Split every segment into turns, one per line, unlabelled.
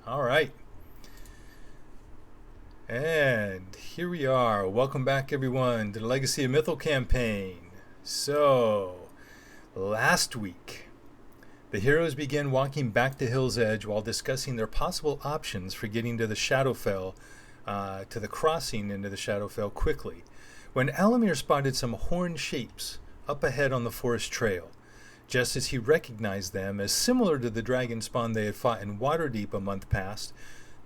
All right. And here we are. Welcome back, everyone, to the Legacy of Mythal campaign. So, last week, the heroes began walking back to Hill's Edge while discussing their possible options for getting to the Shadowfell, to the crossing into the Shadowfell quickly, when Alamir spotted some horned shapes up ahead on the forest trail. Just as he recognized them as similar to the dragon spawn they had fought in Waterdeep a month past,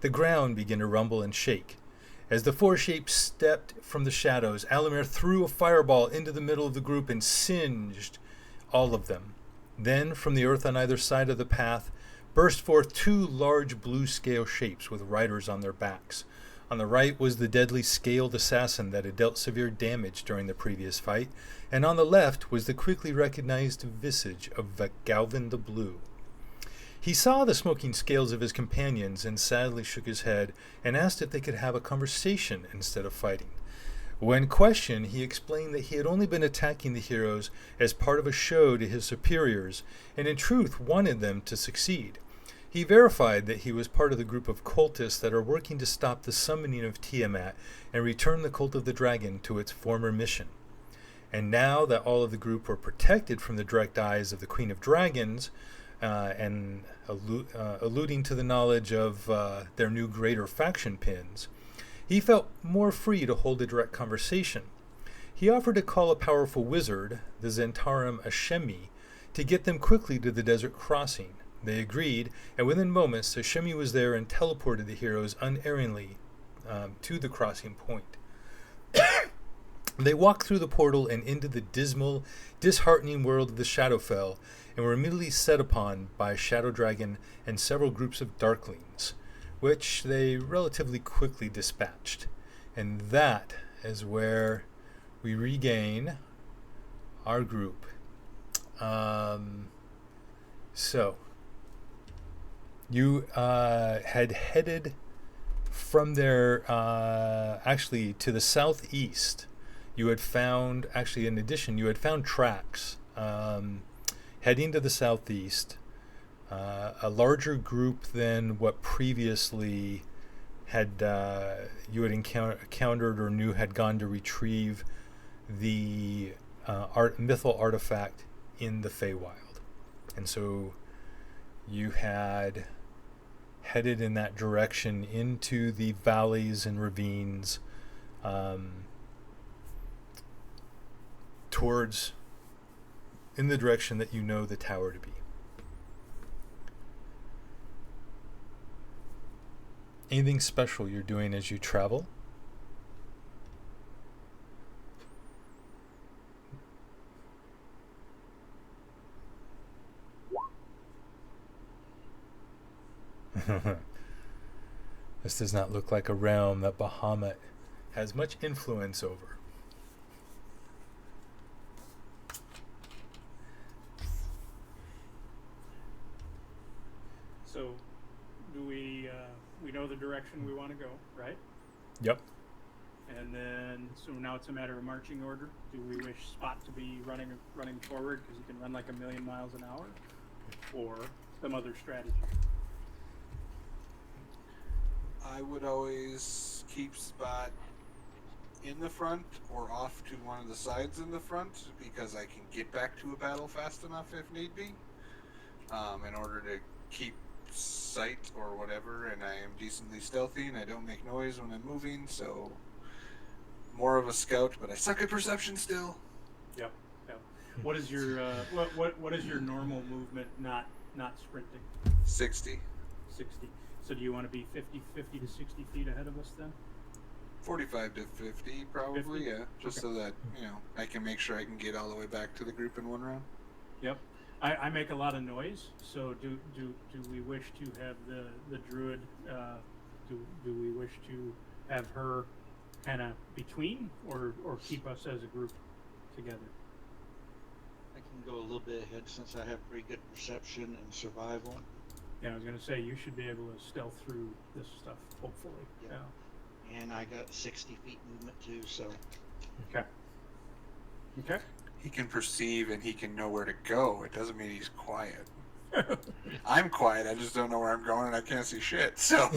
the ground began to rumble and shake. As the four shapes stepped from the shadows, Alamir threw a fireball into the middle of the group and singed all of them. Then, from the earth on either side of the path, burst forth two large blue scale shapes with riders on their backs. On the right was the deadly scaled assassin that had dealt severe damage during the previous fight, and on the left was the quickly recognized visage of Galvin the Blue. He saw the smoking scales of his companions and sadly shook his head and asked if they could have a conversation instead of fighting. When questioned, he explained that he had only been attacking the heroes as part of a show to his superiors and in truth wanted them to succeed. He verified that he was part of the group of cultists that are working to stop the summoning of Tiamat and return the Cult of the Dragon to its former mission. And now that all of the group were protected from the direct eyes of the Queen of Dragons, and alluding to the knowledge of their new greater faction pins, he felt more free to hold a direct conversation. He offered to call a powerful wizard, the Zentarum Ashemi, to get them quickly to the desert crossing. They agreed, and within moments, Ashemi was there and teleported the heroes unerringly to the crossing point. They walked through the portal and into the dismal, disheartening world of the Shadowfell, and were immediately set upon by a shadow dragon and several groups of darklings, which they relatively quickly dispatched. And that is where we regain our group. So, you had headed from there, actually, to the southeast. You had found, actually, in addition, you had found tracks heading to the southeast, a larger group than what previously had you had encountered or knew had gone to retrieve the Mythal artifact in the Feywild. And so you had headed in that direction into the valleys and ravines, towards, in the direction that you know the tower to be. Anything special you're doing as you travel? This does not look like a realm that Bahamut has much influence over.
So, do we know the direction we want to go, right?
Yep.
And then, so now it's a matter of marching order. Do we wish Spot to be running forward because he can run like 1,000,000 miles an hour, or some other strategy?
I would always keep Spot in the front or off to one of the sides in the front because I can get back to a battle fast enough if need be, in order to keep sight or whatever, and I am decently stealthy and I don't make noise when I'm moving, so more of a scout, but I suck at perception still.
Yep. What is your what is your normal movement, not sprinting?
60.
60. So do you want to be 50 to 60 feet ahead of us then?
45 to 50 probably,
50?
yeah, just
Okay.
so that, I can make sure I can get all the way back to the group in one round.
Yep. I make a lot of noise, so do we wish to have the druid, do we wish to have her kind of between, or keep us as a group together?
I can go a little bit ahead since I have pretty good perception and survival.
Yeah, I was going to say, you should be able to stealth through this stuff, hopefully.
Yep.
Yeah.
And I got 60 feet movement too, so.
Okay.
He can perceive and he can know where to go. It doesn't mean he's quiet. I'm quiet. I just don't know where I'm going, and I can't see shit. So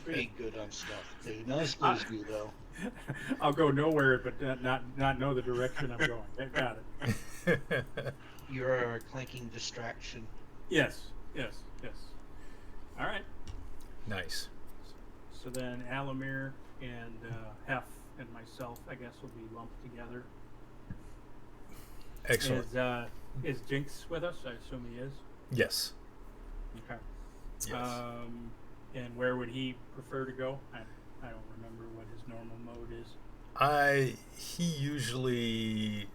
Pretty good on stealth too. Not as good
I,
as you though.
I'll go nowhere, but not know the direction I'm going. Got it.
You're a clanking distraction.
Yes, yes, yes. All right.
Nice.
So then Alamir and Hef and myself, I guess, will be lumped together.
Excellent.
Is Jinx with us? I assume he is.
Yes.
Okay.
Yes.
And where would he prefer to go? I don't remember what his normal mode is.
He usually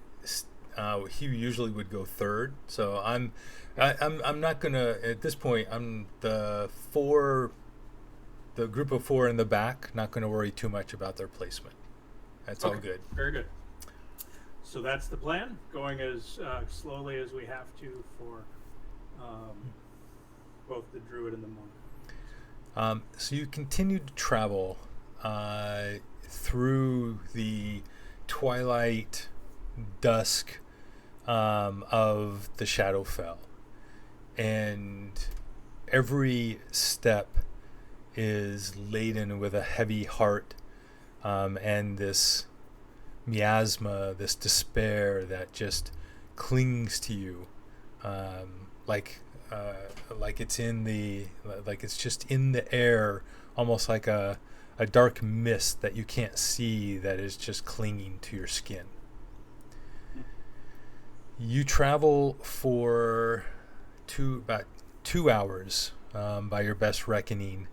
would go third. So I'm not gonna at this point. I'm the group of four in the back. Not gonna worry too much about their placement. That's all good.
Very good. So that's the plan. Going as slowly as we have to for both the druid and the monk.
So you continue to travel through the twilight dusk of the Shadowfell, and every step is laden with a heavy heart and this miasma, this despair that just clings to you, like it's just in the air, almost like a dark mist that you can't see that is just clinging to your skin. You travel for about 2 hours by your best reckoning,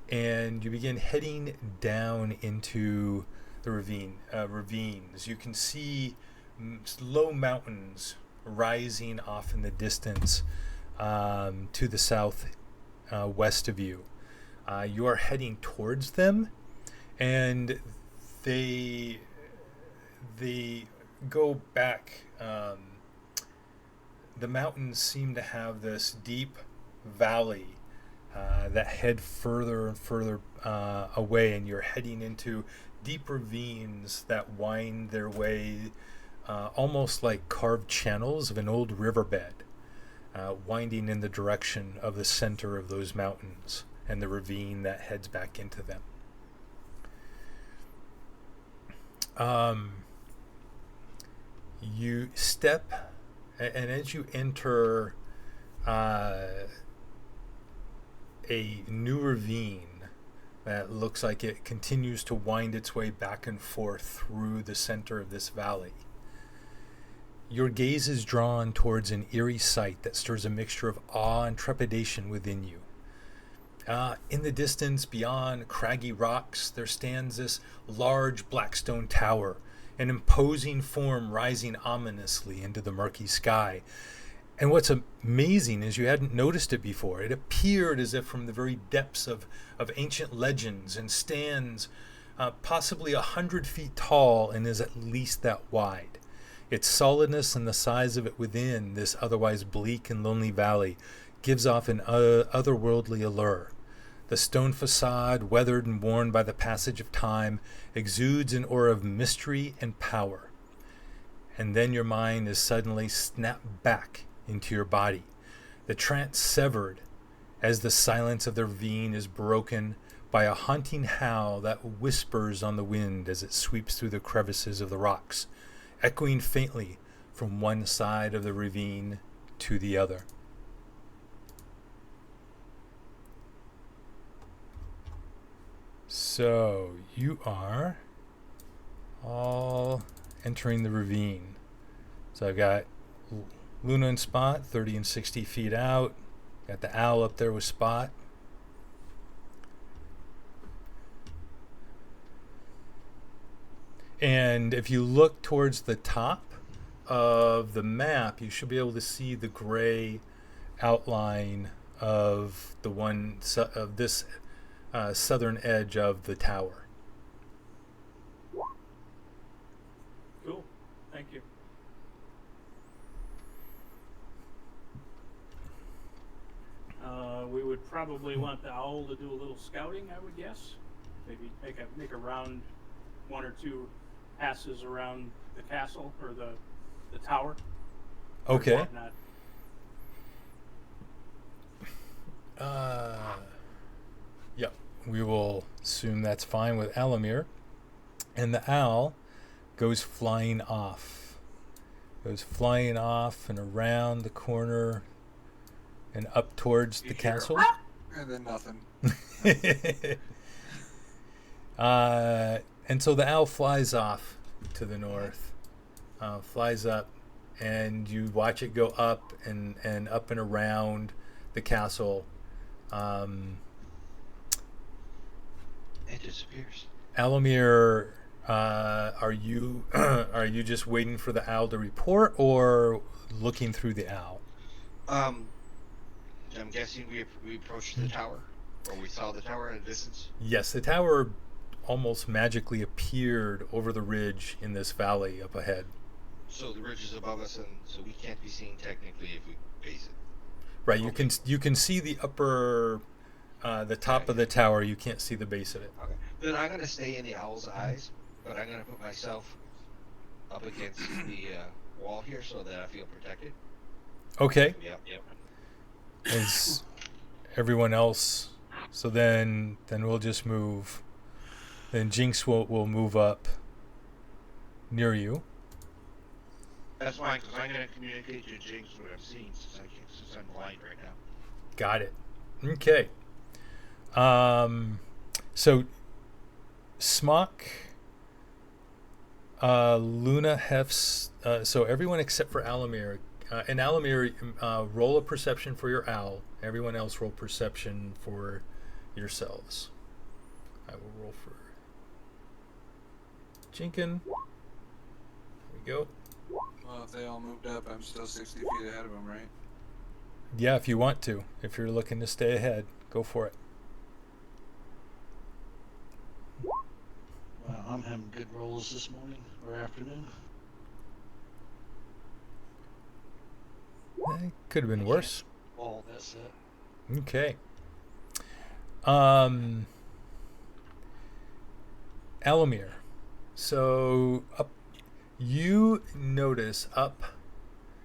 and you begin heading down into the ravines. You can see low mountains rising off in the distance to the south west of you. You are heading towards them, and they go back. The mountains seem to have this deep valley that head further and further away, and you're heading into deep ravines that wind their way almost like carved channels of an old riverbed, winding in the direction of the center of those mountains and the ravine that heads back into them. You step, and as you enter a new ravine that looks like it continues to wind its way back and forth through the center of this valley, your gaze is drawn towards an eerie sight that stirs a mixture of awe and trepidation within you. In the distance, beyond craggy rocks, there stands this large black stone tower, an imposing form rising ominously into the murky sky. And what's amazing is you hadn't noticed it before. It appeared as if from the very depths of ancient legends, and stands possibly 100 feet tall and is at least that wide. Its solidness and the size of it within this otherwise bleak and lonely valley gives off an otherworldly allure. The stone facade, weathered and worn by the passage of time, exudes an aura of mystery and power. And then your mind is suddenly snapped back into your body, the trance severed as the silence of the ravine is broken by a haunting howl that whispers on the wind as it sweeps through the crevices of the rocks, echoing faintly from one side of the ravine to the other. So you are all entering the ravine. So I've got Luna and Spot 30 and 60 feet out. Got the owl up there with Spot. And if you look towards the top of the map, you should be able to see the gray outline of the one of this southern edge of the tower.
Cool. Thank you. We would probably want the owl to do a little scouting, I would guess. Maybe make a round, one or two passes around the castle or the tower.
Okay. Yep, we will assume that's fine with Alamir. And the owl goes flying off. Goes flying off and around the corner and up towards the castle.
And then nothing.
And so the owl flies off to the north, flies up, and you watch it go up and up and around the castle.
It disappears.
Alamir, are you are you just waiting for the owl to report, or looking through the owl?
I'm guessing we approached the tower, or we saw the tower at a distance.
Yes, the tower almost magically appeared over the ridge in this valley up ahead.
So the ridge is above us, and so we can't be seen technically if we base it.
Right,
Okay.
you can see the upper, the top of the tower. You can't see the base of it.
Okay. Then I'm gonna stay in the owl's eyes, but I'm gonna put myself up against the wall here so that I feel protected.
Okay,
Yep.
is everyone else? So then we'll just move. Then Jinx will move up near you.
That's fine, because I'm gonna communicate to Jinx what I'm seeing since I'm blind right now.
Got it. Okay. So Smock, Luna, Hefs, so everyone except for Alamir. And Alamir, roll a perception for your owl. Everyone else roll perception for yourselves. I will roll for Jinkin. There we go.
Well, if they all moved up, I'm still 60 feet ahead of them, right?
Yeah, if you want to. If you're looking to stay ahead, go for it.
Well, I'm having good rolls this morning or afternoon.
It could have been worse.
All that set.
Okay. Alamir. So up, you notice up.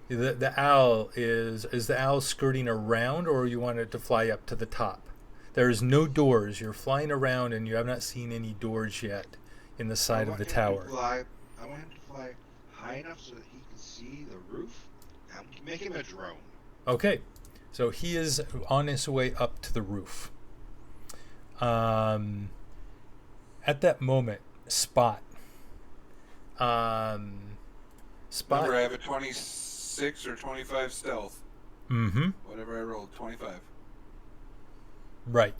The owl is the owl skirting around, or you want it to fly up to the top? There is no doors. You're flying around, and you have not seen any doors yet in the side of the tower.
I want him to fly high enough so that he can see the roof. Make him a drone.
Okay, so he is on his way up to the roof. At that moment, Spot.
Remember, I have a 26 or 25 stealth.
Mm-hmm.
Whatever I rolled, 25.
Right.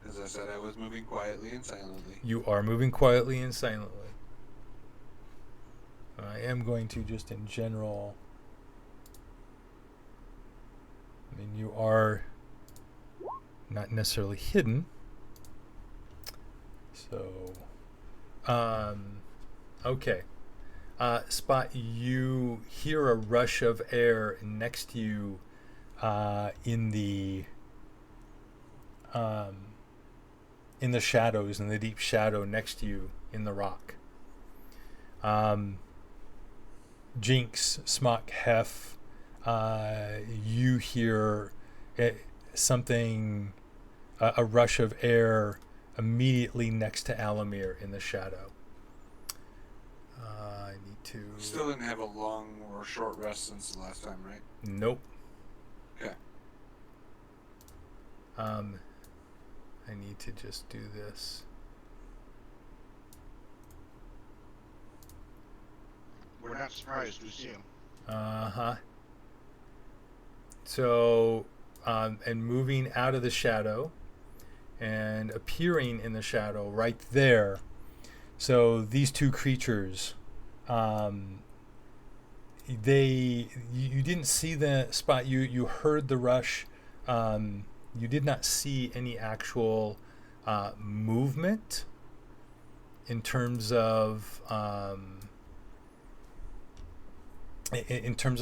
As I said, I was moving quietly and silently.
You are moving quietly and silently. I am going to just in general. I mean, you are not necessarily hidden. So, okay. Spot, you hear a rush of air next to you in the shadows, in the deep shadow next to you in the rock. Jinx, Smock, Hef, you hear something, a rush of air immediately next to Alamir in the shadow. I need to...
Still didn't have a long or short rest since the last time, right?
Nope.
Okay.
I need to just do this.
We're not surprised we see him.
Uh-huh. So, and moving out of the shadow and appearing in the shadow right there. So these two creatures, you didn't see the Spot. You heard the rush. You did not see any actual movement in terms of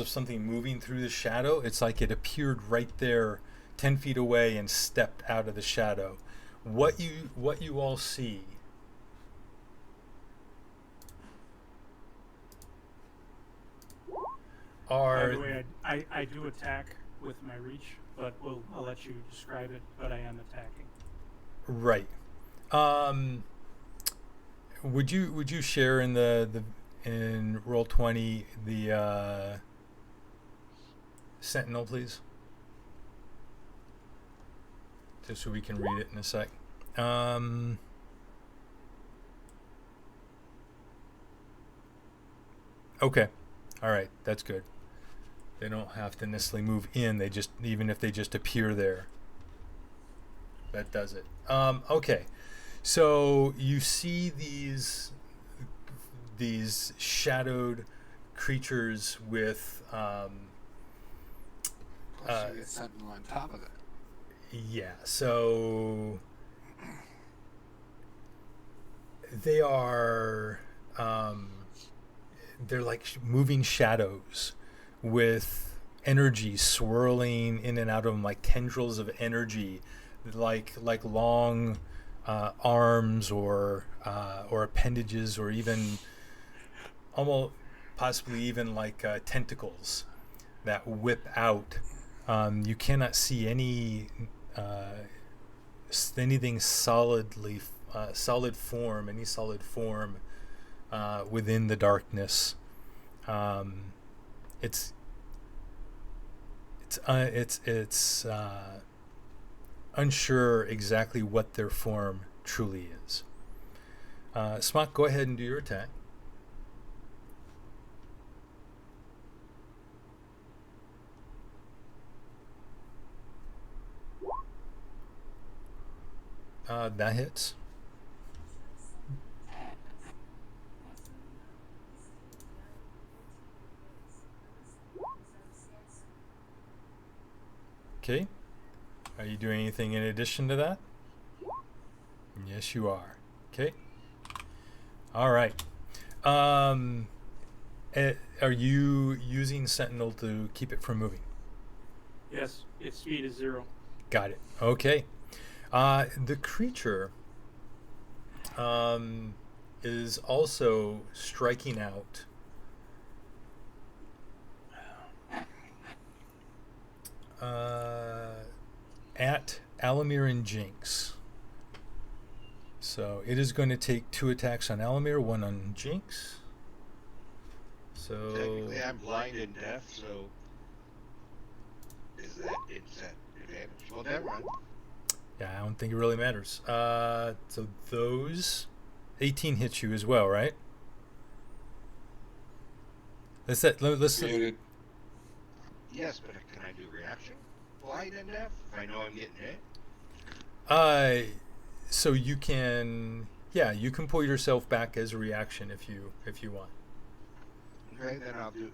something moving through the shadow. It's like it appeared right there 10 feet away and stepped out of the shadow. What you all see
By
are
the way, I do attack with my reach, but I'll let you describe it. But I am attacking.
right. Um, would you share in the in roll 20 the Sentinel, please, just so we can read it in a sec. Um, okay, all right, that's good. They don't have to necessarily move in. They just, even if they just appear there, that does it. Okay, so you see these shadowed creatures with
Plus, you get Sentinel on top of it.
yeah. So they are they're like moving shadows with energy swirling in and out of them, like tendrils of energy, like long arms or appendages, or even almost possibly even like tentacles that whip out. You cannot see uh, anything solid form, any solid form within the darkness. Um, it's unsure exactly what their form truly is. Smock, go ahead and do your attack. That hits. Okay. Are you doing anything in addition to that? Yes, you are. Okay. All right. Um, are you using Sentinel to keep it from moving?
Yes, its speed is 0.
Got it. Okay. The creature is also striking out at Alamir and Jinx. So it is going to take 2 attacks on Alamir, 1 on Jinx. So
Technically, I'm blind and deaf, so is that advantage? Well, never mind.
yeah, I don't think it really matters. So those 18 hits you as well, right? Let's
Muted.
Yes, but can I do reaction? Blind and deaf? If I know I'm getting hit?
so you can, yeah, you can pull yourself back as a reaction if you want.
Okay, then I'll do.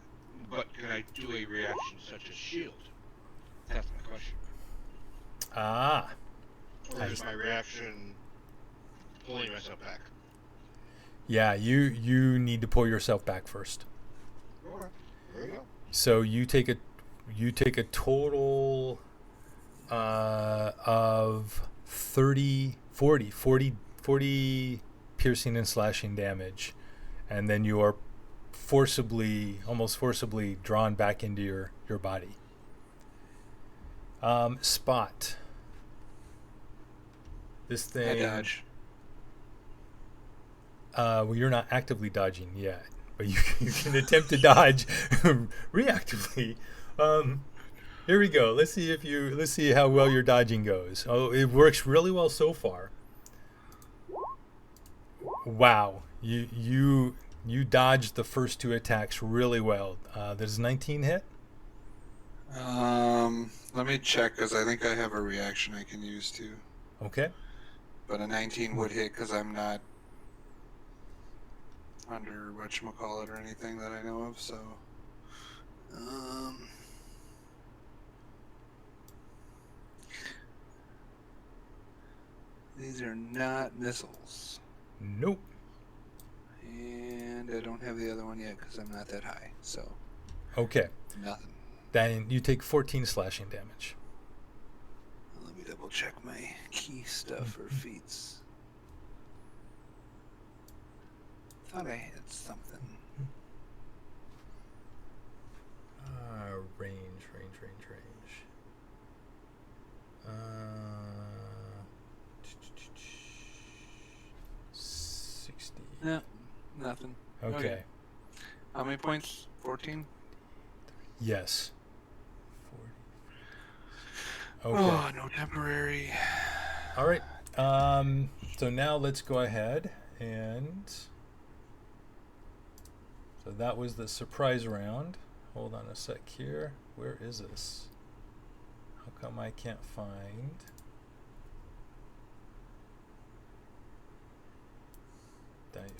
But can I do a reaction such as shield? That's my question.
Ah,
Or is my reaction pulling myself back?
yeah, you need to pull yourself back first.
Okay, there you go.
So you take a total of 40 piercing and slashing damage, and then you are almost forcibly drawn back into your body. Spot. This
I
thing.
dodge.
Well, you're not actively dodging yet, but you can attempt to dodge reactively. Here we go. Let's see how well your dodging goes. Oh, it works really well so far. Wow, you dodged the first 2 attacks really well. Does 19 hit?
Let me check because I think I have a reaction I can use too.
Okay.
But a 19 would hit because I'm not under whatchamacallit or anything that I know of. So, these are not missiles.
Nope.
And I don't have the other one yet because I'm not that high. So,
Okay.
nothing.
Then you take 14 slashing damage.
Let me double check my key stuff for feats. Thought I had something. Yeah, nothing.
Okay.
How many points? 14?
Yes. 40. Okay.
Oh, no temporary.
All right. So now let's go ahead and. So that was the surprise round. Hold on a sec here. Where is this? How come I can't find?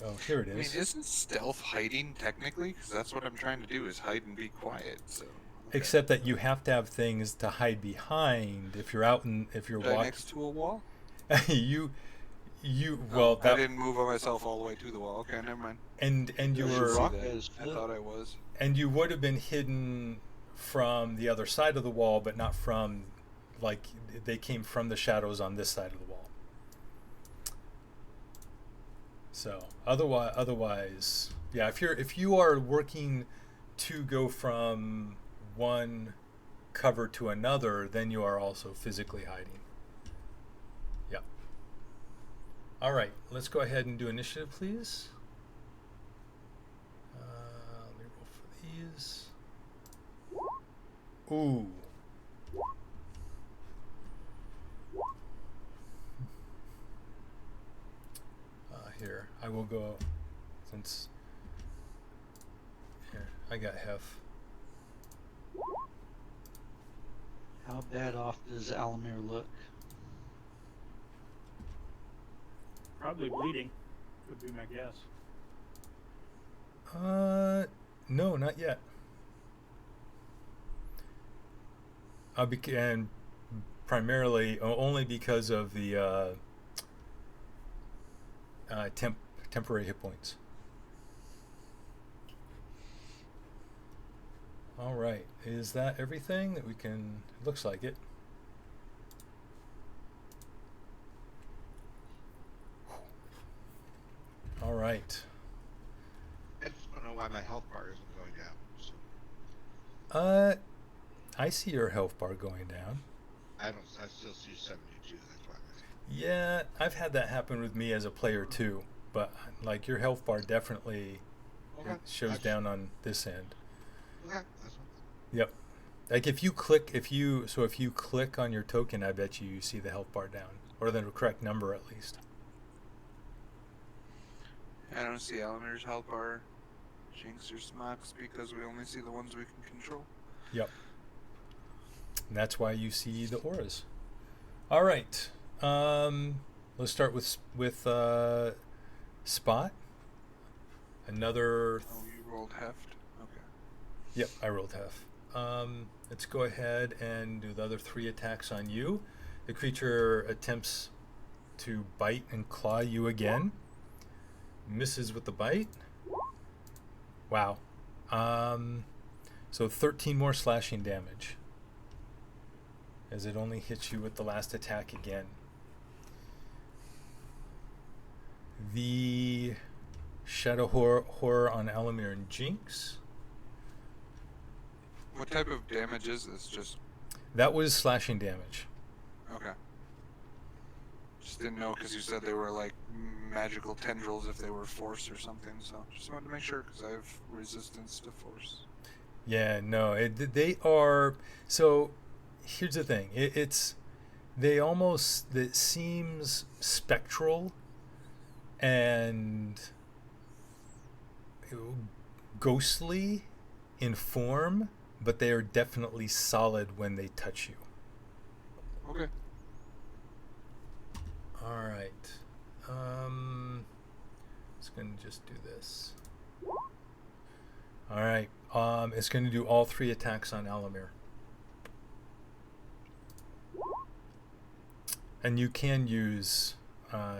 Oh, here it
I mean,
is.
isn't stealth hiding technically? Because that's what I'm trying to do is hide and be quiet. So. Okay.
Except that you have to have things to hide behind if you're out and if you're
Right
walking.
next to a wall.
you
Oh,
well
I
that
didn't move myself all the way to the wall. Okay, never mind.
and you
There's a
were
rock
that.
as
I
flip.
thought I was.
and you would have been hidden from the other side of the wall, but not from, like, they came from the shadows on this side of the wall. So otherwise, yeah, if you are working to go from one cover to another, then you are also physically hiding. Yeah. All right, let's go ahead and do initiative, please. Let me roll for these. Ooh. Here, I will go, since, here, I got Hef.
How bad off does Alamir look?
Probably bleeding, would be my guess.
No, not yet. And primarily only because of the temporary hit points. All right, is that everything that we can? Looks like it. All right.
I just don't know why my health bar isn't going down. So
I see your health bar going down.
I still see 72. That's why.
Yeah, I've had that happen with me as a player too. But like your health bar definitely
Okay.
shows down on this end.
Okay. That's one.
Yep. Like if you click on your token, I bet you see the health bar down, or the correct number at least.
I don't see Alamir's health bar, Jinx or Smocks because we only see the ones we can control.
Yep. And that's why you see the auras. All right. Let's start with Spot. Another.
Oh, you rolled heft. Okay.
Yep, I rolled Hef. Let's go ahead and do the other 3 attacks on you. The creature attempts to bite and claw you again. Misses with the bite. Wow. So 13 more slashing damage, as it only hits you with the last attack again. The Shadow Horror on Alamir and Jinx.
What type of damage is this? Just
That was slashing damage.
okay. Just didn't know because you said they were like magical tendrils if they were force or something. So just wanted to make sure because I have resistance to force.
Yeah, no, they are. So here's the thing. It seems spectral and ghostly in form, but they are definitely solid when they touch you.
Okay.
All right. It's going to just do this. All right. It's going to do all 3 attacks on Alamir. And you can use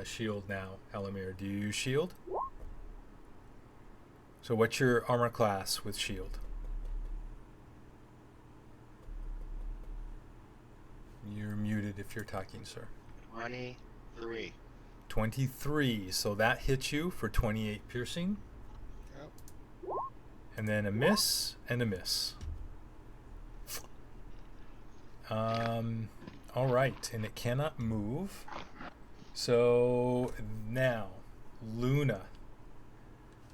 shield now, Alamir. Do you use shield? So what's your armor class with shield? You're muted if you're talking, sir.
23.
23. So that hits you for 28 piercing.
Yep.
And then a miss and a miss. All right, and it cannot move. So now, Luna,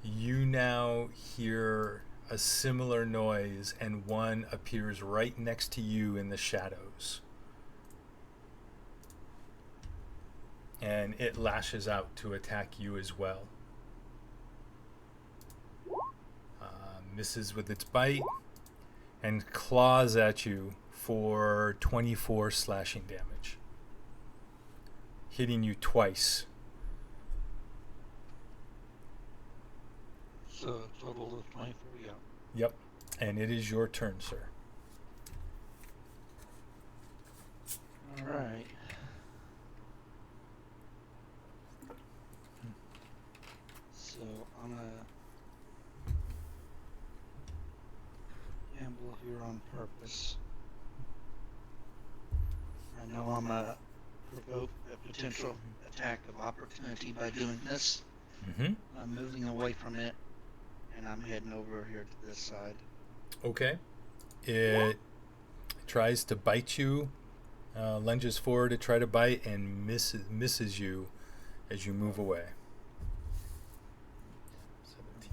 you now hear a similar noise, and one appears right next to you in the shadows. And it lashes out to attack you as well. Misses with its bite and claws at you for 24 slashing damage, hitting you twice.
So total of 24, yeah.
Yep, and it is your turn, sir.
All right. So I'm gonna gamble here on purpose. I know I'm gonna provoke a potential attack of opportunity by doing this.
Mm-hmm.
I'm moving away from it, and I'm heading over here to this side.
Okay. It tries to bite you, lunges forward to try to bite, and misses you as you move away. 17.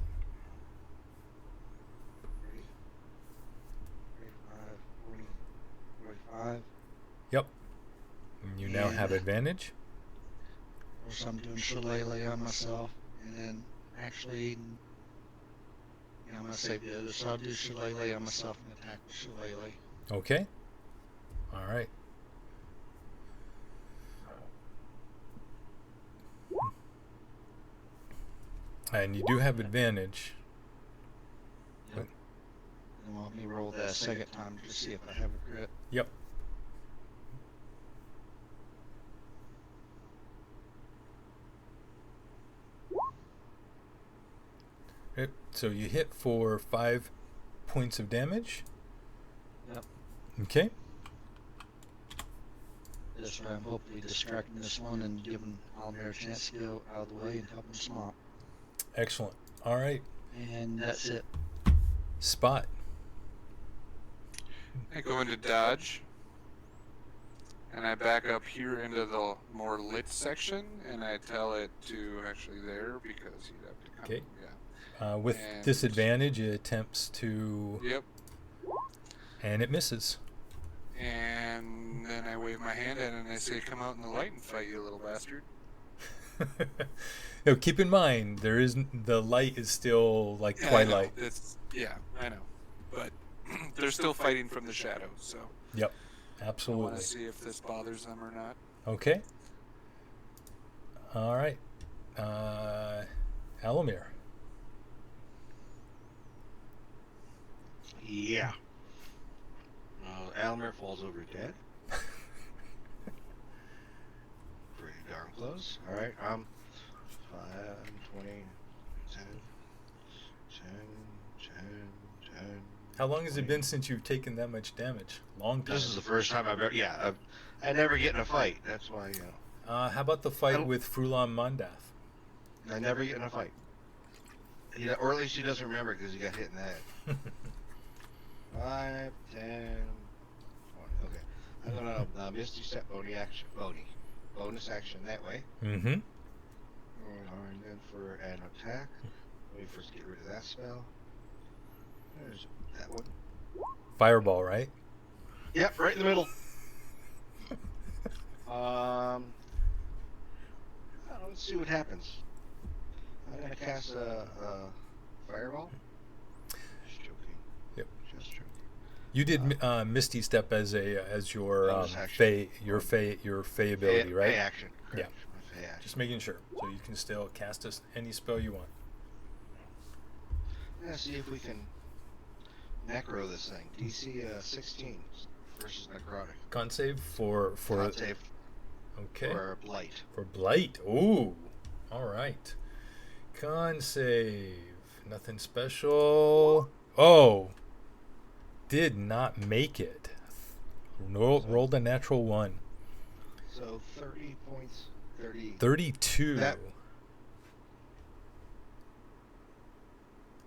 35, 40, 45.
Yep. And you now have advantage.
Or so I'm doing shillelagh on myself, and then actually, I'm gonna save the other, so I'll do shillelagh on myself and attack with shillelagh.
Okay. All right. And you do have advantage.
Yep. And let me roll that a second time to see if I have a crit.
Yep. Right, so you hit for 5 points of damage.
Yep.
Okay.
This way I'm hopefully distracting this one and giving Almir a chance to go out of the way and help him swamp.
Excellent. All right.
And that's it.
Spot.
I go into dodge, and I back up here into the more lit section, and I tell it to actually there because you'd have to come.
Okay.
Yeah.
With
And-
disadvantage, it attempts to,
Yep.
and it misses.
And then I wave my hand at it and I say, "Come out in the light and fight, you little bastard."
Now, keep in mind, the light is still like
Yeah,
twilight.
I know, but they're still fighting from the shadows. So
Yep,
I want
absolutely.
to see if this bothers them or not.
Okay. All right. Alamir.
Yeah. Almer falls over dead. Pretty darn close. Alright, 5, 20, 10, 10.
How long has it
20.
been since you've taken that much damage? Long time.
This is the first time I've ever, I never get in a fight. That's why,
How about the fight
don't-
with Frulan Mondath?
I never get in a fight. Or at least he doesn't remember because he got hit in the head. 5, 10, 20. Okay. I'm gonna Misty Step bonus action that way.
Mm-hmm.
And then for an attack, let me first get rid of that spell. There's that one.
Fireball, right?
Yep, right in the middle. Let's see what happens. I'm gonna cast a fireball. Just joking.
Yep.
Just joking.
You did Misty Step as your
Bonus
fey
action.
your fey ability, right?
Fey action. Correct.
Yeah.
My fey action.
Just making sure, so you can still cast any spell you want.
Yeah, see if we can necro this thing. DC 16 versus necrotic.
Con save for
Con save
okay
for blight.
for blight. Ooh, all right. Con save, nothing special. Oh, did not make it. Rolled a natural 1.
So 30 points. 30.
32.
That-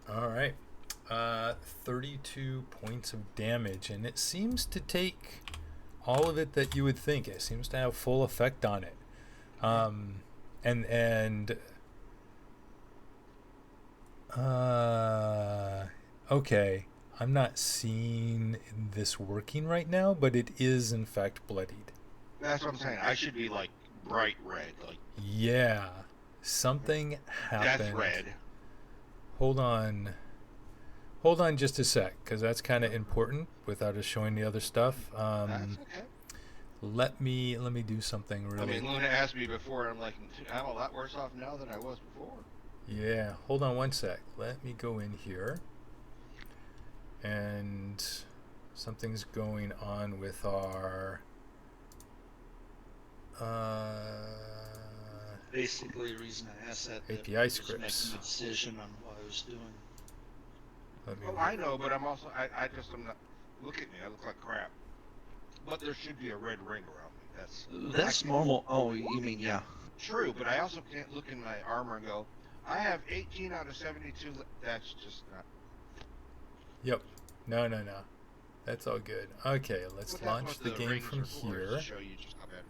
All right. 32 points of damage, and it seems to take all of it that you would think. It seems to have full effect on it. And Okay. I'm not seeing this working right now, but it is in fact bloodied.
That's what I'm saying. I should be like bright red, like
Yeah. Something
death
happened.
red.
Hold on. Hold on just a sec, because that's kind of important without us showing the other stuff.
That's okay.
Let me do something
I
really.
mean, Luna asked me before. I'm like, I'm a lot worse off now than I was before.
Yeah, hold on one sec. Let me go in here. And something's going on with our
Basically, the reason I asked that
API
was
scripts.
making a decision on what I was doing.
Let me
Oh, I know, but I'm also, I just, I'm not, look at me, I look like crap. But there should be a red ring around me.
That's normal. Oh, you mean, yeah.
True, but I also can't look in my armor and go, I have 18 out of 72. That's just not.
Yep. No. That's all good. Okay, let's
But that's
launch
what
the game
rings
from
are for, is
here.
to show you just how bad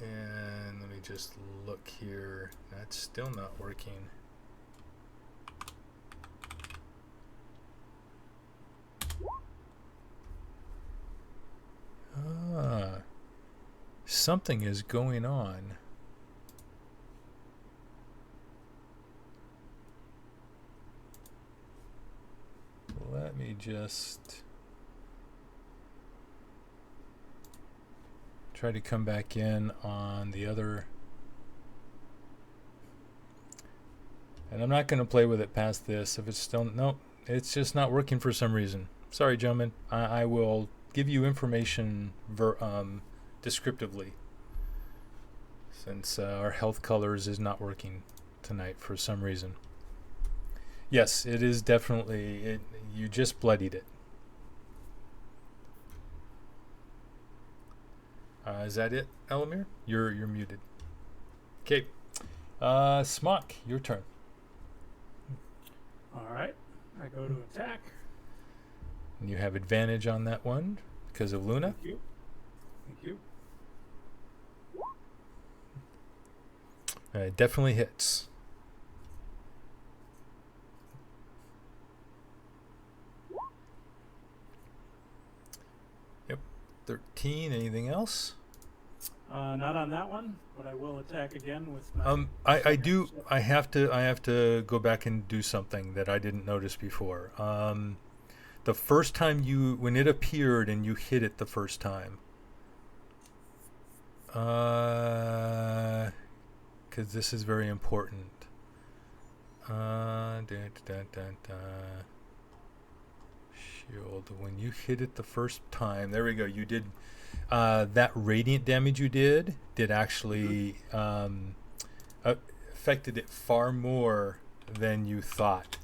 we were.
And let me just look here. That's still not working. Something is going on. Let me just try to come back in on the other. And I'm not going to play with it past this. If it's still, nope, it's just not working for some reason. Sorry, gentlemen. I will give you information descriptively, since our health colors is not working tonight for some reason. Yes, it is definitely it. You just bloodied it. Is that it, Elamir? You're muted. Okay. Smock, your turn.
All right. I go to attack.
And you have advantage on that one because of Luna.
Thank you. Thank you.
It definitely hits. Yep. 13. Anything else?
Not on that one, but I will attack again with my.
I have to go back and do something that I didn't notice before. The first time when it appeared and you hit it the first time, because this is very important. Shield. When you hit it the first time, there we go. You did that radiant damage you did actually affected it far more than you thought.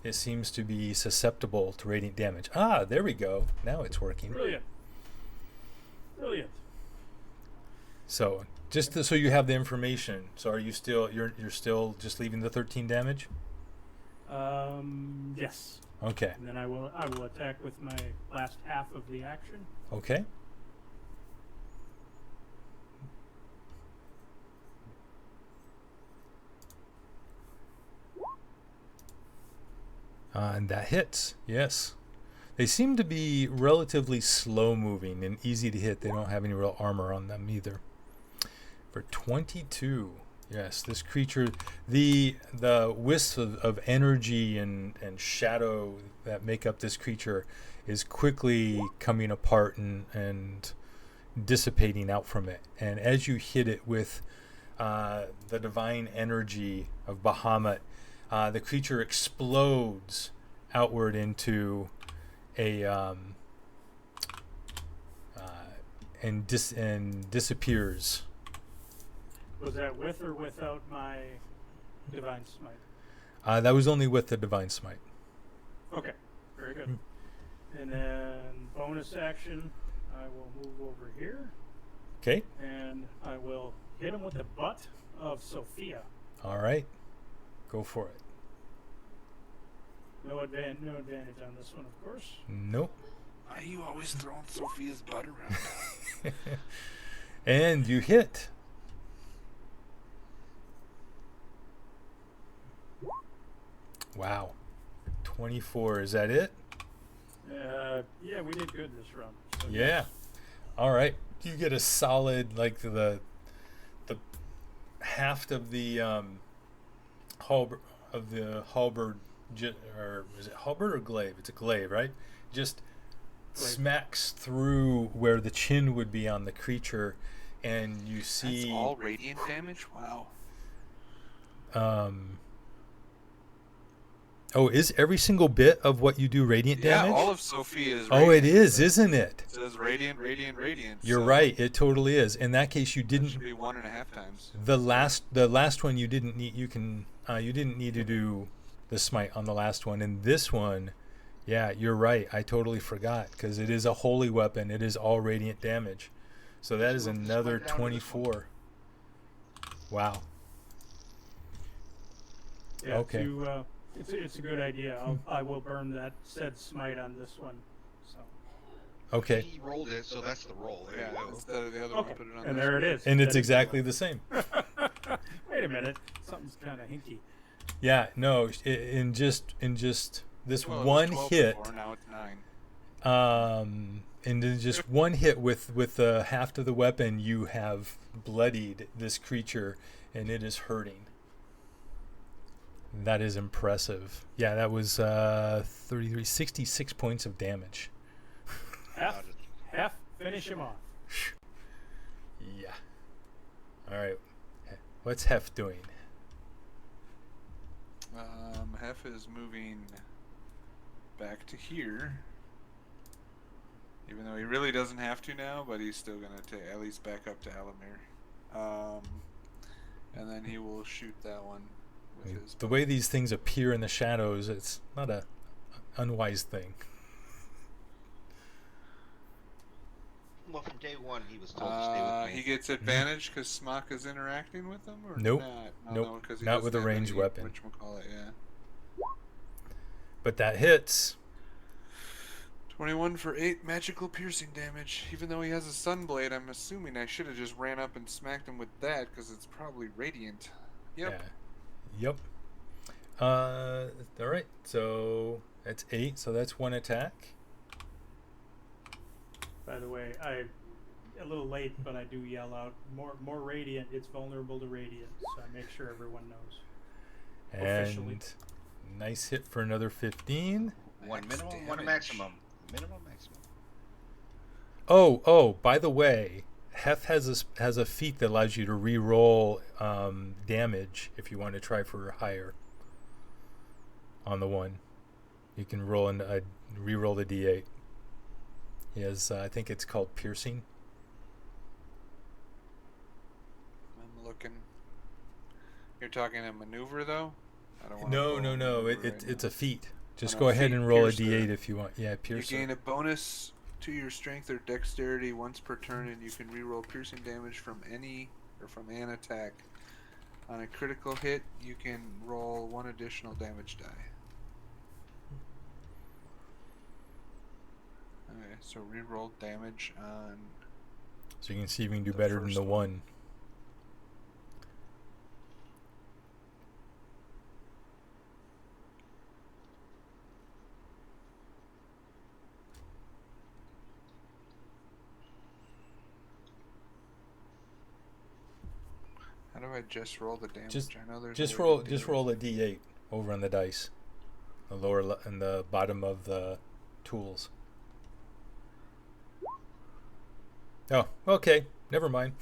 It seems to be susceptible to radiant damage. There we go. Now it's working.
Brilliant.
So so you have the information. So are you still you're still just leaving the 13 damage?
Yes.
Okay.
And then I will attack with my last half of the action.
Okay. And that hits. Yes. They seem to be relatively slow moving and easy to hit. They don't have any real armor on them either. For 22. Yes, this creature, the wisps of energy and shadow that make up this creature is quickly coming apart and dissipating out from it. And as you hit it with the divine energy of Bahamut, the creature explodes outward into a and disappears.
Was that with or without my divine smite?
That was only with the divine smite.
Okay, very good. And then bonus action, I will move over here.
Okay.
And I will hit him with the butt of Sophia.
All right. Go for it.
No advantage on this one, of course.
Nope.
Why are you always throwing Sophia's butt around?
And you hit. Wow. 24. Is that it?
Yeah, we did good this round. So
Yeah. All right. You get a solid, like the haft of the halberd, or is it halberd or glaive? It's a glaive, right? Just
Glaive.
smacks through where the chin would be on the creature, and you
That's
see.
all radiant damage? Wow.
Oh, is every single bit of what you do radiant damage?
Yeah, all of Sophia is
Oh, it
radiant.
is, isn't it?
It says radiant, radiant, radiant.
You're
so
right. It totally is. In that case, you
That
didn't.
should be 1.5 times.
The last one you didn't need. You didn't need to do the smite on the last one. And this one, yeah, you're right. I totally forgot because it is a holy weapon. It is all radiant damage. So that is
Move the
another
smite down to this one.
24. Wow.
Yeah,
Okay.
it's a good idea. I will burn that said smite on this one. So.
Okay.
He rolled it, so that's the roll. There
Yeah,
you go.
instead of the other one,
Okay,
put it on
and
this
there
one.
it is.
And
That
it's
is
exactly the same.
Wait a minute, something's kind of hinky.
Yeah. No. In just this
Well, it was
one
12
hit.
before, now it's 9.
And then just one hit with the haft of the weapon, you have bloodied this creature, and it is hurting. That is impressive. Yeah, that was 66 points of damage.
Half finish him off.
Yeah. All right. What's Hef doing?
Hef is moving back to here. Even though he really doesn't have to now, but he's still going to at least back up to Alamir. And then he will shoot that one with his...
The way these things appear in the shadows, it's not a unwise thing.
Well, from day one, he was told to stay with me.
He gets advantage because Smock is interacting with him? Or
Nope.
Not?
Nope.
'cause he
Not
doesn't
with a
have
ranged
any-
weapon.
Whatchamacallit, yeah.
But that hits.
21 for 8 magical piercing damage. Even though he has a sunblade, I'm assuming I should have just ran up and smacked him with that because it's probably radiant. Yep.
Yeah. Yep. All right. So that's 8. So that's one attack.
By the way, a little late, but I do yell out more radiant. It's vulnerable to radiant, so I make sure everyone knows. Officially.
And nice hit for another 15.
One
Max
minimum, one
damage.
maximum. Minimum, maximum.
Oh, by the way, Hef has a feat that allows you to re-roll damage if you want to try for higher on the one. You can re-roll the D8. He has, I think it's called piercing.
I'm looking. You're talking a maneuver, though? I don't wanna
No.
roll a maneuver
It's
now.
a feat. Just
Oh,
go
no,
ahead
feat,
and roll a
piercer.
D8 if you want. Yeah,
You
piercer.
gain a bonus to your strength or dexterity once per turn, and you can reroll piercing damage from an attack. On a critical hit, you can roll 1 additional damage die. Okay, so reroll damage on.
So you can see if you can do
The
better than
first
the
one.
one.
How do I just roll the damage?
Just-
I know there's
Just
a way
roll.
to do
Just
it.
roll a D8 over on the dice, the lower and the bottom of the tools. Oh, okay. Never mind.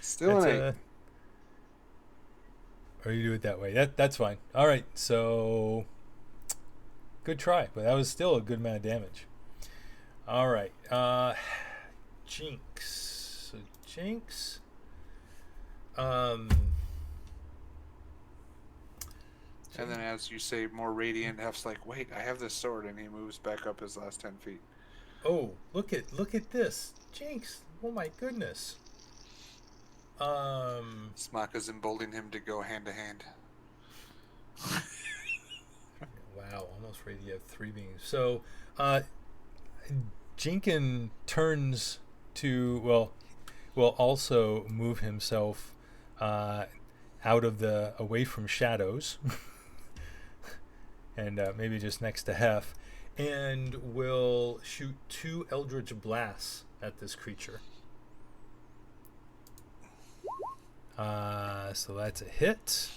Still an 8.
Or you do it that way. That's fine. All right. So good try, but that was still a good amount of damage. All right. Jinx. So Jinx.
And then as you say more radiant, F's like, wait, I have this sword, and he moves back up his last 10 feet.
Oh, look at this. Jinx. Oh my goodness.
Smock is emboldening him to go hand to hand.
Wow, almost ready to have 3 beings. So, Jinkin turns to, well, will also move himself away from shadows, and maybe just next to Hef, and will shoot 2 Eldritch Blasts at this creature. So that's a hit.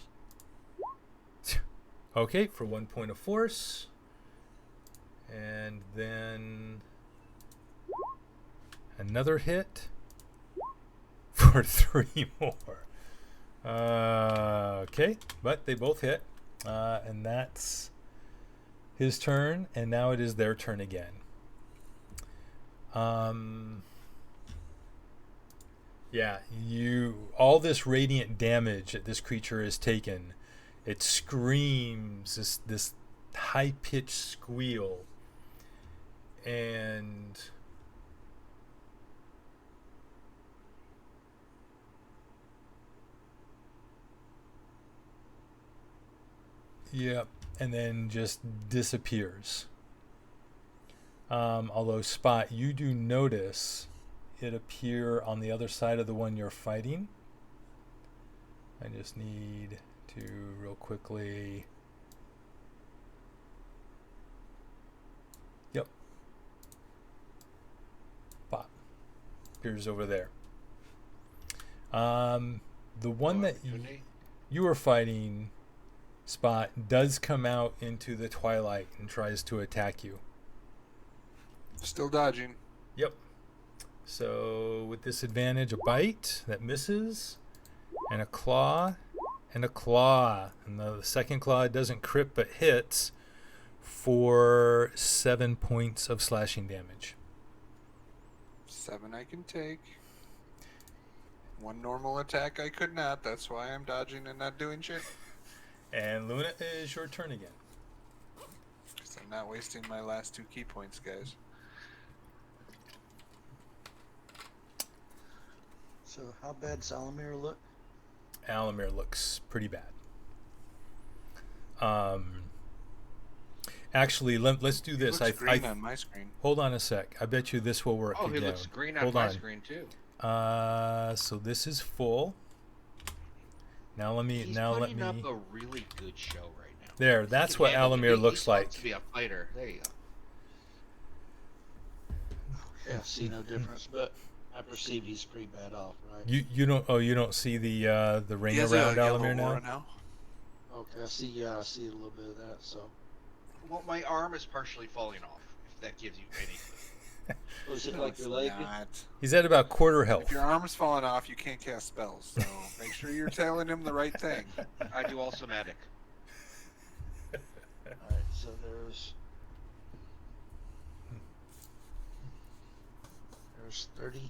Okay, for 1 point of force. And then another hit for 3 more. Okay, but they both hit. And that's his turn, and now it is their turn again. Yeah, all this radiant damage that this creature has taken, it screams this high-pitched squeal, and yeah, and then just disappears. Although Spot, you do notice it appear on the other side of the one you're fighting. I just need to real quickly. Yep. Pop. Appears over there. The one that you were fighting, Spot, does come out into the twilight and tries to attack you.
Still dodging.
Yep. So with disadvantage, a bite that misses, and a claw, and a claw. And the second claw doesn't crit but hits for 7 points of slashing damage.
7 I can take. 1 normal attack I could not. That's why I'm dodging and not doing shit.
And Luna, it is your turn again.
Because I'm not wasting my last 2 key points, guys.
So how bad does Alamir look?
Alamir looks pretty bad. Actually, let's do this.
It looks green on my screen.
Hold on a sec. I bet you this will work again.
Oh, he looks green on my screen too.
So this is full. Now let me.
He's putting up a really good show right now.
There, that's what Alamir looks like.
To be a fighter. There you go.
Yeah, see no difference, but I perceive he's pretty bad off, right?
You don't see the ring around Alamir now?
Okay, I see a little bit of that. So,
well, my arm is partially falling off. If that gives you any clue.
Was it like your leg?
He's at about quarter health.
If your arm's falling off, you can't cast spells. So make sure you're telling him the right thing.
I do all somatic.
All right, so there's 30,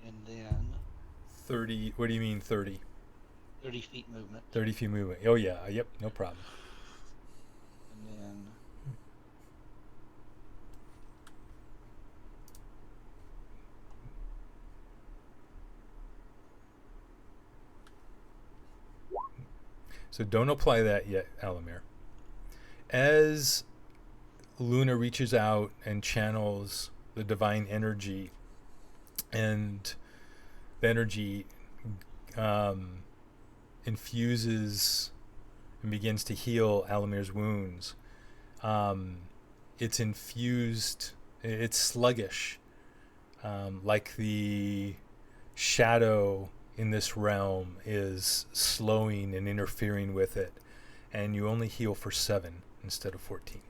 and then
30. What do you mean 30?
30 feet movement.
30 feet movement. Oh yeah. Yep. No problem.
And then
so don't apply that yet, Alamir. As Luna reaches out and channels the divine energy, and the energy infuses and begins to heal Alamir's wounds. It's infused, it's sluggish, like the shadow in this realm is slowing and interfering with it, and you only heal for 7 instead of 14.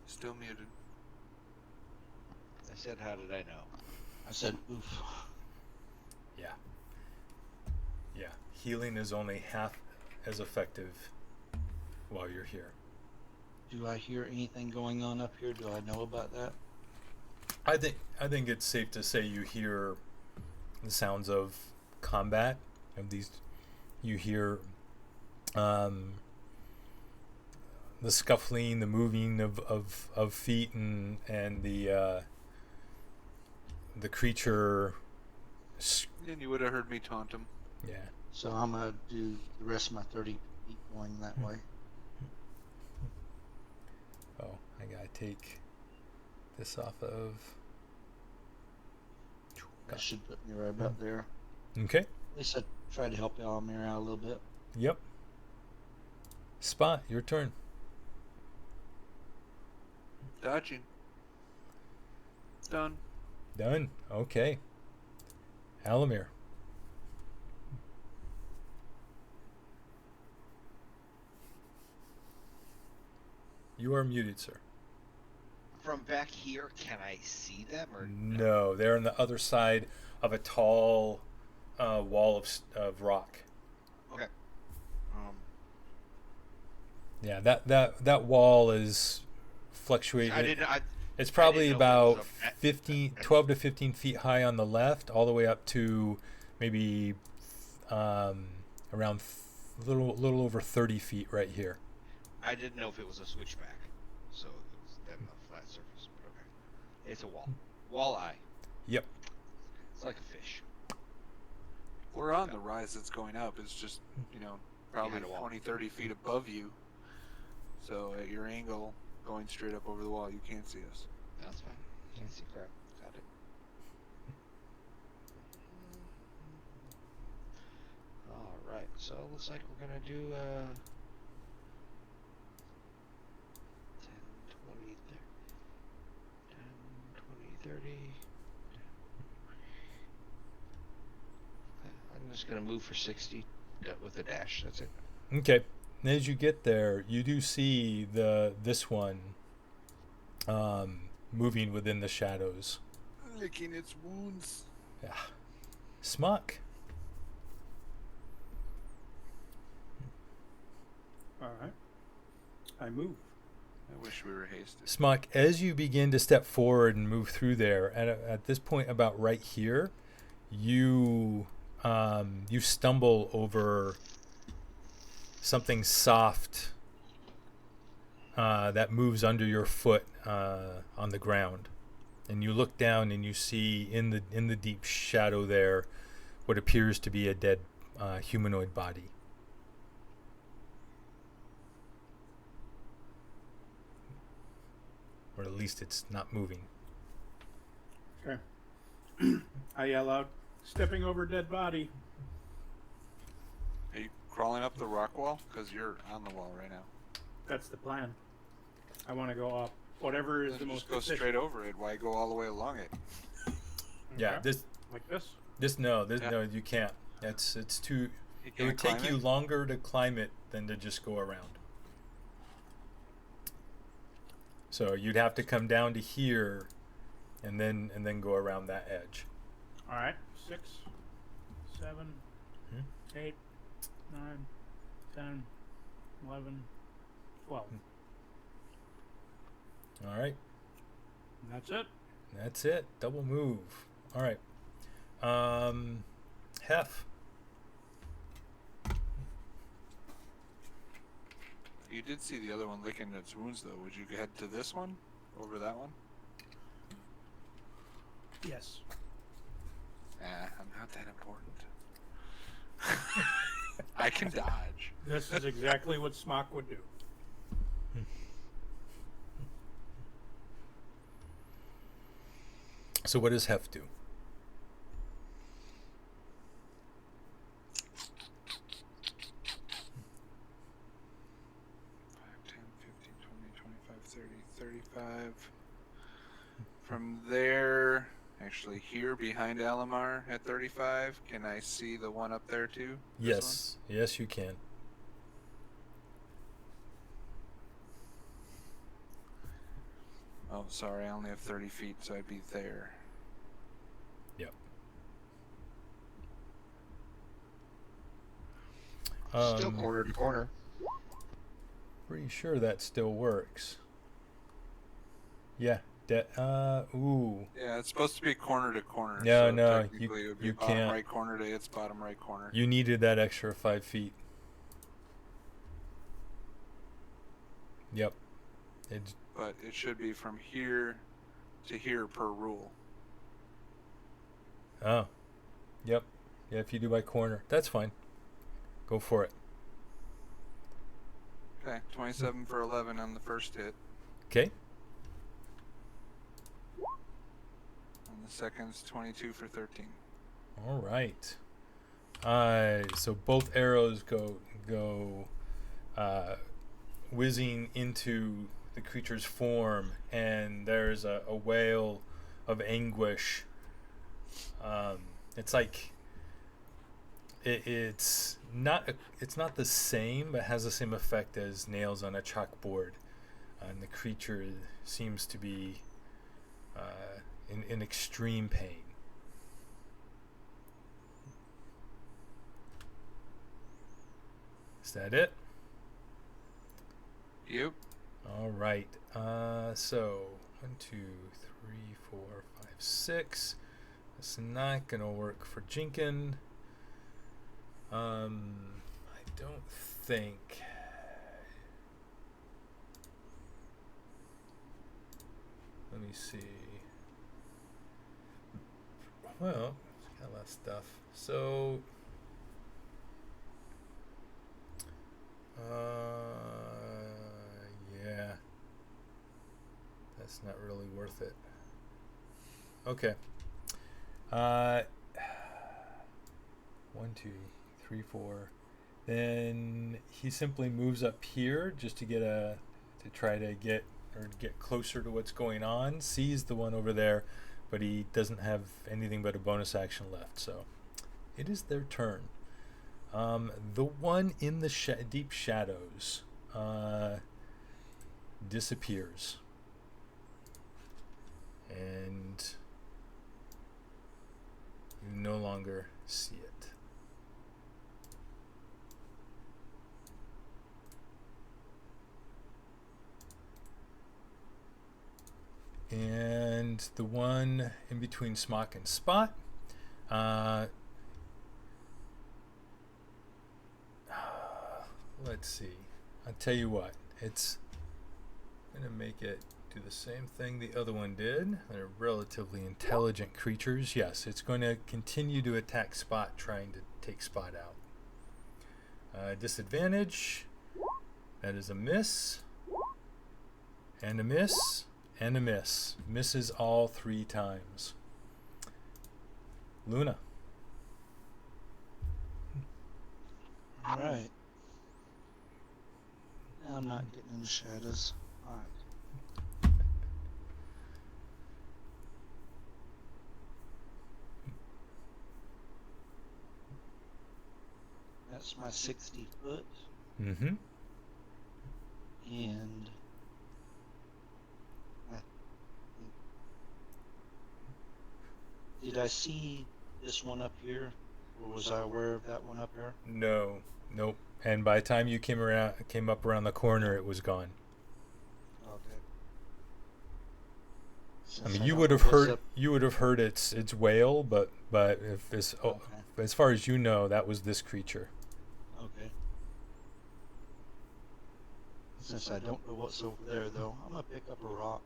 Still muted.
I said, how did I know?
I said, oof.
Yeah. Yeah. Healing is only half as effective while you're here.
Do I hear anything going on up here? Do I know about that?
I think it's safe to say you hear the sounds of combat. Of these, you hear the scuffling, the moving of feet, and the creature.
And you would have heard me taunt him.
Yeah.
So I'm gonna do the rest of my 30 feet going that way.
Oh, I gotta take this off of.
That should put me right about there.
Okay.
At least I tried to help Alamir out a little bit.
Yep. Spot, your turn.
Dodging. Done.
Done. Okay. Alamir. You are muted, sir.
From back here, can I see them or
No, they're on the other side of a tall wall of rock.
Okay.
Yeah, that wall is fluctuating.
I didn't.
It's probably
didn't know if it
about
was a-
15, 12 to 15 feet high on the left, all the way up to maybe around a little over 30 feet right here.
I didn't know if it was a switchback, so it was then a flat surface. But okay, it's a wall. Walleye.
Yep.
It's like a fish.
We're on the rise that's going up. It's just, probably
Behind a wall.
20, 30 feet above you. So at your angle, going straight up over the wall, you can't see us.
That's fine. Can't see crap. Got it. All right. So it looks like we're gonna do 10, 20, 10, 20, 30. I'm just gonna move for 60 with a dash. That's it.
Okay. And as you get there, you do see this one moving within the shadows.
Licking its wounds.
Yeah. Smock.
All right. I move.
I wish we were hasted.
Smock, as you begin to step forward and move through there, at this point about right here, you stumble over something soft that moves under your foot on the ground, and you look down and you see in the deep shadow there what appears to be a dead humanoid body. Or at least it's not moving.
Okay. I yell out, stepping over dead body.
Are you crawling up the rock wall? Because you're on the wall right now.
That's the plan. I want to go up. Whatever is
Then
the most
just go
efficient.
straight over it. Why go all the way along it?
Yeah,
Okay.
this
Like this?
no,
Yeah.
no, you can't. It's too.
You
It would
can't
take
climb
you
it?
longer to climb it than to just go around. So you'd have to come down to here, and then go around that edge.
All right. 6, 7,
Hmm?
8, 9, 10, 11, 12.
All right,
And that's it.
that's it. Double move. All right. Hef.
You did see the other one licking its wounds, though. Would you head to this one over that one?
Yes.
I'm not that important. I can dodge.
This is exactly what Smock would do.
So what does Hef do?
10, 15, 20, 25, 30, 35. From there, actually here behind Alamar at 35, can I see the one up there too? This
Yes, you can.
one? Oh, sorry, I only have 30 feet, so I'd be there.
Yep.
Still corner to corner.
Pretty sure that still works. Yeah. Ooh.
Yeah, it's supposed to be corner to corner.
No,
so
no,
technically it would be
you
bottom
can't.
right corner to its bottom right corner.
You needed that extra 5 feet. Yep. It's,
But it should be from here to here per rule.
oh. Yep. Yeah, if you do by corner. That's fine. Go for it.
Okay, 27 for 11 on the first hit.
Okay.
The second's 22 for 13.
All right. So both arrows go whizzing into the creature's form, and there's a wail of anguish. It's like it's not the same, but has the same effect as nails on a chalkboard, and the creature seems to be in extreme pain. Is that it?
Yep.
All right. So 1, 2, 3, 4, 5, 6. That's not gonna work for Jinkin. I don't think. Let me see. Well, it's got a lot of stuff. So. Yeah. That's not really worth it. Okay. 1, 2, 3, 4. Then he simply moves up here just to try to get closer to what's going on. Sees the one over there, but he doesn't have anything but a bonus action left. So it is their turn. The one in the deep shadows disappears, and you no longer see it. And the one in between Smock and Spot, let's see. I'll tell you what. It's going to make it do the same thing the other one did. They're relatively intelligent creatures. Yes, it's going to continue to attack Spot, trying to take Spot out. Disadvantage. That is a miss. And a miss. And a miss. Misses all 3 times. Luna.
All right. Now I'm not getting in the shadows. All right. That's my 60 foot.
Mm-hmm.
And did I see this one up here, or was I aware of that one up there?
No. Nope. And by the time you came up around the corner, it was gone.
Okay.
I mean,
Since
you
don't
would have
know what's
heard
up-
you would have heard its wail, but if this
Okay.
as far as you know, that was this creature.
Okay. Since I don't know what's over there, though, I'm gonna pick up a rock,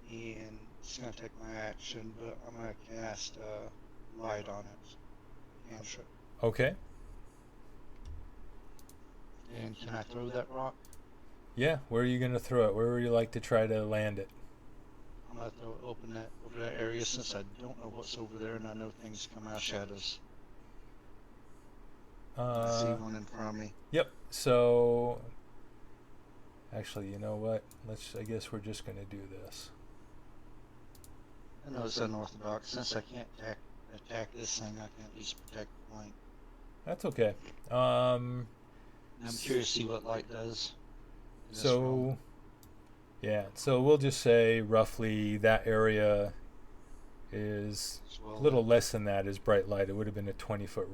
and it's gonna take my action, but I'm gonna cast light on it. Cantrip.
Okay.
And can I throw that rock?
Yeah. Where are you gonna throw it? Where would you like to try to land it?
I'm gonna throw it over that area since I don't know what's over there, and I know things come out of shadows. I see one in front of me.
Yep. So, actually, you know what? I guess we're just gonna do this.
I know it's unorthodox. Since I can't attack this thing, I can at least protect the point.
That's okay.
And I'm curious to see what light does. in this
So,
realm.
yeah. So we'll just say roughly that area is
As well,
a little less than that is bright light. It would have been a 20-foot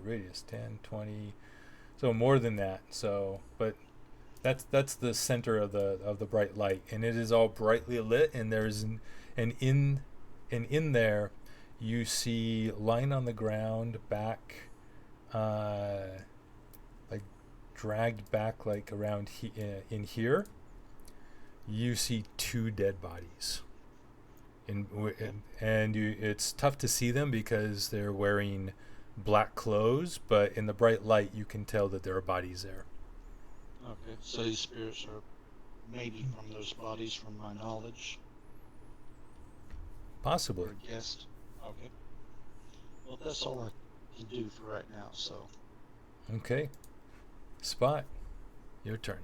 radius, 10, 20. So more than that. So, but that's the center of the bright light, and it is all brightly lit, and there's in there you see lying on the ground back like dragged back like around in here, you see 2 dead bodies. It's tough to see them because they're wearing black clothes, but in the bright light you can tell that there are bodies there.
Okay, so these spirits are maybe from those bodies, from my knowledge.
Possibly.
or a guest. Okay. Well, that's all I can do for right now. So
Okay. Spot. Your turn.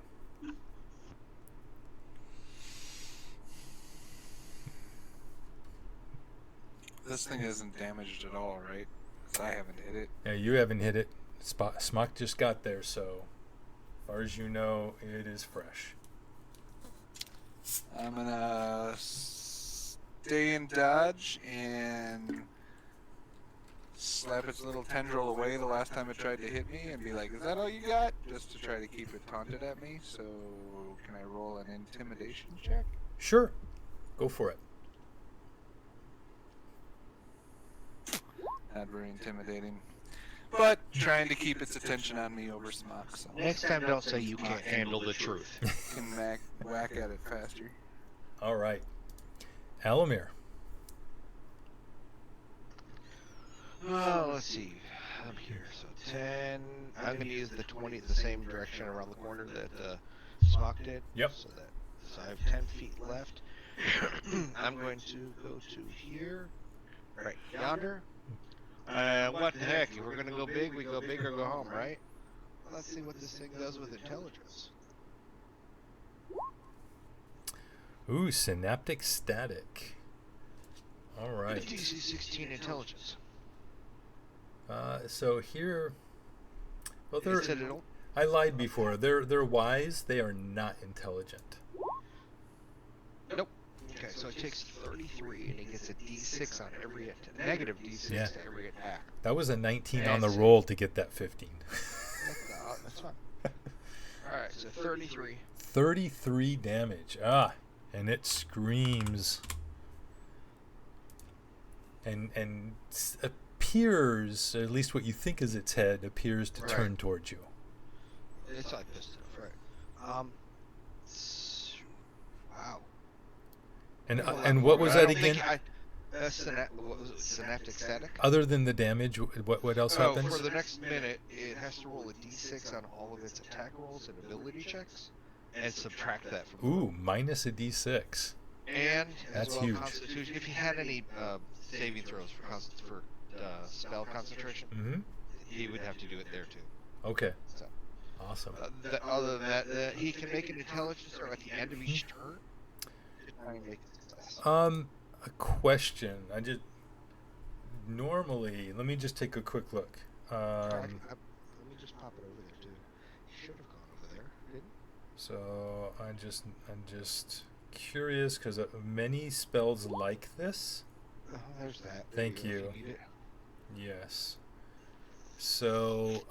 This thing isn't damaged at all, right? 'Cause I haven't hit it.
Yeah, you haven't hit it. Smock just got there, so as far as you know, it is fresh.
I'm gonna stay in dodge and slap its little tendril away the last time it tried to hit me and be like, "Is that all you got?" Just to try to keep it taunted at me. So can I roll an intimidation check?
Sure. Go for it.
Not very intimidating. But trying to keep its attention on me over Smock. So
Next time, don't say you can't handle the truth.
can whack at it faster.
All right. Alamir.
Oh, let's see. I'm here, so 10. I'm going to use the 20, the same direction around the corner that Smock did.
Yep.
So I have 10 feet left. I'm going to go to here, right yonder. What the heck? If we're going to go big, we go big or go home, right? Well, let's see what this thing does with intelligence.
Ooh, synaptic static. All right.
DC 16 intelligence.
So here, well,
It said it'll.
I lied before. They're wise. They are not intelligent.
Nope. Okay, so it takes 33 and it gets a D6 on every negative D6
Yeah.
to every attack.
That was a 19 on
And
the
so-
roll to get that 15.
That's fine. All right, so 33.
33 damage. And it screams. And appears, at least what you think is its head, appears to
Right.
turn towards you.
It's like this stuff, right? Wow.
And what was
I
that
don't think
again?
what was it? Synaptic static.
Other than the damage, what else
Oh,
happens?
for the next minute, it has to roll a D6 on all of its attack rolls and ability checks, and subtract that from.
Ooh, minus a d6.
And
That's
as well,
huge.
Constitution. If you had any saving throws for spell concentration,
Mm-hmm.
he would have to do it there too.
Okay.
So,
Awesome.
other than that, he can make an intelligence throw at the end of each turn to try and make a success.
A question. Normally, let me just take a quick look.
Let me just pop it over there too. He should have gone over there, didn't
So I'm just curious because many spells like this.
he? Oh, there's that. There
Thank
go, if
you.
need it.
Yes. So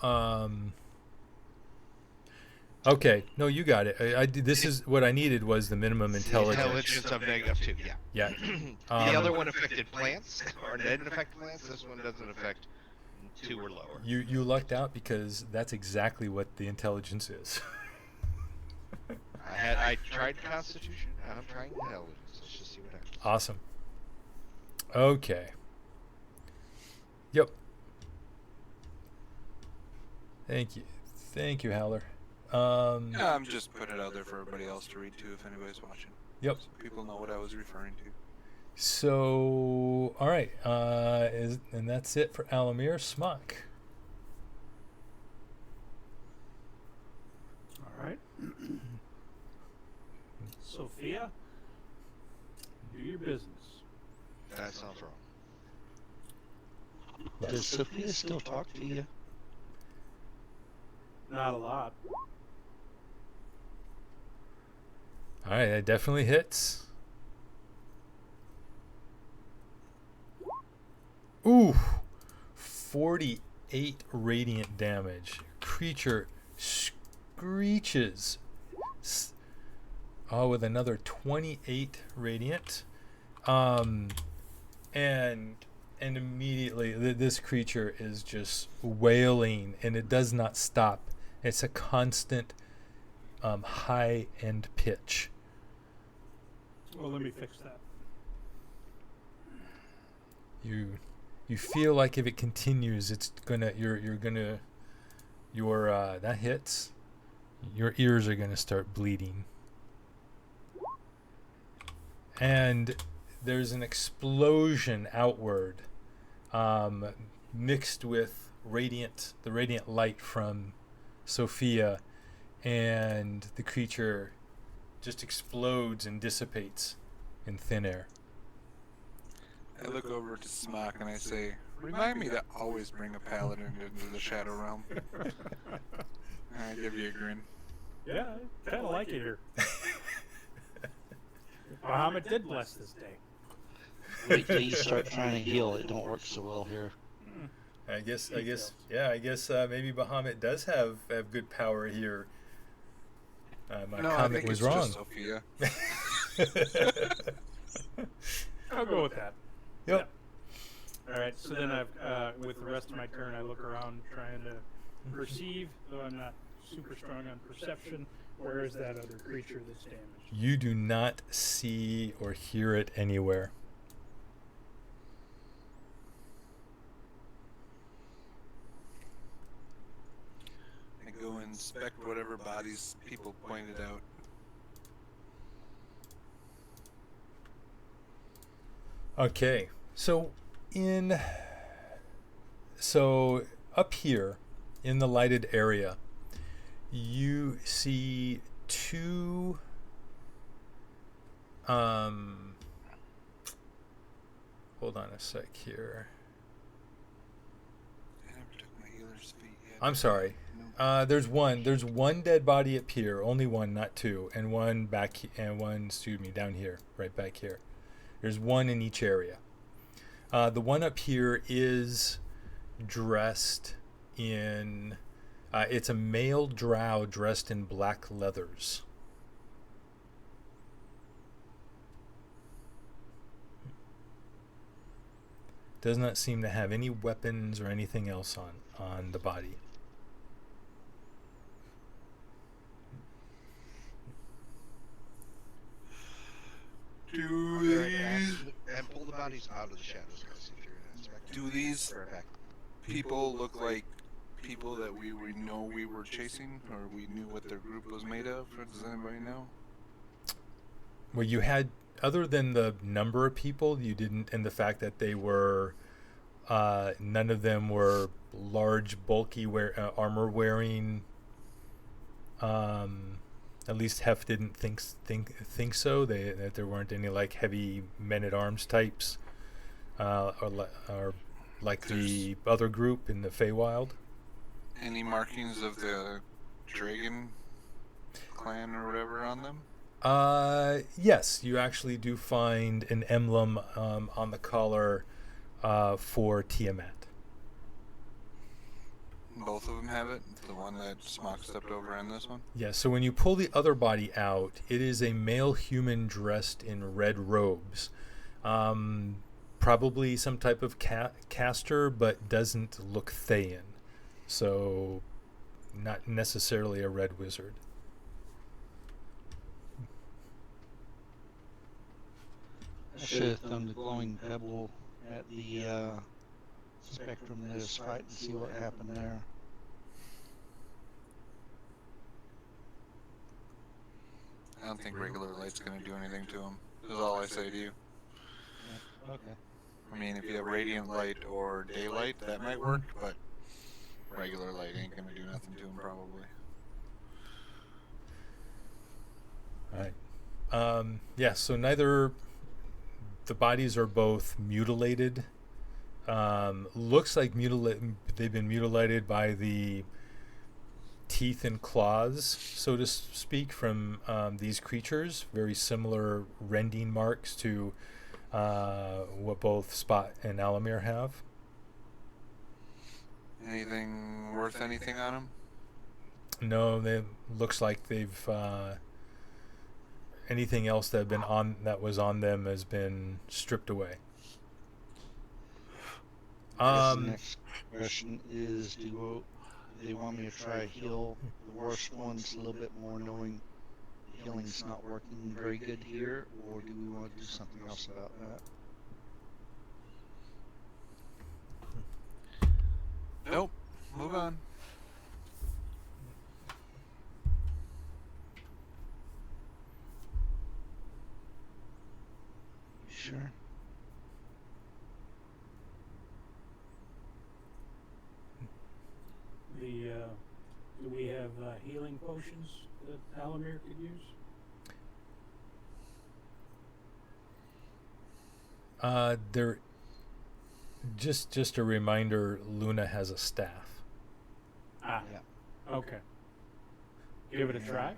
okay, no, you got it. This is what I needed was the minimum intelligence.
Intelligence of -2. Yeah.
Yeah.
The other one affected plants, or didn't affect plants. This one doesn't affect 2 or lower.
You lucked out because that's exactly what the intelligence is.
I tried Constitution. Now I'm trying Intelligence. Let's just see what happens.
Awesome. Okay. Yep. Thank you, Howler.
I'm just putting it out there for everybody else to read too if anybody's watching.
Yep.
So people know what I was referring to.
So, all right, and that's it for Alamir. Smock.
All right. Sophia, do your business.
That sounds wrong.
does Sophia still talk to you?
Not a lot.
All right, that definitely hits. Ooh, 48 radiant damage. Creature screeches. With another 28 radiant. And immediately this creature is just wailing, and it does not stop. It's a constant high end pitch.
Well, let me fix that.
You feel like if it continues, it's gonna that hits. Your ears are gonna start bleeding, and there's an explosion outward, mixed with the radiant light from Sophia, and the creature just explodes and dissipates in thin air.
I look over to Smock and I say, "Remind me to always bring a paladin into the Shadow Realm." I give you a grin.
Yeah, I kind of like it here. Muhammad did bless this day.
Wait till you start trying to heal. It don't work so well here.
I guess, maybe Bahamut does have good power here. My
No, I
comment
think
was
it's
wrong.
just Sophia.
I'll go with that.
Yep.
Yeah. All right. So then with the rest of my turn, I look around trying to perceive, though I'm not super strong on perception. Where is that other creature that's damaged?
You do not see or hear it anywhere.
I go inspect whatever bodies people pointed out.
Okay, so up here in the lighted area, you see two hold on a sec here.
I never took my healer's feet yet.
I'm sorry. There's one dead body up here, only one, not two, and one down here, right back here. There's one in each area. The one up here is dressed in it's a male drow dressed in black leathers. Does not seem to have any weapons or anything else on the body.
Do these
And pull the bodies out of the shadows, guys, if you're going to inspect them.
Do these
For a fact.
people look like people that we know we were chasing, or we knew what their group was made of? Or does anybody know?
Well, you had, other than the number of people, you didn't, and the fact that they were, none of them were large, bulky, armor wearing. At least Hef didn't think so. That there weren't any like heavy men at arms types, or like the other group in the Feywild.
Any markings of the dragon clan or whatever on them?
Yes, you actually do find an emblem on the collar for Tiamat.
Both of them have it? The one that Smock stepped over and this one?
Yeah, so when you pull the other body out, it is a male human dressed in red robes. Probably some type of caster, but doesn't look Thayan. So, not necessarily a red wizard.
I should have thrown the glowing pebble at the spectrum that is fighting and see what happened there.
I don't think regular light's going to do anything to him. Is all I say to you.
Yeah, okay.
I mean, if you have radiant light or daylight, that might work, but regular light ain't going to do nothing to him probably.
All right. Yeah, so the bodies are both mutilated. Looks like they've been mutilated by the teeth and claws, so to speak, from these creatures. Very similar rending marks to what both Spot and Alamir have.
Anything worth anything on him?
No, they looks like they've anything else that was on them has been stripped away.
I guess the next question is, do they want me to try to heal the worst ones a little bit more, knowing the healing's not working very good here, or do we want to do something else about that?
Nope. Move on.
You Sure.
Do we have healing potions that Alamir could use?
There. Just a reminder. Luna has a staff.
Ah,
Yeah.
okay. Give it a try.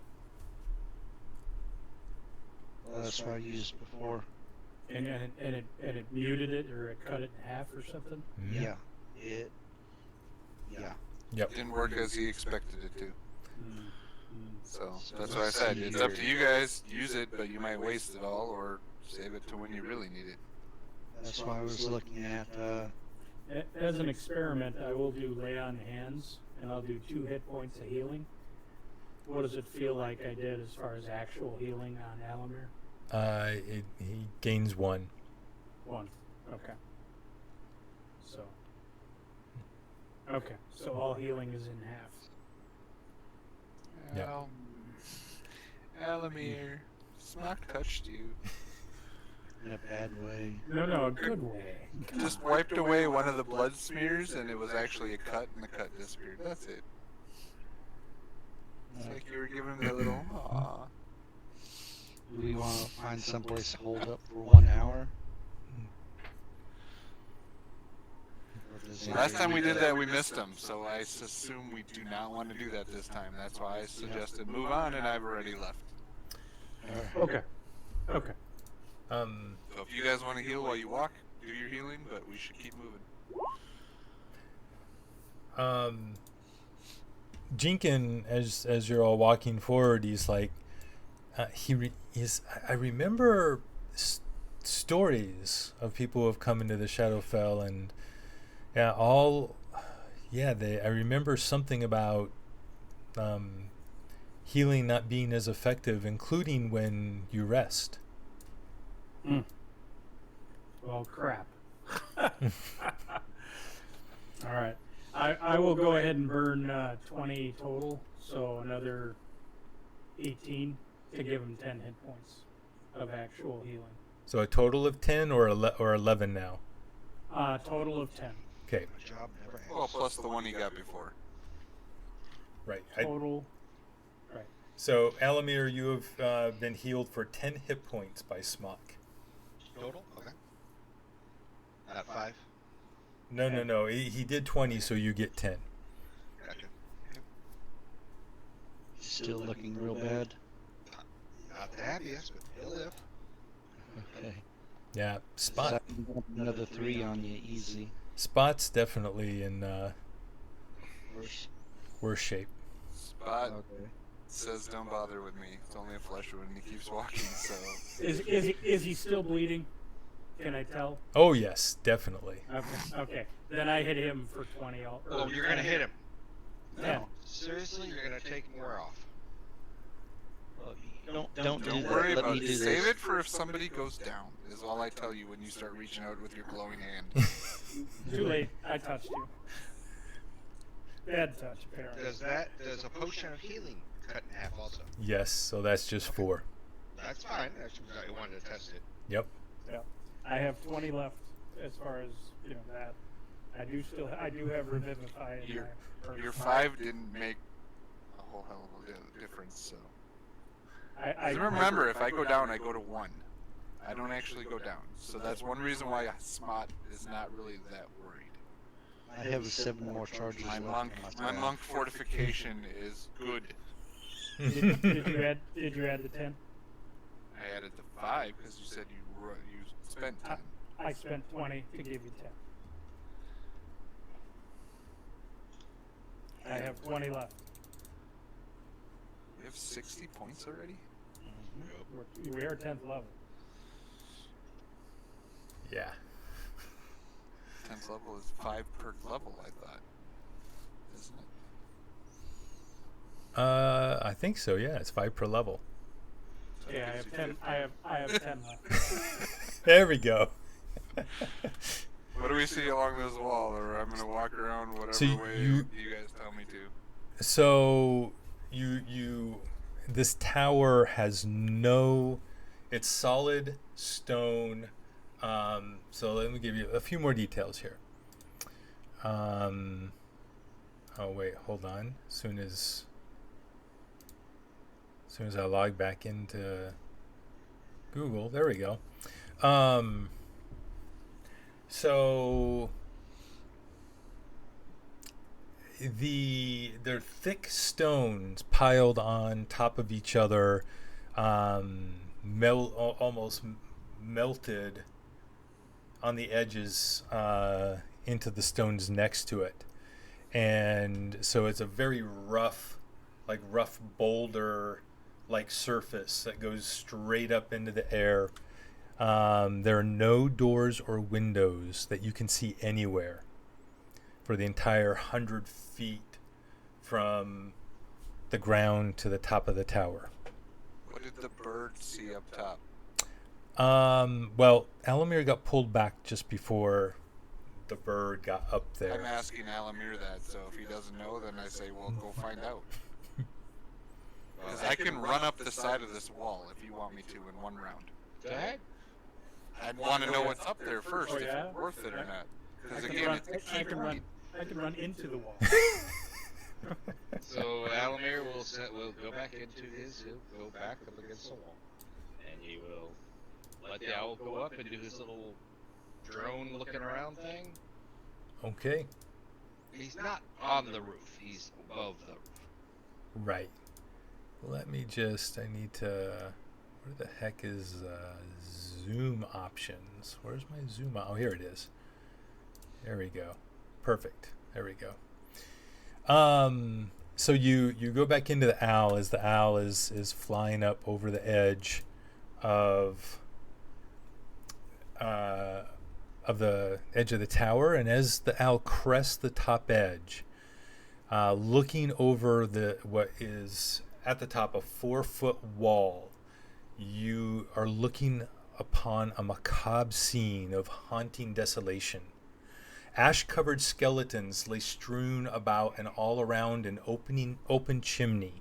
Well, that's what I used before.
And it muted it, or it cut it in half or something.
Mhm.
Yeah. It. Yeah.
Yep.
Didn't work as he expected it to.
Mm.
So that's what I said. It's up to you guys. Use it, but you might waste it all or save it to when you really need it.
That's why I was looking at.
As an experiment, I will do lay on hands, and I'll do 2 hit points of healing. What does it feel like I did as far as actual healing on Alamir?
He gains 1.
1. Okay. Okay. So all healing is in half.
Yeah.
Alamir, Smock touched you.
In a bad way.
No, a good way.
Just wiped away one of the blood smears, and it was actually a cut, and the cut disappeared. That's it. It's like you were giving him that little aww.
Do we want to find someplace to hold up for 1 hour?
Last time we did that, we missed him, so I assume we do not want to do that this time. That's why I suggested move on, and I've already left.
Okay.
So if you guys want to heal while you walk, do your healing, but we should keep moving.
Jinkin, as you're all walking forward, he's like, I remember stories of people who have come into the Shadowfell, and I remember something about healing not being as effective, including when you rest.
Well, crap. All right. I will go ahead and burn 20 total, so another 18 to give him 10 hit points of actual healing.
So a total of 10 or 11 now?
Total of 10.
Okay.
My job never ends.
Well, plus the one he got before.
Right.
Total. Right.
So, Alamir, you have been healed for 10 hit points by Smock.
Total? Okay. Not 5?
No. He did 20, so you get 10.
Gotcha.
Still looking real bad.
Not the happiest, but he'll live.
Okay.
Yeah.
So I can dump another 3 on you easy.
Spot's definitely in
Worse.
worse shape.
Spot
Okay.
says don't bother with me. It's only a flesh wound, and he keeps walking, so...
Is he still bleeding? Can I tell?
Oh, yes, definitely.
Okay. Then I hit him for 20.
Oh, you're going to hit him.
10.
No. Seriously, you're going to take more off.
Don't do
Don't
that.
worry
Let
about
me
it.
do
Save
this.
it for if somebody goes down, is all I tell you when you start reaching out with your glowing hand.
Too late. I touched you. Bad touch, apparently.
Does a potion of healing cut in half also?
Yes, so that's just 4.
That's fine. That's because I wanted to test it.
Yep.
I have 20 left as far as, that. I do have Revivify in
Your
my...
Your 5 didn't make a whole hell of a difference, so...
I
remember, if I go down, I go to 1. I don't actually go down. So that's one reason why Smot is not really that worried.
I have 7 more charges
My
left.
monk,
on
my
spell.
monk fortification is good.
Did you add the 10?
I added the 5 because you said you spent 10.
I spent 20 to give you 10. I have 20 left.
You have 60 points already?
We are 10th level.
Yeah.
10th level is 5 per level, I thought. Isn't it?
I think so, yeah. It's 5 per level.
So
Yeah, I
that
have
gives
10.
you
I have 10 left.
50.
There we go.
What do we see along this wall? Or I'm going to walk around whatever
So
way
you-
you guys tell me to.
So this tower has it's solid stone So let me give you a few more details here. Oh wait, hold on. As soon as I log back into Google, there we go. So they're thick stones piled on top of each other, almost melted on the edges into the stones next to it, and so it's a very rough boulder like surface that goes straight up into the air. There are no doors or windows that you can see anywhere for the entire 100 feet from the ground to the top of the tower.
What did the bird see up top?
Well, Alamir got pulled back just before the bird got up there.
I'm asking Alamir that, so if he doesn't know, then I say, well, go find out. Because I can run up the side of this wall if you want me to in one round.
Go ahead.
I'd want to know what's up there first,
Oh,
if
yeah?
it's worth it or not.
I
Because
can
again,
run.
it's
I can run into the wall.
So Alamir will go back into he'll go back up against the wall, and he will let the owl go up and do his little drone looking around thing.
Okay.
He's not on the roof; he's above the roof.
Right. Let me just, I need to, where the heck is zoom options? Where's my zoom? Oh, here it is. There we go. Perfect. There we go. So you go back into the owl as the owl is flying up over the edge of the edge of the tower, and as the owl crests the top edge, looking over what is at the top a 4-foot wall, you are looking upon a macabre scene of haunting desolation. Ash-covered skeletons lay strewn about and all around an open chimney.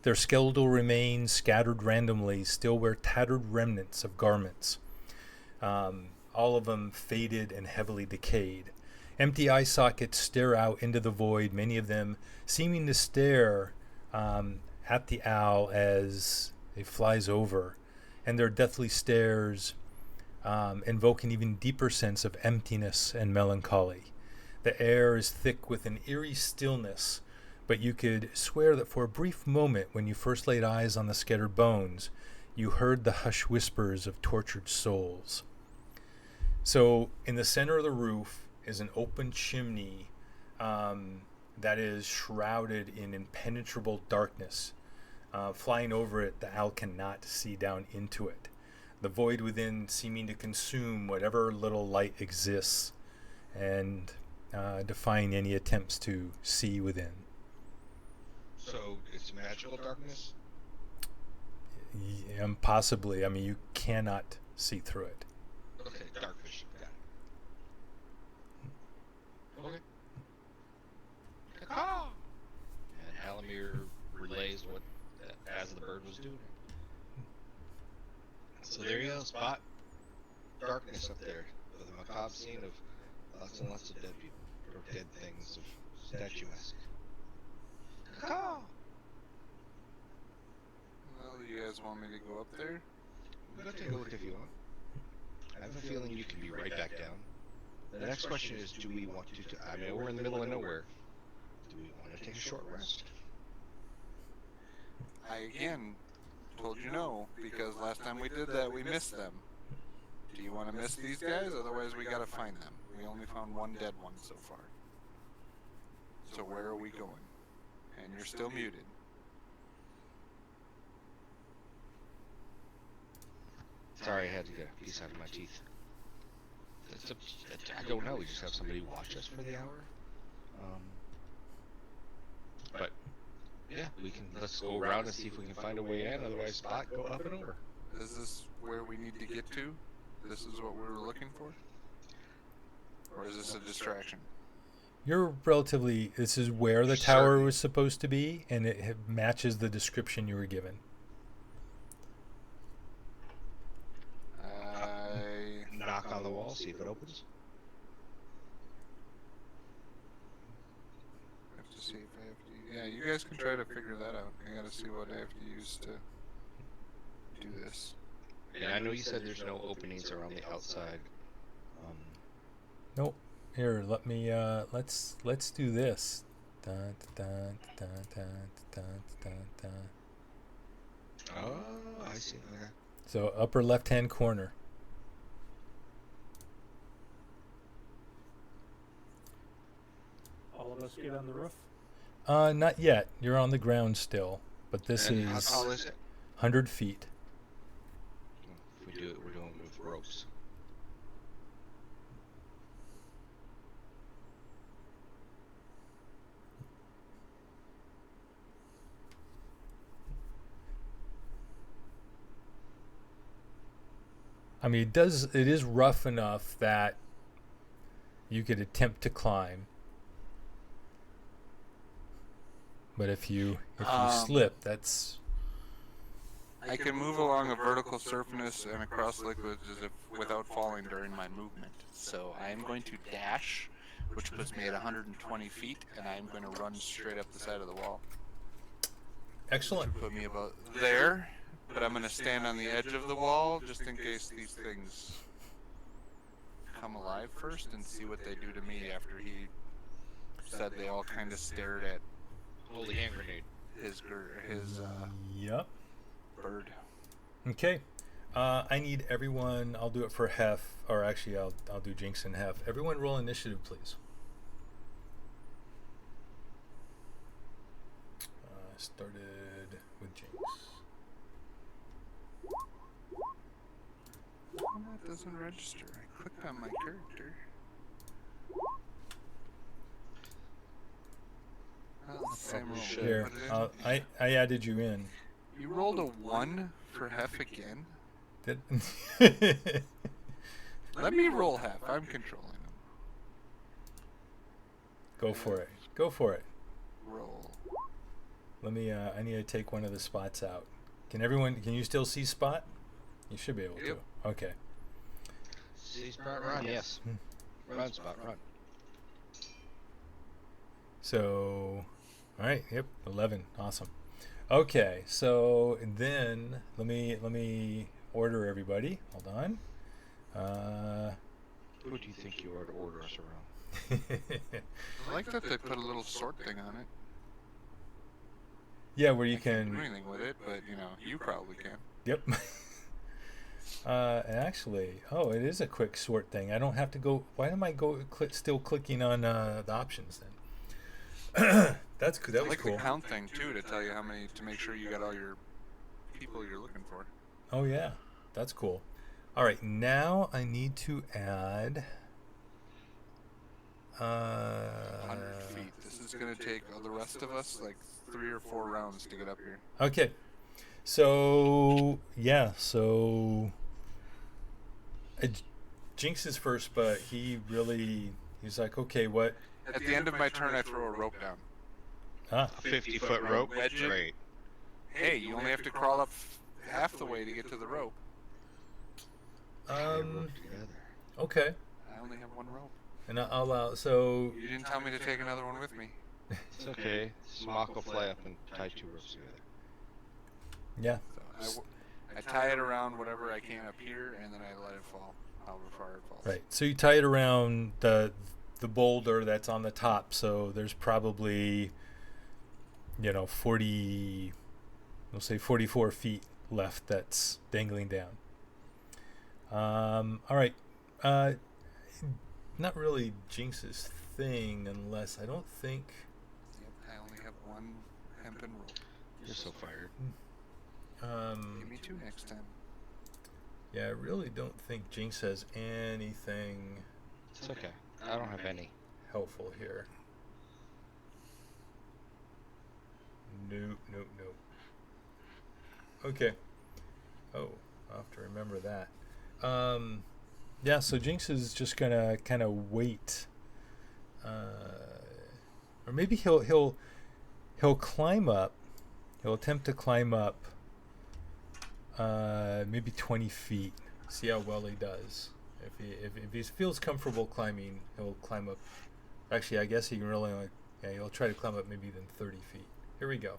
Their skeletal remains, scattered randomly, still wear tattered remnants of garments, all of them faded and heavily decayed. Empty eye sockets stare out into the void, many of them seeming to stare at the owl as it flies over, and their deathly stares invoke an even deeper sense of emptiness and melancholy. The air is thick with an eerie stillness, but you could swear that for a brief moment when you first laid eyes on the scattered bones, you heard the hushed whispers of tortured souls. So in the center of the roof is an open chimney that is shrouded in impenetrable darkness. Flying over it, the owl cannot see down into it, the void within seeming to consume whatever little light exists and defying any attempts to see within.
So it's magical darkness?
Possibly. I mean, you cannot see through it.
Okay, dark vision. Got it. Okay. Caw! And Alamir relays what as the bird was doing. So there you go, Spot. Darkness up there with a macabre scene of lots and lots of dead people, or dead things of statuesque. Caw!
well, you guys want me to go up there?
Go take a look if you want. I have a feeling you can be right back down. The next question is, do we want to, I mean, we're in the middle of nowhere. Do we want to take a short rest?
I again told you no, because last time we did that, we missed them. Do you want to miss these guys? Otherwise, we gotta find them. We only found one dead one so far. So where are we going? And you're still muted.
Sorry, I had to get a piece out of my teeth. I don't know. We just have somebody watch us for the hour. But yeah, let's go around and see if we can find a way in. Otherwise, Spot, go up and over.
Is this where we need to get to? This is what we were looking for? Or is this a distraction?
This is where the tower was supposed to be, and it matches the description you were given.
Knock on the wall, see if it opens.
I have to see if I have to. Yeah, you guys can try to figure that out. I gotta see what I have to use to do this.
Yeah, I know you said there's no openings around the outside.
Nope. Here, let me. Let's do this. Dun, dun, dun, dun, dun, dun, dun.
Oh, I see. Okay.
So upper left-hand corner.
All of us get on the roof.
Not yet. You're on the ground still, but this
And how
is
tall is it?
100 feet.
If we do it, we're doing it with ropes.
I mean, it is rough enough that you could attempt to climb. But if you slip, that's
I can move along a vertical surface and across liquids as if without falling during my movement. So I am going to dash, which puts me at 120 feet, and I am going to run straight up the side of the wall.
excellent.
Put me about there, but I'm going to stand on the edge of the wall just in case these things come alive first and see what they do to me after he said they all kind of stared at
Holy hand grenade.
his
Yep.
bird.
Okay. I need everyone. I'll do it for Hef, or actually, I'll do Jinx and Hef. Everyone, roll initiative, please. Started with Jinx.
Oh, that doesn't register. I clicked on my character. Oh, same roll.
Here,
Put it in.
I added you in.
You rolled a 1 for Hef again?
Did
Let me roll Hef. I'm controlling him.
Go for it. Go for it.
Roll.
Let me. I need to take one of the spots out. Can you still see Spot? You should be able
Yep.
to. Okay.
See Spot run? Yes. Run, Spot, run.
So, all right. Yep. 11. Awesome. Okay. So then let me order everybody. Hold on.
Who do you think you are to order us around?
I like that they put a little sort thing on it.
Yeah, where you
I can't do
can.
anything with it, but you probably can.
Yep. Actually, it is a quick sort thing. I don't have to go. Why am I still clicking on the options then? That's good. That
I
was
like
cool.
the count thing too to tell you how many to make sure you got all your people you're looking for.
Oh yeah, that's cool. All right, now I need to add.
100 feet. This is gonna take the rest of us like 3 or 4 rounds to get up here.
Okay, so yeah, so Jinx is first, but he's like, okay, what?
At the end of my turn, I throw a rope down.
Ah,
A 50-foot rope?
Wedge it.
Great.
Hey, you only have to crawl up half the way to get to the rope.
Together.
okay,
I only have 1 rope.
and I'll so
You didn't tell me to take another one with me.
It's okay. Smock will fly up and tie 2 ropes together.
yeah.
So I tie it around whatever I can up here, and then I let it fall, however far it falls.
Right. So you tie it around the boulder that's on the top. So there's probably 40, we'll say 44 feet left that's dangling down. All right. Not really Jinx's thing unless I don't think.
Yep, I only have 1 hempen rope.
You're so fired.
Give me 2 next time.
Yeah, I really don't think Jinx has anything
It's okay. I don't have any.
helpful here. Nope. Okay. Oh, I'll have to remember that. Yeah, so Jinx is just gonna kind of wait, or maybe he'll climb up. He'll attempt to climb up, maybe 20 feet. See how well he does, If he feels comfortable climbing, he'll climb up. Actually, I guess he can really he'll try to climb up maybe then 30 feet. Here we go.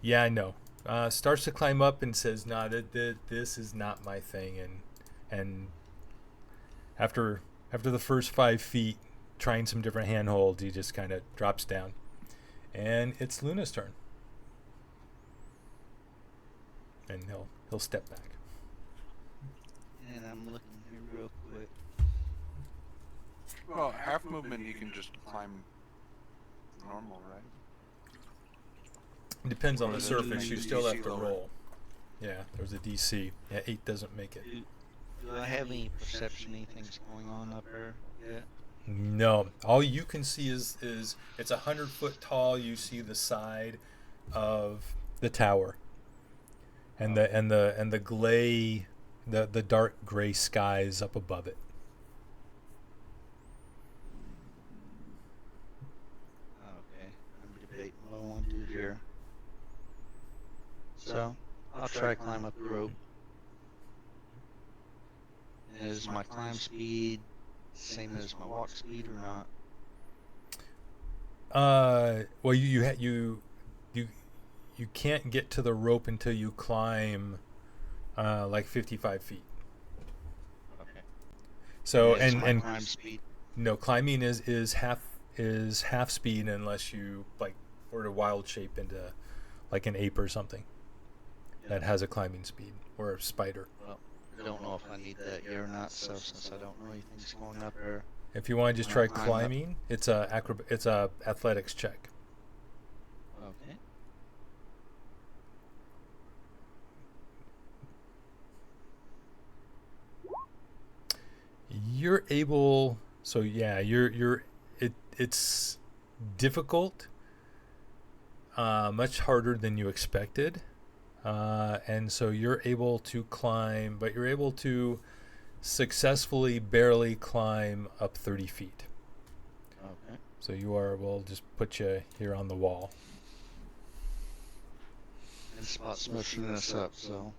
Yeah, I know. Starts to climb up and says, "Nah, this is not my thing." And after the first 5 feet, trying some different handholds, he just kind of drops down. And it's Luna's turn. And he'll step back.
And I'm looking here real quick.
Well, half movement you can just climb normal, right?
It depends on
Or
the
is it
surface.
like
You
a
still have
DC
to
lower?
roll. Yeah, there's a DC. Yeah, 8 doesn't make it.
Do I have any perception anything's going on up there yet?
No, all you can see is it's 100 foot tall. You see the side of the tower, and the gray, the dark gray skies up above it.
Okay, I'm debating what I want to do here. So, I'll try to climb up the rope. Is my climb speed same as my walk speed or not?
Well, you can't get to the rope until you climb like 55 feet.
Okay.
So
Is my
and
climb speed.
no, climbing is half speed unless you like were to wild shape into like an ape or something that has a climbing speed, or a spider.
Well, I don't know if I need that yet or not, so since I don't know anything's going up there.
If you want to just
When I
try
climb up-
climbing, it's a athletics check.
Okay.
You're able. So yeah, it's difficult, much harder than you expected, and so you're able to climb, but you're able to successfully barely climb up 30 feet.
Okay.
So we'll just put you here on the wall.
And Spot's motioning us up, so.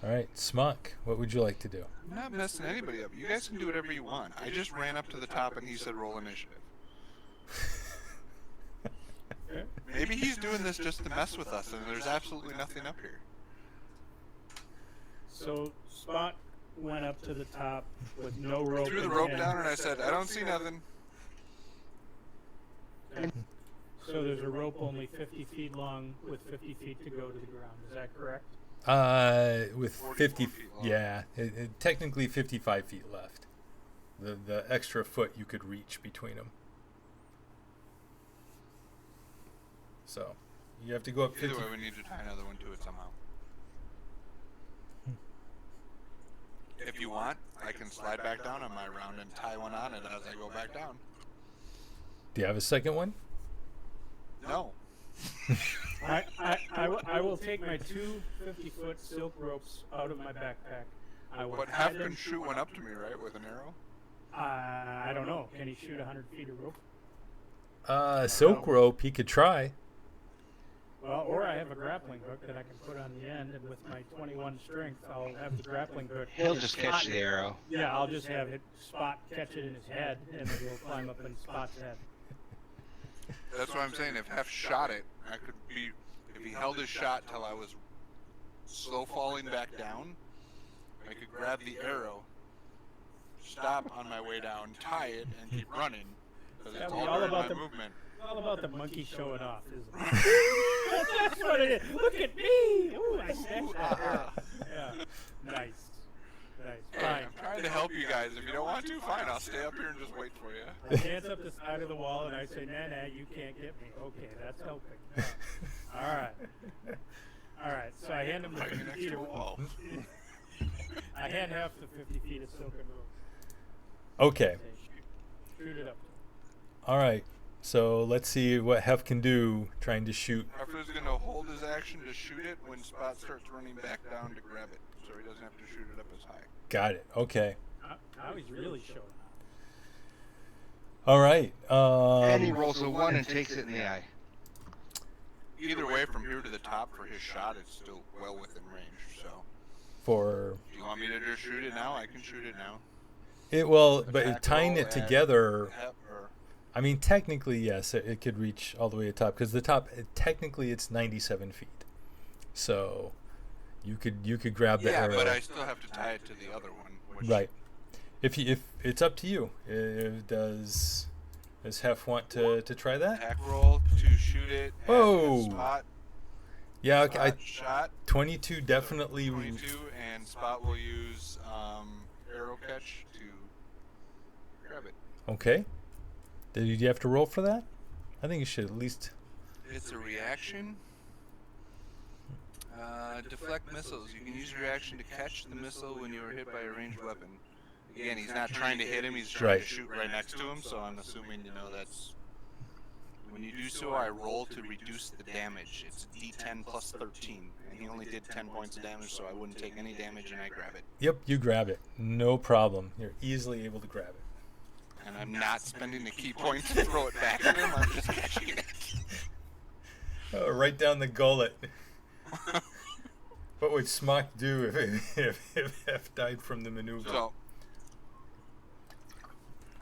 All right, Smuck, what would you like to do?
I'm not messing anybody up. You guys can do whatever you want. I just ran up to the top and he said roll initiative. Maybe he's doing this just to mess with us and there's absolutely nothing up here.
So Spot went up to the top with no rope.
Threw the
in
rope
hand.
down and I said, I don't see nothing.
So there's a rope only 50 feet long with 50 feet to go to the ground. Is that correct?
With
44
50,
feet long.
yeah, technically 55 feet left. The extra foot you could reach between them. So you have to go up 50.
Either way, we need to tie another one to it somehow. If you want, I can slide back down on my round and tie one on it as I go back down.
Do you have a second one?
No.
I will take my two 50-foot silk ropes out of my backpack. I will
But
tie
half
them.
can shoot one up to me, right, with an arrow?
I don't know. Can he shoot 100 feet of rope?
Silk rope, he could try.
Well, or I have a grappling hook that I can put on the end, and with my 21 strength, I'll have the grappling hook.
He'll just catch the arrow.
Yeah, I'll just have it Spot catch it in his head, and then we'll climb up in Spot's head.
That's what I'm saying. If Hef shot it, I could be. If he held his shot till I was slow falling back down, I could grab the arrow, stop on my way down, tie it, and keep running. Because it's
That'd be
all
all
during
about
my
the-
movement.
It's all about the monkey showing off, isn't it? That's what it is. Look at me! Ooh, I snatched that arrow. Yeah, nice.
Hey,
Fine.
I'm trying to help you guys. If you don't want to, fine. I'll stay up here and just wait for you.
I dance up the side of the wall and I say, nah, you can't get me. Okay, that's helping. Yeah. All right. All right, so I hand him the
Right
50
next
feet
to a
of
wall.
I hand half the 50 feet of silken rope.
Okay.
Say, shoot it up.
All right. So let's see what Hef can do trying to shoot.
Harper's gonna hold his action to shoot it when Spot starts running back down to grab it, so he doesn't have to shoot it up as high.
Got it. Okay.
Now he's really showing off.
All right.
And he rolls a 1 and takes it in the eye.
Either way, from here to the top for his shot, it's still well within range. So
For
Do you want me to just shoot it now? I can shoot it now.
it, well,
Attack
but tying
roll
it
at
together.
or
I mean, technically, yes, it could reach all the way to top because the top technically it's 97 feet. So you could grab the
yeah,
arrow.
but I still have to tie it to the other one. Which,
Right. If it's up to you. Does Hef want to try that?
Attack roll to shoot it. At
Whoa.
Spot.
Yeah. Okay.
Spot shot.
22 definitely.
22, and Spot will use arrow catch to grab it.
Okay. Did you have to roll for that? I think you should at least.
It's a reaction. Deflect missiles. You can use your reaction to catch the missile when you are hit by a ranged weapon. Again, he's not trying to hit him, he's trying
Right.
to shoot right next to him, so I'm assuming, that's... When you do so, I roll to reduce the damage. It's D10 plus 13, and he only did 10 points of damage, so I wouldn't take any damage, and I grab it.
Yep, you grab it. No problem. You're easily able to grab it.
And I'm not spending the key point to throw it back at him, I'm just catching it.
Right down the gullet. What would Smock do if F died from the maneuver?
So,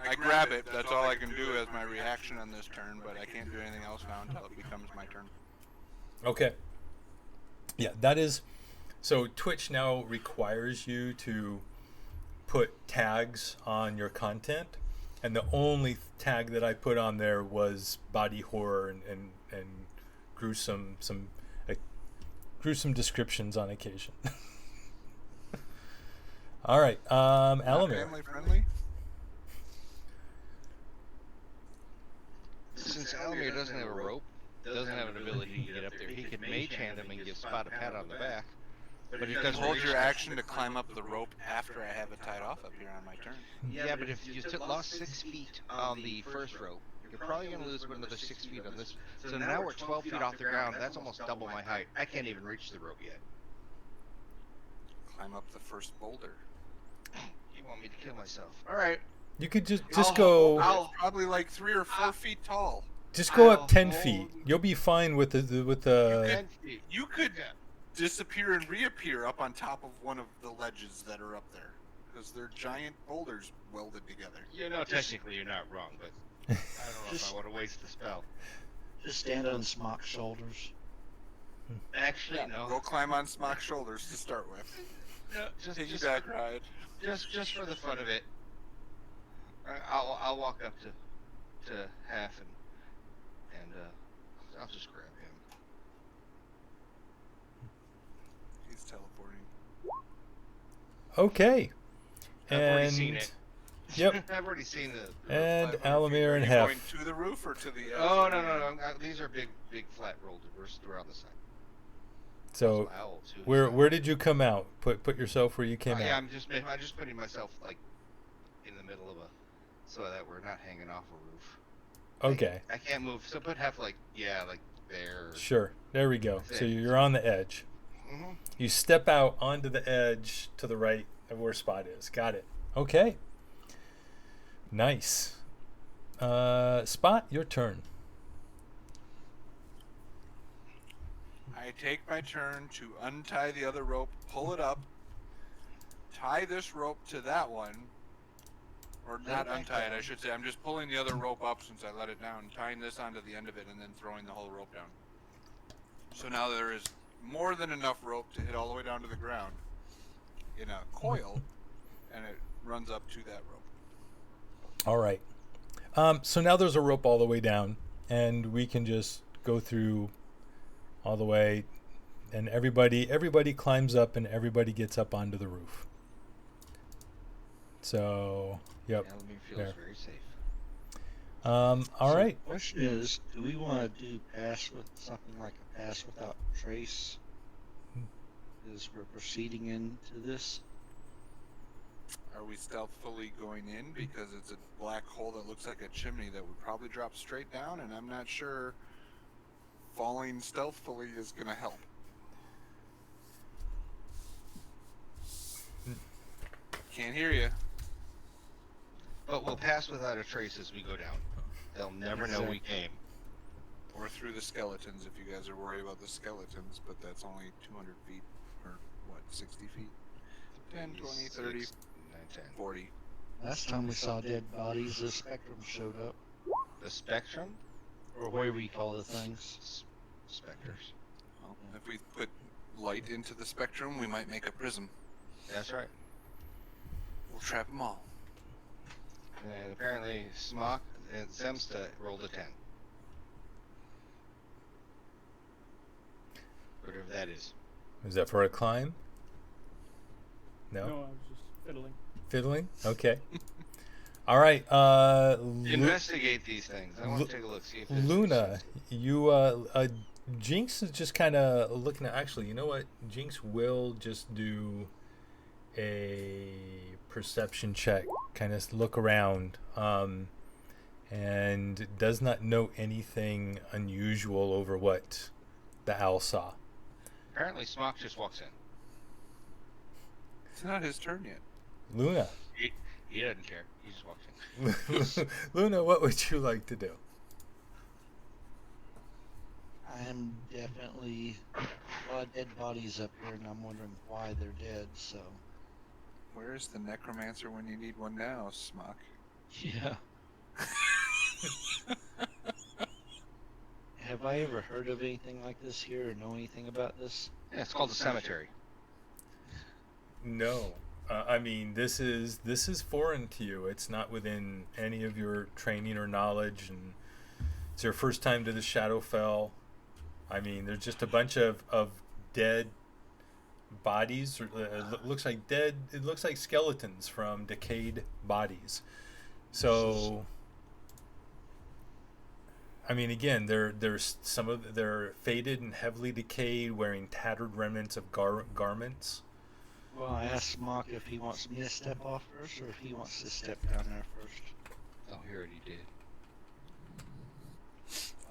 I grab it, that's all I can do as my reaction on this turn, but I can't do anything else now until it becomes my turn.
Okay. Yeah, that is. So Twitch now requires you to put tags on your content, and the only tag that I put on there was body horror and gruesome gruesome descriptions on occasion. All right, Alamir.
Family friendly?
Since Alamir doesn't have a rope, doesn't have an ability to get up there, he could mage hand him and give Spot a pat on the back. But it doesn't
Hold
reach
your
the-
action to climb up the rope after I have it tied off up here on my turn.
Yeah, but if you lost 6 feet on the first rope, you're probably going to lose another 6 feet on this. So now we're 12 feet off the ground. That's almost double my height. I can't even reach the rope yet.
Climb up the first boulder.
You want me to kill myself? All right.
You could just
It's
go
probably like 3 or 4 feet tall.
up
I'll
10
hold-
feet. You'll be fine with the
10 feet.
You could disappear and reappear up on top of one of the ledges that are up there. Because they're giant boulders welded together.
Technically you're not wrong, but I don't know if I want to waste the spell.
Just stand on Smock's shoulders.
Actually, no.
Go climb on Smock's shoulders to start with.
No, just
Piggyback ride.
just for the fun of it. I'll walk up to Half and I'll just grab him.
He's teleporting.
Okay.
I've already seen it.
Yep.
I've already seen the.
And
500 feet.
Alamir
Are
and
you
Hef.
going to the roof or to the edge?
Oh no! These are big flat rolled. We're on the side.
So
Owl, too.
where did you come out? Put yourself where you came
Yeah,
out.
I'm just putting myself like in the middle of so that we're not hanging off a roof.
Okay.
I can't move. So put Hef like there.
Sure. There we go. So you're on the edge.
Mm-hmm.
You step out onto the edge to the right of where Spot is. Got it. Okay. Nice. Spot, your turn.
I take my turn to untie the other rope, pull it up, tie this rope to that one, or not untie it, I should say. I'm just pulling the other rope up since I let it down, tying this onto the end of it, and then throwing the whole rope down. So now there is more than enough rope to hit all the way down to the ground in a coil, and it runs up to that rope.
All right. So now there's a rope all the way down, and we can just go through all the way, and everybody climbs up, and everybody gets up onto the roof. So, yep.
Alamir feels
There.
very safe.
All right.
The question is, do we want to do pass with something like a pass without trace as we're proceeding into this?
Are we stealthily going in because it's a black hole that looks like a chimney that would probably drop straight down, and I'm not sure falling stealthily is going to help. Can't hear you.
But we'll pass without a trace as we go down. They'll never know we came.
Or through the skeletons if you guys are worried about the skeletons, but that's only 200 feet, or what, 60 feet? 10, 20, 30,
9, 10.
40.
Last time we saw dead bodies, the spectrum showed up,
The spectrum?
or whatever you call the things.
Specters.
Well, if we put light into the spectrum, we might make a prism.
That's right.
We'll trap them all.
And apparently Smock and Zemsta rolled a 10. Whatever that is.
Is that for a climb? No?
No, I was just fiddling.
Fiddling? Okay. All right.
Investigate these things. I want to take a look. See if there's
Luna, you Jinx is just kind of looking at. Actually, you know what? Jinx will just do a perception check, kind of look around, and does not note anything unusual over what the owl saw.
Apparently Smock just walks in.
It's not his turn yet.
Luna,
He doesn't care. He just walks in.
Luna, what would you like to do?
I'm definitely a lot of dead bodies up here, and I'm wondering why they're dead. So,
Where's the necromancer when you need one now, Smock?
yeah. Have I ever heard of anything like this here, or know anything about this?
Yeah, it's called the cemetery.
No. I mean, this is foreign to you. It's not within any of your training or knowledge, and it's your first time to the Shadowfell. I mean, there's just a bunch of dead bodies. It looks like dead. It looks like skeletons from decayed bodies. So, I mean, again, they're faded and heavily decayed, wearing tattered remnants of garments.
Well, I asked Mock if he wants me to step off first, or if he wants to step down there first.
Oh, he already did.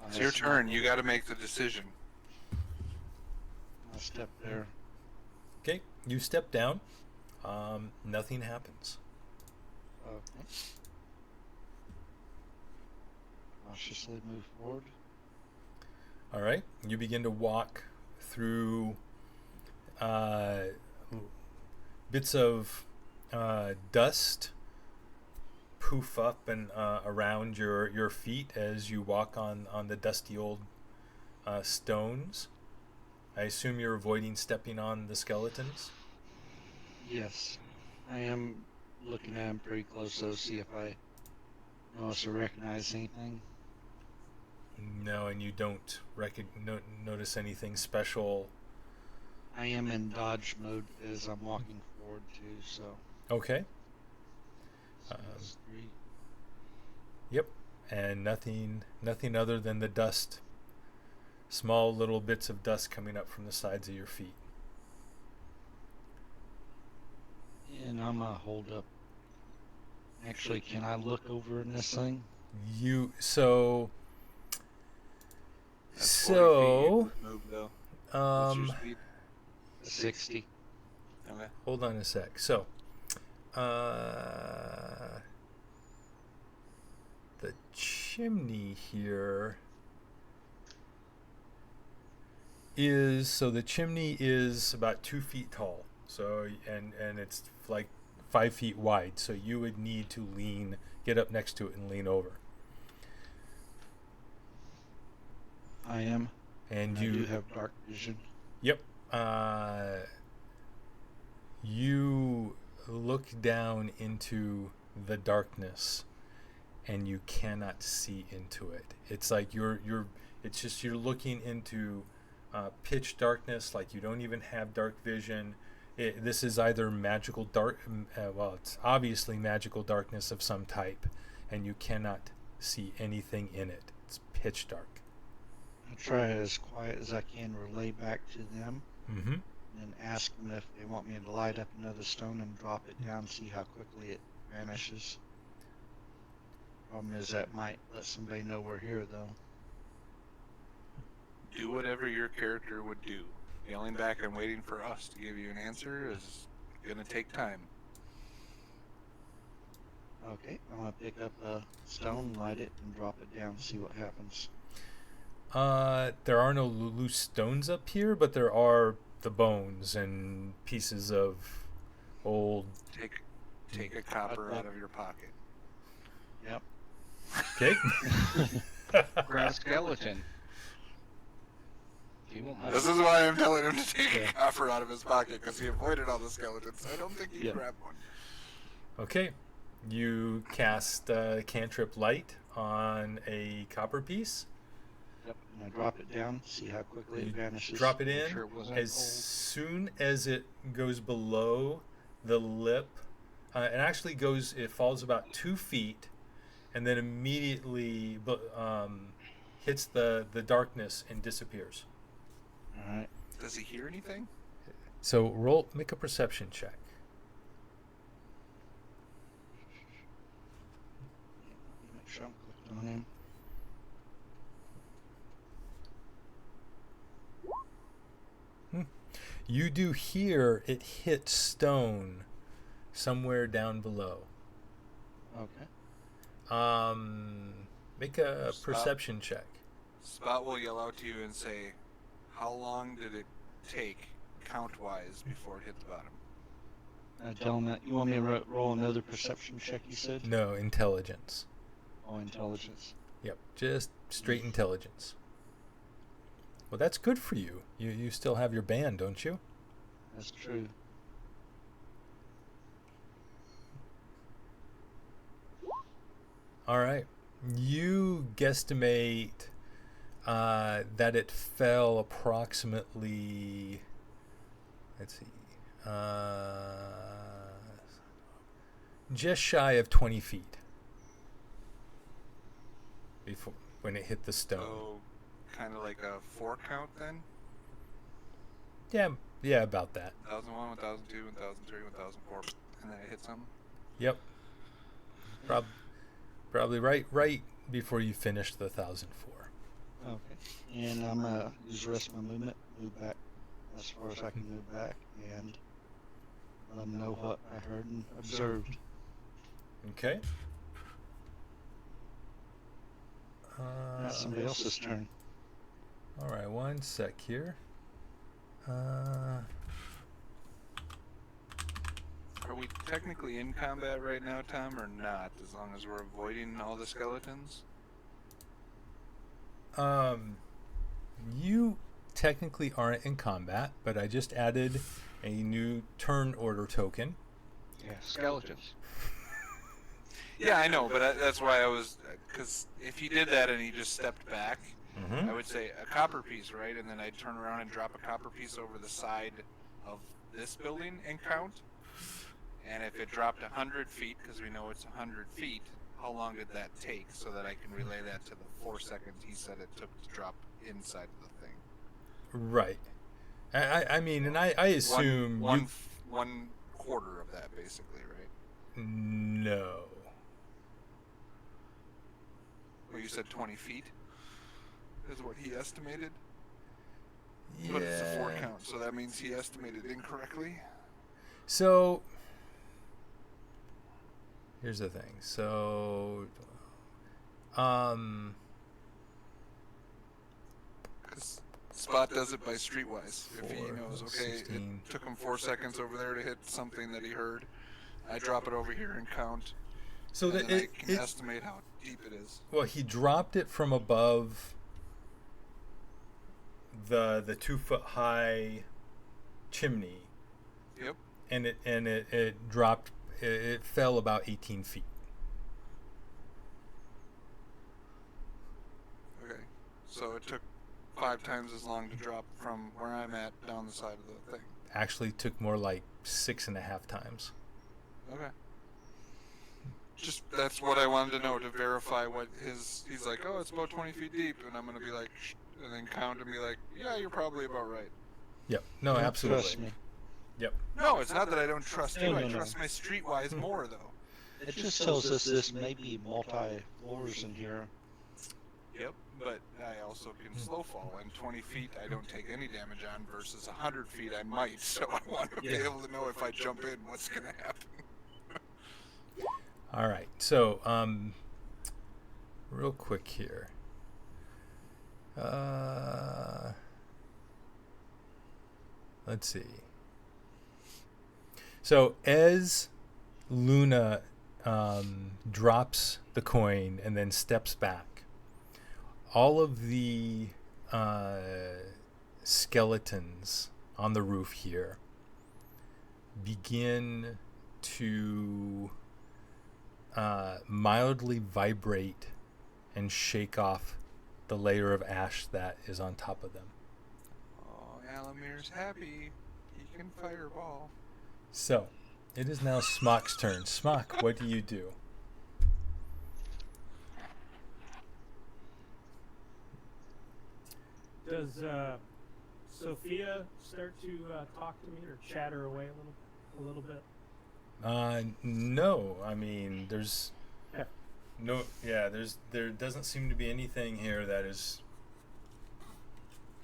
It's your turn. You got to make the decision.
I'll step there.
Okay, you step down. Nothing happens.
Okay. Cautiously move forward.
All right, you begin to walk through bits of dust poof up and around your feet as you walk on the dusty old stones. I assume you're avoiding stepping on the skeletons?
Yes. I am looking at him pretty close, though, see if I notice or recognize anything.
No, and you don't notice anything special.
I am in dodge mode as I'm walking forward, too, so.
Okay.
So that's 3.
Yep, and nothing other than the dust. Small little bits of dust coming up from the sides of your feet.
And I'm gonna hold up. Actually, can I look over in this thing?
That's 40 feet.
So,
Move though. What's your speed?
60.
Okay.
hold on a sec. So, the chimney here the chimney is about 2 feet tall. So, and it's like 5 feet wide. So you would need to get up next to it and lean over.
I am.
And
I do have dark vision.
Yep. You look down into the darkness, and you cannot see into it. It's like you're looking into pitch darkness. Like you don't even have dark vision. This is either magical dark. It's obviously magical darkness of some type, and you cannot see anything in it. It's pitch dark.
I'll try as quiet as I can, relay back to them,
Mm-hmm.
and ask them if they want me to light up another stone and drop it down, see how quickly it vanishes. Problem is that might let somebody know we're here, though.
Do whatever your character would do. Yelling back and waiting for us to give you an answer is gonna take time.
Okay, I'm gonna pick up a stone, light it, and drop it down, see what happens.
There are no loose stones up here, but there are the bones and pieces of, old.
Take a copper out of your pocket.
Yep.
Okay.
Grab a skeleton. He won't mind.
This is why I'm telling him to take a copper out of his pocket, because he avoided all the skeletons. I don't think he grabbed one.
Okay. You cast cantrip light on a copper piece.
Yep. And I drop it down, see how quickly it vanishes.
Drop it
Make
in.
sure it wasn't
As
cold.
soon as it goes below the lip, it falls about 2 feet, and then immediately hits the darkness and disappears.
All right.
Does he hear anything?
So make a perception check.
Make sure I'm clicked on him.
You do hear it hit stone somewhere down below.
Okay.
Make a
Stop.
perception check.
Spot will yell out to you and say, how long did it take, count-wise, before it hit the bottom?
Tell him that. You want me to roll another perception check, you said?
No, intelligence.
Oh, intelligence.
Yep, just straight intelligence. Well, that's good for you. You still have your band, don't you?
That's true.
All right. You guesstimate that it fell approximately, let's see, just shy of 20 feet before when it hit the stone.
So, kind of like a 4 count then?
Yeah, about that.
1001, 1002, 1003, 1004, and then it hit something?
Yep. Probably right before you finish the 1004.
Okay. And I'm going to use the rest of my movement, move back as far as I can move back, and let them know what I heard and observed.
Okay.
That's somebody else's turn.
All right, one sec here.
Are we technically in combat right now, Tom, or not, as long as we're avoiding all the skeletons?
You technically aren't in combat, but I just added a new turn order token.
Yeah, skeletons.
Yeah, I know, but that's why I was... Because if he did that and he just stepped back, I would say a copper piece, right? And then I'd turn around and drop a copper piece over the side of this building and count. And if it dropped 100 feet, because we know it's 100 feet, how long did that take so that I can relay that to the 4 seconds he said it took to drop inside of the thing?
Right. I mean, and I assume
one quarter of that, basically, right?
No.
Well, you said 20 feet is what he estimated?
Yeah.
But it's a 4 count, so that means he estimated incorrectly?
So, here's the thing. So,
Because Spot does it by streetwise. If he
4,
knows, okay,
16.
it took him 4 seconds over there to hit something that he heard. I drop it over here and count.
So
and
that
then I can estimate how deep it is.
well, he dropped it from above the 2-foot high chimney,
Yep.
and it dropped. It fell about 18 feet.
Okay. So it took 5 times as long to drop from where I'm at down the side of the thing.
Actually, took more like 6.5 times.
Okay. Just that's what I wanted to know to verify what his. He's like, oh, it's about 20 feet deep, and I'm gonna be like, and then count and be like, yeah, you're probably about right.
Yep. No,
Don't
absolutely.
Trust me.
Yep.
No, it's not that I don't trust you.
No,
I
no.
trust my streetwise more though.
It just tells us this may be multi-floors in here.
Yep. But I also can slow fall, and 20 feet I don't take any damage on versus 100 feet I might. So I want to be able to know if I jump in, what's gonna happen.
All right. So, real quick here. Let's see. So as Luna drops the coin and then steps back, all of the skeletons on the roof here begin to mildly vibrate and shake off the layer of ash that is on top of them.
Oh, Alamir's happy. He can fireball.
So, it is now Smock's turn. Smock, what do you do?
Does Sophia start to talk to me or chatter away a little bit?
No. I mean, there's
Yeah.
there doesn't seem to be anything here that is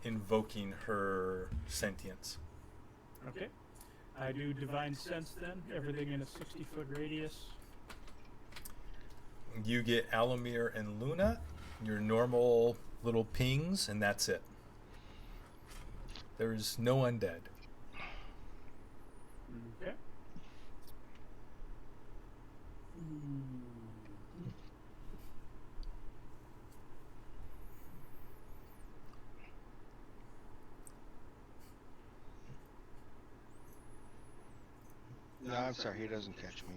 invoking her sentience.
Okay. I do divine sense then. Everything in a 60-foot radius.
You get Alamir and Luna, your normal little pings, and that's it. There's no undead.
Okay.
No, I'm sorry, he doesn't catch me.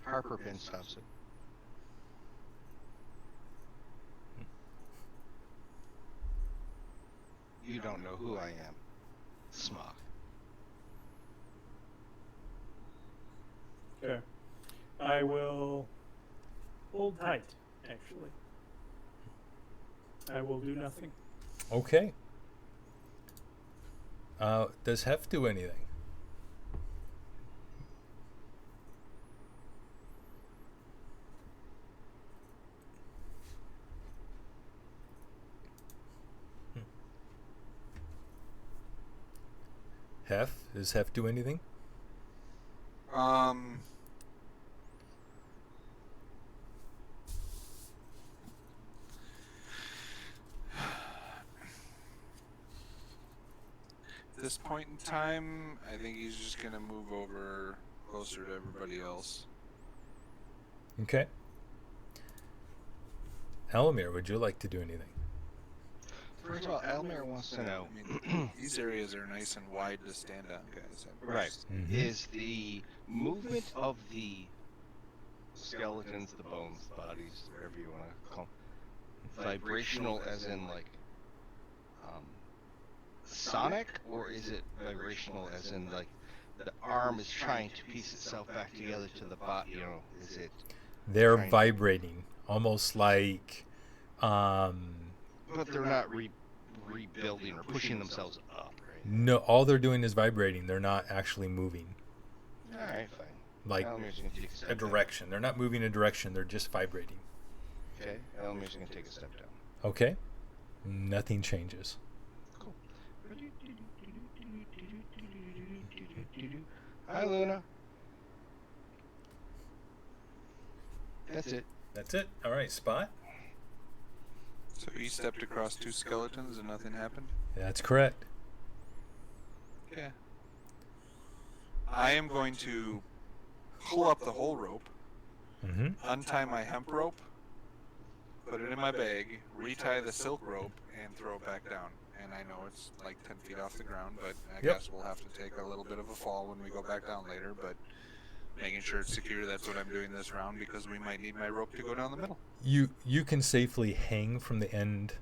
Harper Pin stops it. You don't know who I am. Smock.
Okay. I will hold tight, actually. I will do nothing.
Okay. Does Hef do anything? Hef? Does Hef do anything?
At this point in time, I think he's just gonna move over closer to everybody else.
Okay. Alamir, would you like to do anything?
First of all, Elmer wants to know,
I mean, these areas are nice and wide to stand on, guys.
right,
Mhm.
is the movement of the skeletons, the bones, the bodies, whatever you want to call them, vibrational as in like sonic, or is it vibrational as in like the arm is trying to piece itself back together to the body, you know, is it...
They're
Trying to-
vibrating, almost like
But they're not rebuilding or pushing themselves up, right?
no, all they're doing is vibrating. They're not actually moving
Alright, fine.
like
Elmer's gonna take a step
a direction. They're not moving a direction. They're just vibrating.
down. Okay, Elmer's gonna take a step down.
Okay. Nothing changes.
Cool. Hi, Luna. That's it.
That's it. All right, Spot.
So he stepped across two skeletons and nothing happened?
That's correct.
Yeah. I am going to pull up the whole rope,
Mm-hmm.
untie my hemp rope, put it in my bag, retie the silk rope, and throw it back down. And I know it's like 10 feet off the ground, but I guess we'll have to take a little bit of a fall when we go back down later, but making sure it's secure, that's what I'm doing this round, because we might need my rope to go down the middle.
You can safely hang from the end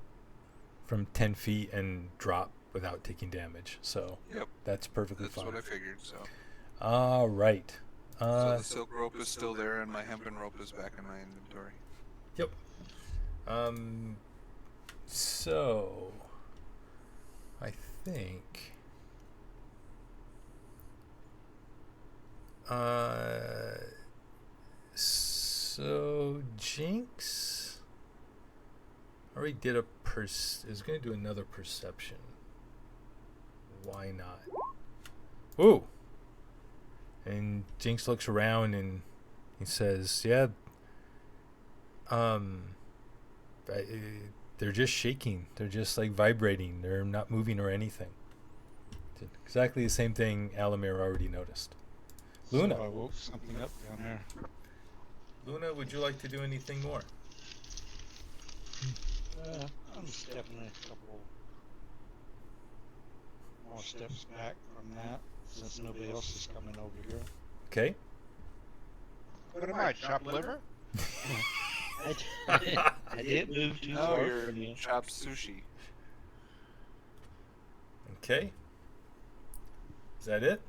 from 10 feet and drop without taking damage. So
Yep.
that's perfectly
That's
fine.
what I figured, so.
All right.
So the silk rope is still there, and my hempen rope is back in my inventory.
Yep. So I think so Jinx already did a is going to do another perception. Why not? Ooh. And Jinx looks around and he says, "Yeah, they're just shaking. They're just like vibrating. They're not moving or anything." Exactly the same thing Alamir already noticed. Luna.
So I woke something up down there.
Luna, would you like to do anything more?
I'm stepping a couple more steps back from that since nobody else is coming over here.
Okay.
What am I, chopped liver?
I didn't move too
No,
far
you're
from you.
chopped sushi.
Okay. Is that it?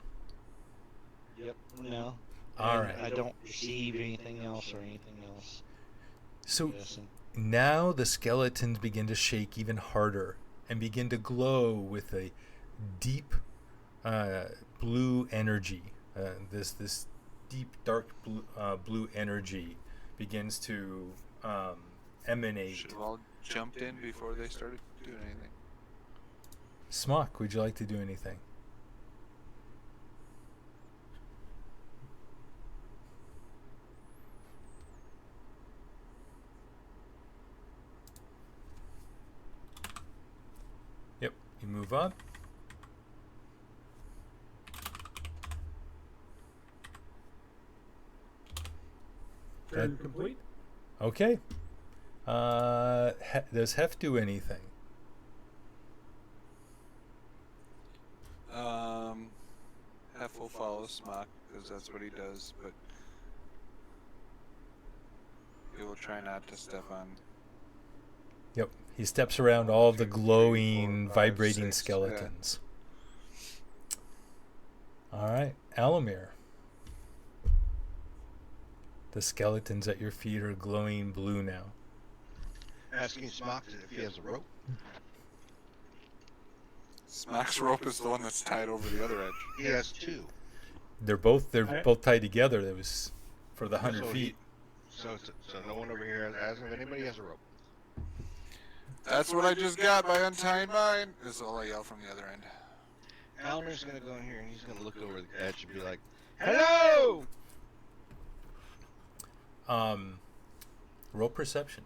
Yep. No.
All
And
right.
I don't perceive anything else or anything else.
So
Guessing.
now the skeletons begin to shake even harder and begin to glow with a deep blue energy. This deep dark blue energy begins to emanate.
Should have all jumped in before they started doing anything.
Smock, would you like to do anything? Yep, you move up.
Turn complete.
Okay. Does Hef do anything?
Hef will follow Smock because that's what he does, but he will try not to step on.
Yep. He steps around all of the
2, 3,
glowing,
4, 5,
vibrating
6,
skeletons. All right, Alamir. The skeletons at your feet are glowing blue now.
Asking Smock if he has a rope.
Smock's rope is the one that's tied over the other edge.
He has 2.
They're both tied together. That was for the 100
So
feet.
So no one over here asks if anybody has a rope.
That's what I just got by untying mine. Is all I yell from the other end.
Almer's gonna go in here and he's gonna look over the edge and be like, "Hello!"
Roll perception.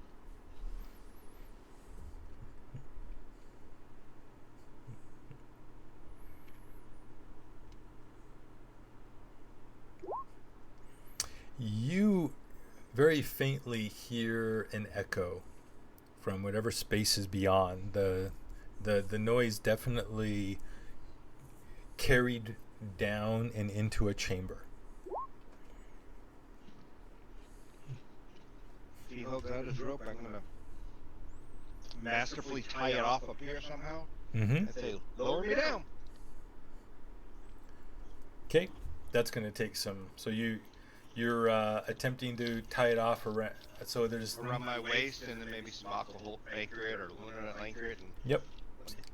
You very faintly hear an echo from whatever space is beyond. The noise definitely carried down and into a chamber.
If he holds out his rope, I'm gonna masterfully tie it off up here somehow.
Mm-hmm.
And say, "Lower me down."
Okay, that's going to take some. So you're attempting to tie it off around. So there's
Around my waist, and then maybe Smock will anchor it, or Luna will anchor it, and
Yep.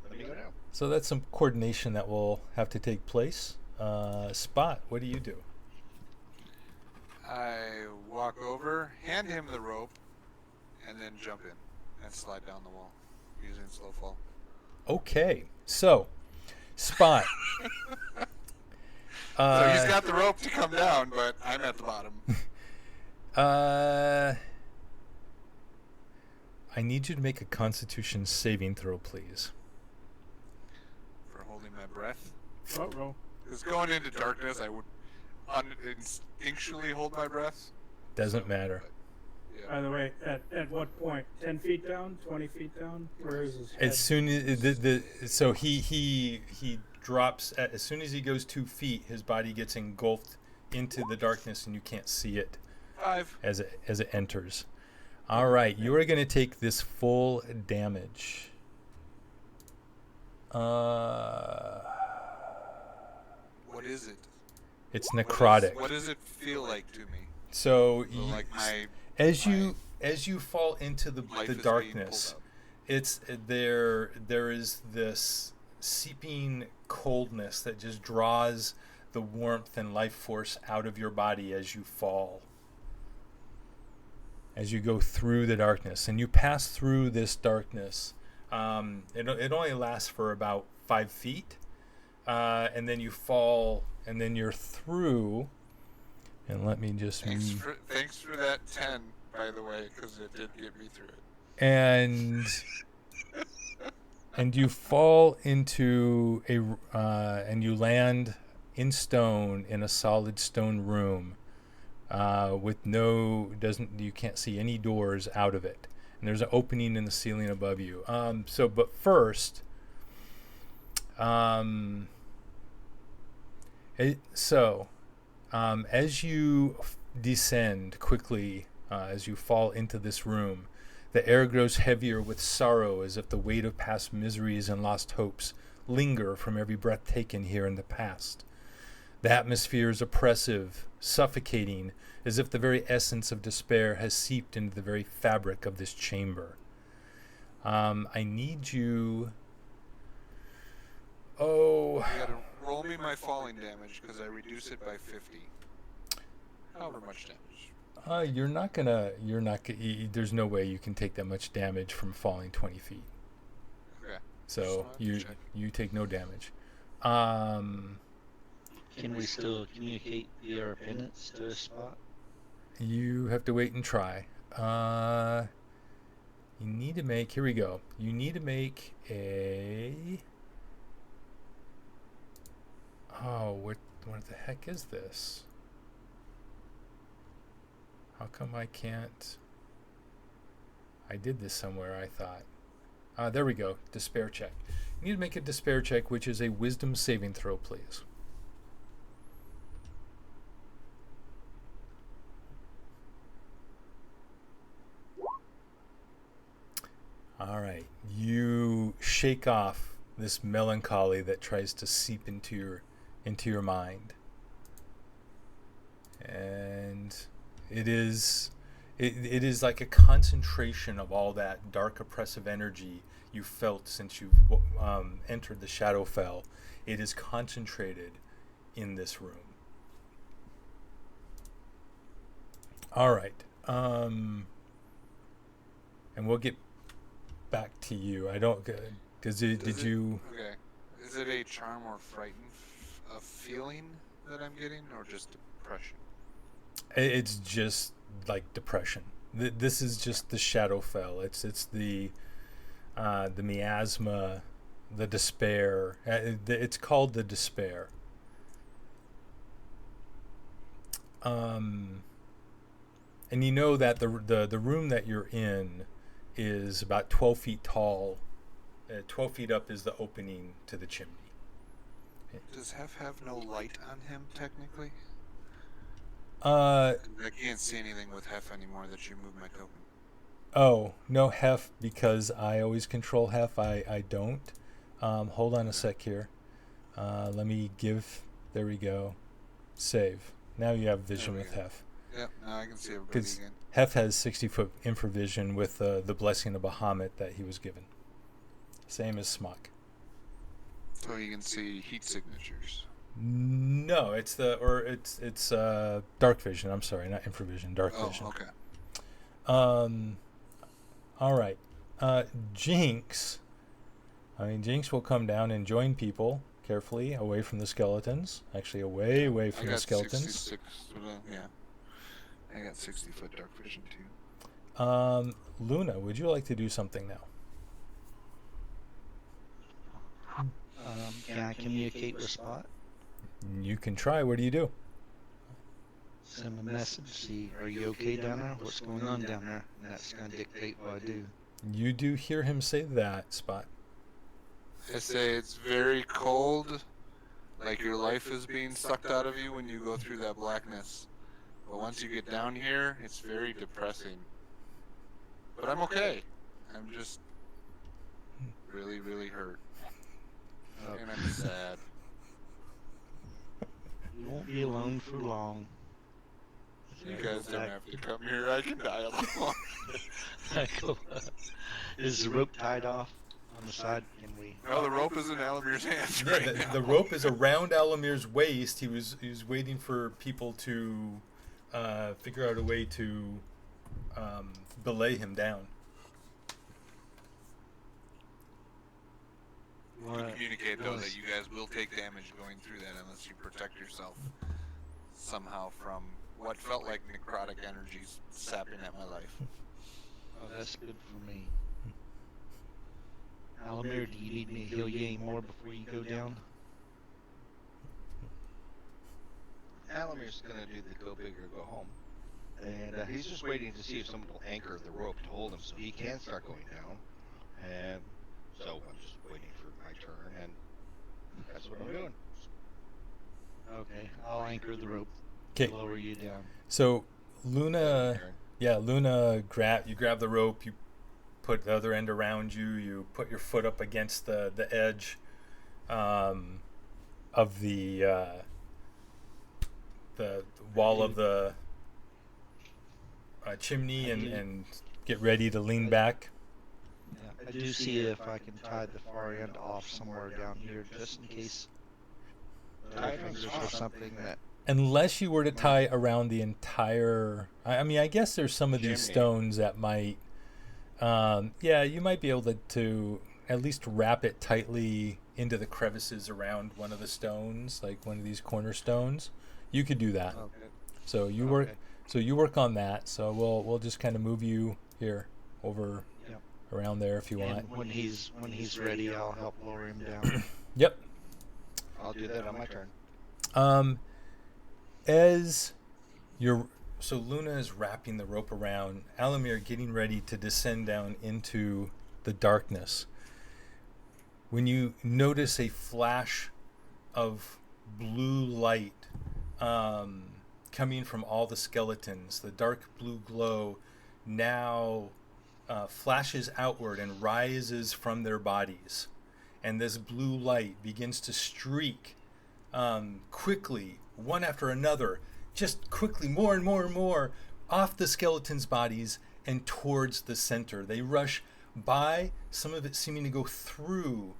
let me go down.
So that's some coordination that will have to take place. Spot, what do you do?
I walk over, hand him the rope, and then jump in and slide down the wall using slow fall.
Okay, so Spot.
So he's got the rope to come down, but I'm at the bottom.
I need you to make a Constitution saving throw, please.
For holding my breath.
Uh-oh.
Because going into darkness, I would instinctually hold my breath.
Doesn't matter.
Yeah.
By the way, at what point? 10 feet down? 20 feet down? Where is his head?
As soon as so he drops as soon as he goes 2 feet, his body gets engulfed into the darkness and you can't see it
5.
as it enters. All right, you are going to take this full damage.
What is it?
It's necrotic.
What does it feel like to me?
So
Like my
as you fall into the
life is being
darkness,
pulled
it's there is this seeping coldness that just draws the warmth and life force out of your body as you fall, as you go through the darkness, and you pass through this darkness. It only lasts for about 5 feet, and then you fall, and then you're through. And let me just
Thanks for that 10, by the way, because it did get me through it.
and you fall into and you land in stone in a solid stone room with you can't see any doors out of it. And there's an opening in the ceiling above you. But first, as you descend quickly, as you fall into this room, the air grows heavier with sorrow, as if the weight of past miseries and lost hopes linger from every breath taken here in the past. The atmosphere is oppressive, suffocating, as if the very essence of despair has seeped into the very fabric of this chamber. I need you... Oh...
You gotta roll me my falling damage, because I reduce it by 50. However much damage.
There's no way you can take that much damage from falling 20 feet.
Okay.
So you take no damage.
Can we still communicate via our penance to a spot?
You have to wait and try. You need to make... Here we go. You need to make a... Oh, what the heck is this? How come I can't... I did this somewhere, I thought. There we go. Despair check. You need to make a despair check, which is a wisdom saving throw, please. All right. You shake off this melancholy that tries to seep into your mind. And it is like a concentration of all that dark oppressive energy you felt since you've entered the Shadowfell. It is concentrated in this room. All right. And we'll get back to you. I don't... Did you...
Okay. Is it a charm or frighten a feeling that I'm getting, or just depression?
It's just like depression. This is just the Shadowfell. It's the miasma, the despair. It's called the despair. And you know that the room that you're in is about 12 feet tall. 12 feet up is the opening to the chimney.
Does Hef have no light on him, technically?
I
can't see anything with Hef anymore that you moved my token.
Oh, no Hef, because I always control Hef. I don't. Hold on a sec here. Let me give... There we go. Save. Now you have vision with Hef.
Yep, now I can see everybody again.
Hef has 60-foot infravision with the blessing of Bahamut that he was given. Same as Smock.
So you can see heat signatures.
No, it's dark vision. I'm sorry, not infravision. Dark vision.
Oh, okay.
All right. Jinx. Jinx will come down and join people carefully away from the skeletons. Actually, away from the skeletons.
66, yeah. I got 60-foot dark vision too.
Luna, would you like to do something now?
Can I communicate with Spot?
You can try. What do you do?
Send a message. See, are you okay down there? What's going on down there? And that's going to dictate what I do.
You do hear him say that, Spot.
I say it's very cold, like your life is being sucked out of you when you go through that blackness. But once you get down here, it's very depressing. But I'm okay. I'm just really, really hurt. And I'm sad.
You won't be alone for long.
You guys don't have to come here. I can die alone.
Is the rope tied off on the side? Can we?
No, the rope is in Alamir's hands right now.
The rope is around Alamir's waist. He was waiting for people to figure out a way to belay him down.
To communicate, though, that you guys will take damage going through that unless you protect yourself somehow from what felt like necrotic energies sapping at my life.
Oh, that's good for me. Alamir, do you need me to heal you any more before you go down?
Alamir's gonna do the go big or go home, and he's just waiting to see if someone will anchor the rope to hold him so he can start going down. And so I'm just waiting for my turn, and that's what I'm doing.
Okay, I'll anchor the rope.
Okay.
Lower you down.
So
My
Luna,
turn.
yeah, Luna grab the rope. You put the other end around you. You put your foot up against the edge of the wall of the chimney and get ready to lean back.
Yeah, I do see if I can tie the far end off somewhere down here, just in case.
Tie it on
Fingers
spot.
or something that.
Unless you were to tie around the entire, I mean, I guess there's some of these
Chimney.
stones that might, yeah, you might be able to at least wrap it tightly into the crevices around one of the stones, like one of these cornerstones. You could do that.
Okay.
So you work on that. So we'll just kind of move you here over
Yep.
around there if you want.
And when he's ready, I'll help lower him down.
Yep.
I'll do that on my turn.
As you're so Luna is wrapping the rope around Alamir, getting ready to descend down into the darkness. When you notice a flash of blue light coming from all the skeletons, the dark blue glow now flashes outward and rises from their bodies, and this blue light begins to streak quickly, one after another, just quickly, more and more and more, off the skeletons' bodies and towards the center. They rush by, some of it seeming to go through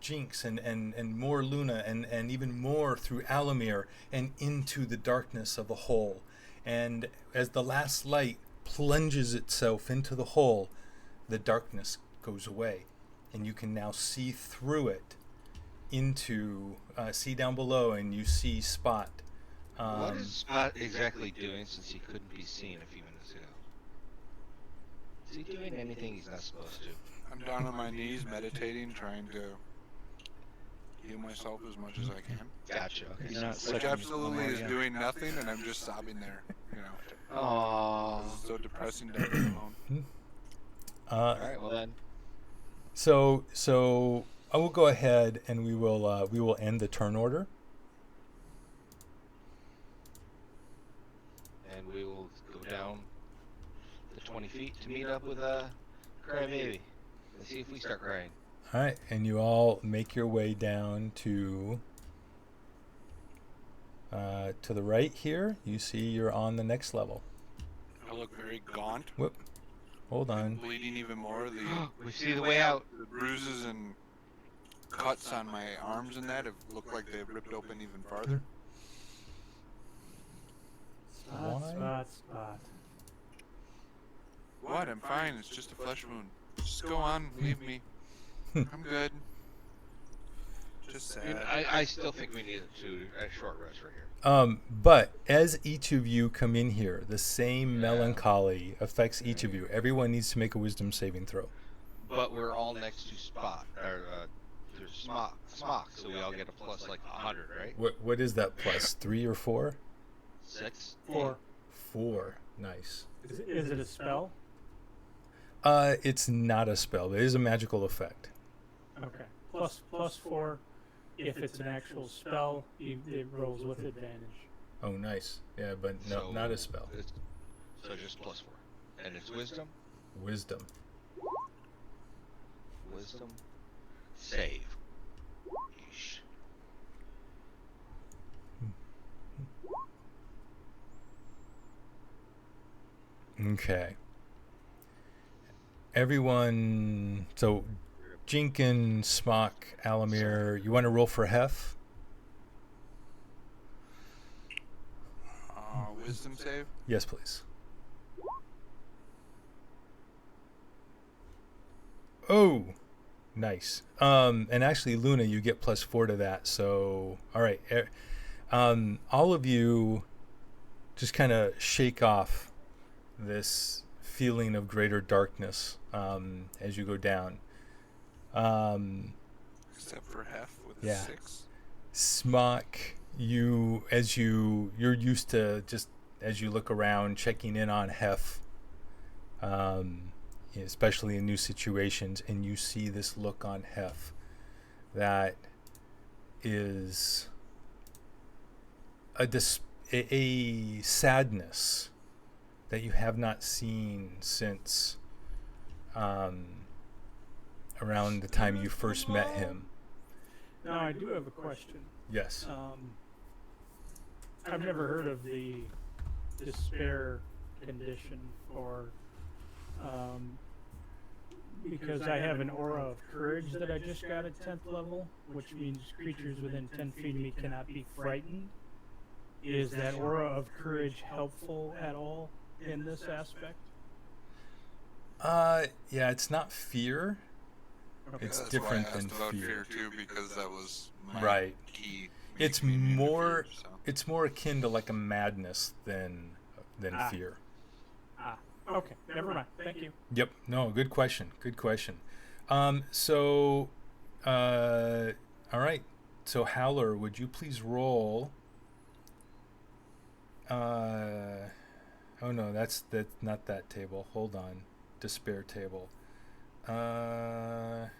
Jinx and more Luna and even more through Alamir and into the darkness of the hole. And as the last light plunges itself into the hole, the darkness goes away, and you can now see through it into see down below, and you see Spot.
What is Spot exactly doing since he couldn't be seen a few minutes ago? Is he doing anything he's not supposed to?
I'm down on my knees, meditating, trying to heal myself as much as I can.
Gotcha. Okay.
You're not
Which
sucking
absolutely is
ammonia.
doing nothing, and I'm just sobbing there. You know,
Aww.
this is so depressing to be alone.
All right. Well then.
So I will go ahead and we will end the turn order.
And we will go down the 20 feet to meet up with Crybaby. Let's see if we start crying.
All right, and you all make your way down to the right here. You see you're on the next level.
I look very gaunt,
Whoop. Hold on.
bleeding even more.
We see the way out.
The bruises and cuts on my arms and that have looked like they've ripped open even farther.
Spot,
Why?
spot.
What? I'm fine. It's just a flesh wound. Just go on. Leave me. I'm good. Just
Dude,
sad.
I still think we need a short rest right here.
But as each of you come in here, the same
Yeah.
melancholy affects each of you. Everyone needs to make a wisdom saving throw.
But we're all next to Spot, or there's Smock, so we all get a plus like 100, right?
What is that plus? 3 or 4?
6.
4.
4. Nice.
Is it a spell?
It's not a spell, but it is a magical effect.
Okay. Plus 4. If it's an actual spell, it rolls with advantage.
Oh, nice. Yeah, but no,
So
not a spell.
So just plus 4. And it's Wisdom.
Wisdom.
Wisdom. Save. Yeesh.
Okay. Everyone. So, Jinkin, Smock, Alamir, you want to roll for Hef?
Wisdom save?
Yes, please. Oh, nice. And actually, Luna, you get plus 4 to that. So, all right. All of you just kind of shake off this feeling of greater darkness as you go down.
Except for Hef with
Yeah.
a 6.
Smock, you're used to just as you look around checking in on Hef, especially in new situations, and you see this look on Hef that is a sadness that you have not seen since around the time you first met him.
Now, I do have a question.
Yes.
I've never heard of the despair condition for because I have an aura of courage that I just got at 10th level, which means creatures within 10 feet of me cannot be frightened. Is that aura of courage helpful at all in this aspect?
Yeah, it's not fear.
Okay.
It's
That's
different
why I asked
than
about
fear.
too, because that was my
Right.
key.
It's
making me immune to
more
fear, so.
it's more akin to like a madness than
Ah.
fear.
Okay, never mind. Thank you.
Yep. No, good question. Good question. So all right. So Howler, would you please roll oh no, that's not that table. Hold on. Despair table.
Again?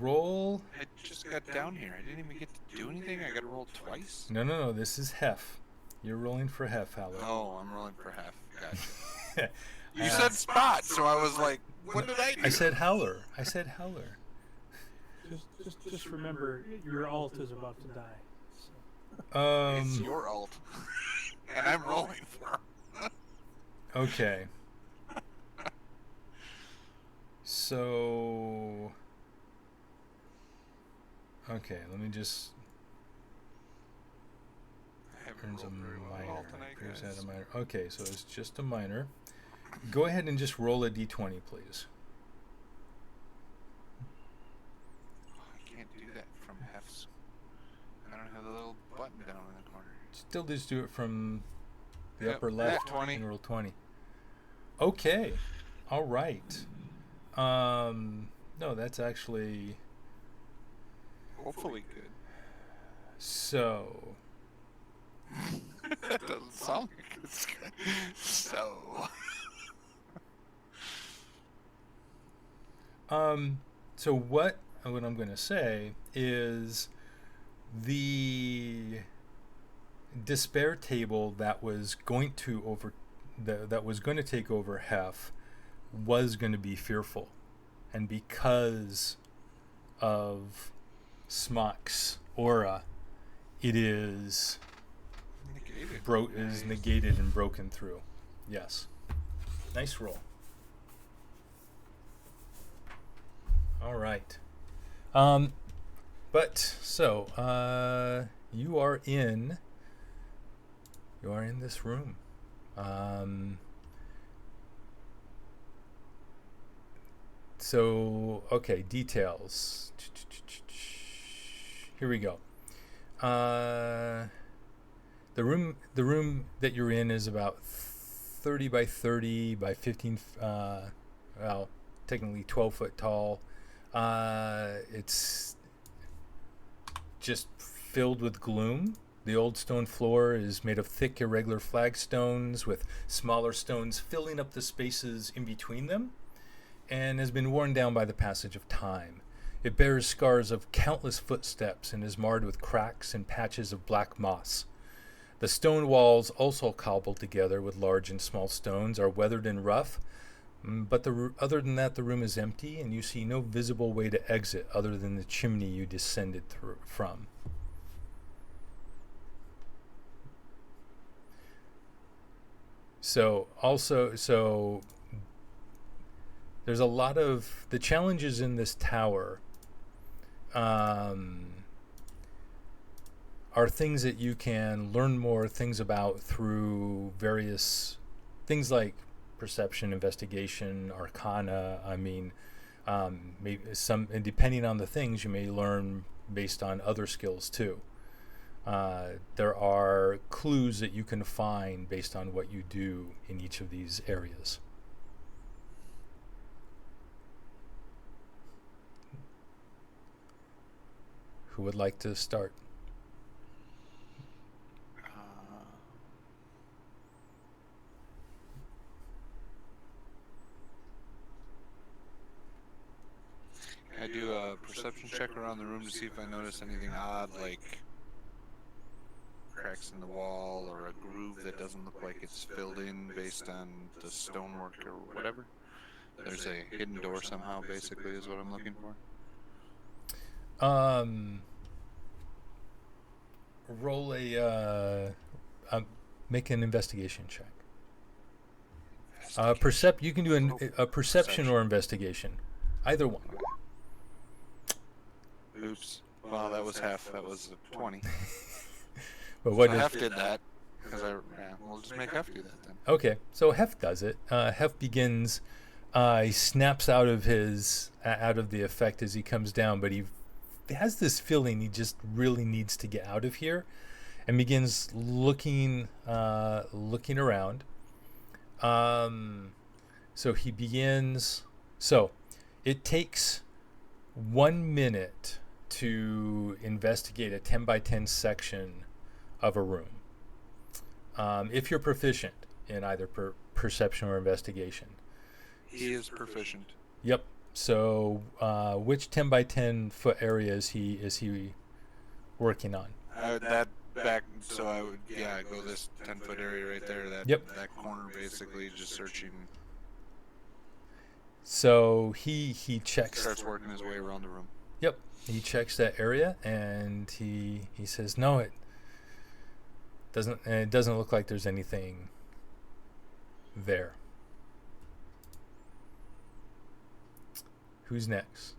Roll.
I just got down here. I didn't even get to do anything. I got to roll twice.
No. This is Hef. You're rolling for Hef, Howler.
Oh, I'm rolling for half. Gotcha. You said spot, so I was like, what did I do?
I said Howler.
Just remember, your alt is about to die. So.
It's your alt. And I'm rolling for him.
Okay. So. Okay, let me just.
I haven't
Turns a
rolled very well at all
minor.
tonight,
Appears
guys.
at a minor. Okay, so it's just a minor. Go ahead and just roll a d20, please.
Oh, I can't do that from F's. I don't have the little button down in the corner.
Still just do it from the
Yep,
upper left
20.
and roll 20. Okay. All right. No, that's actually
Hopefully good.
so.
That doesn't sound like it's good. So.
So what I'm going to say is the despair table that was going to take over Hef was going to be fearful, and because of Smock's aura, it is negated and broken through. Yes. Nice roll. All right. But so you are in this room. So okay, details. Here we go. The room that you're in is about 30 by 30 by 15. Well, technically 12 foot tall. It's just filled with gloom. The old stone floor is made of thick, irregular flagstones with smaller stones filling up the spaces in between them, and has been worn down by the passage of time. It bears scars of countless footsteps and is marred with cracks and patches of black moss. The stone walls, also cobbled together with large and small stones, are weathered and rough, but other than that, the room is empty, and you see no visible way to exit other than the chimney you descended from. So there's a lot of the challenges in this tower are things that you can learn more things about through various things like perception, investigation, arcana. I mean, maybe some, and depending on the things, you may learn based on other skills too. There are clues that you can find based on what you do in each of these areas. Who would like to start?
investigation check around the room to see if I notice anything odd, like cracks in the wall or a groove that doesn't look like it's filled in based on the stonework or whatever? There's a hidden door somehow, basically, is what I'm looking for.
Roll make an investigation check. You can do a perception or investigation, either one.
Oops. Well, that was half. That was a 20.
But what
So
is,
Hef did that because we'll just make Hef do that then.
okay, so Hef does it. Hef begins. He snaps out of the effect as he comes down, but he has this feeling he just really needs to get out of here, and begins looking around. So he begins. So it takes 1 minute to investigate a 10 by 10 section of a room. If you're proficient in either perception or investigation.
He is proficient.
Yep. So which 10 by 10 foot area is he working on?
That back, so I would go this 10-foot area right there. That corner basically, just searching.
So he checks.
Starts working his way around the room.
Yep. He checks that area and he says no, it doesn't look like there's anything there. Who's next?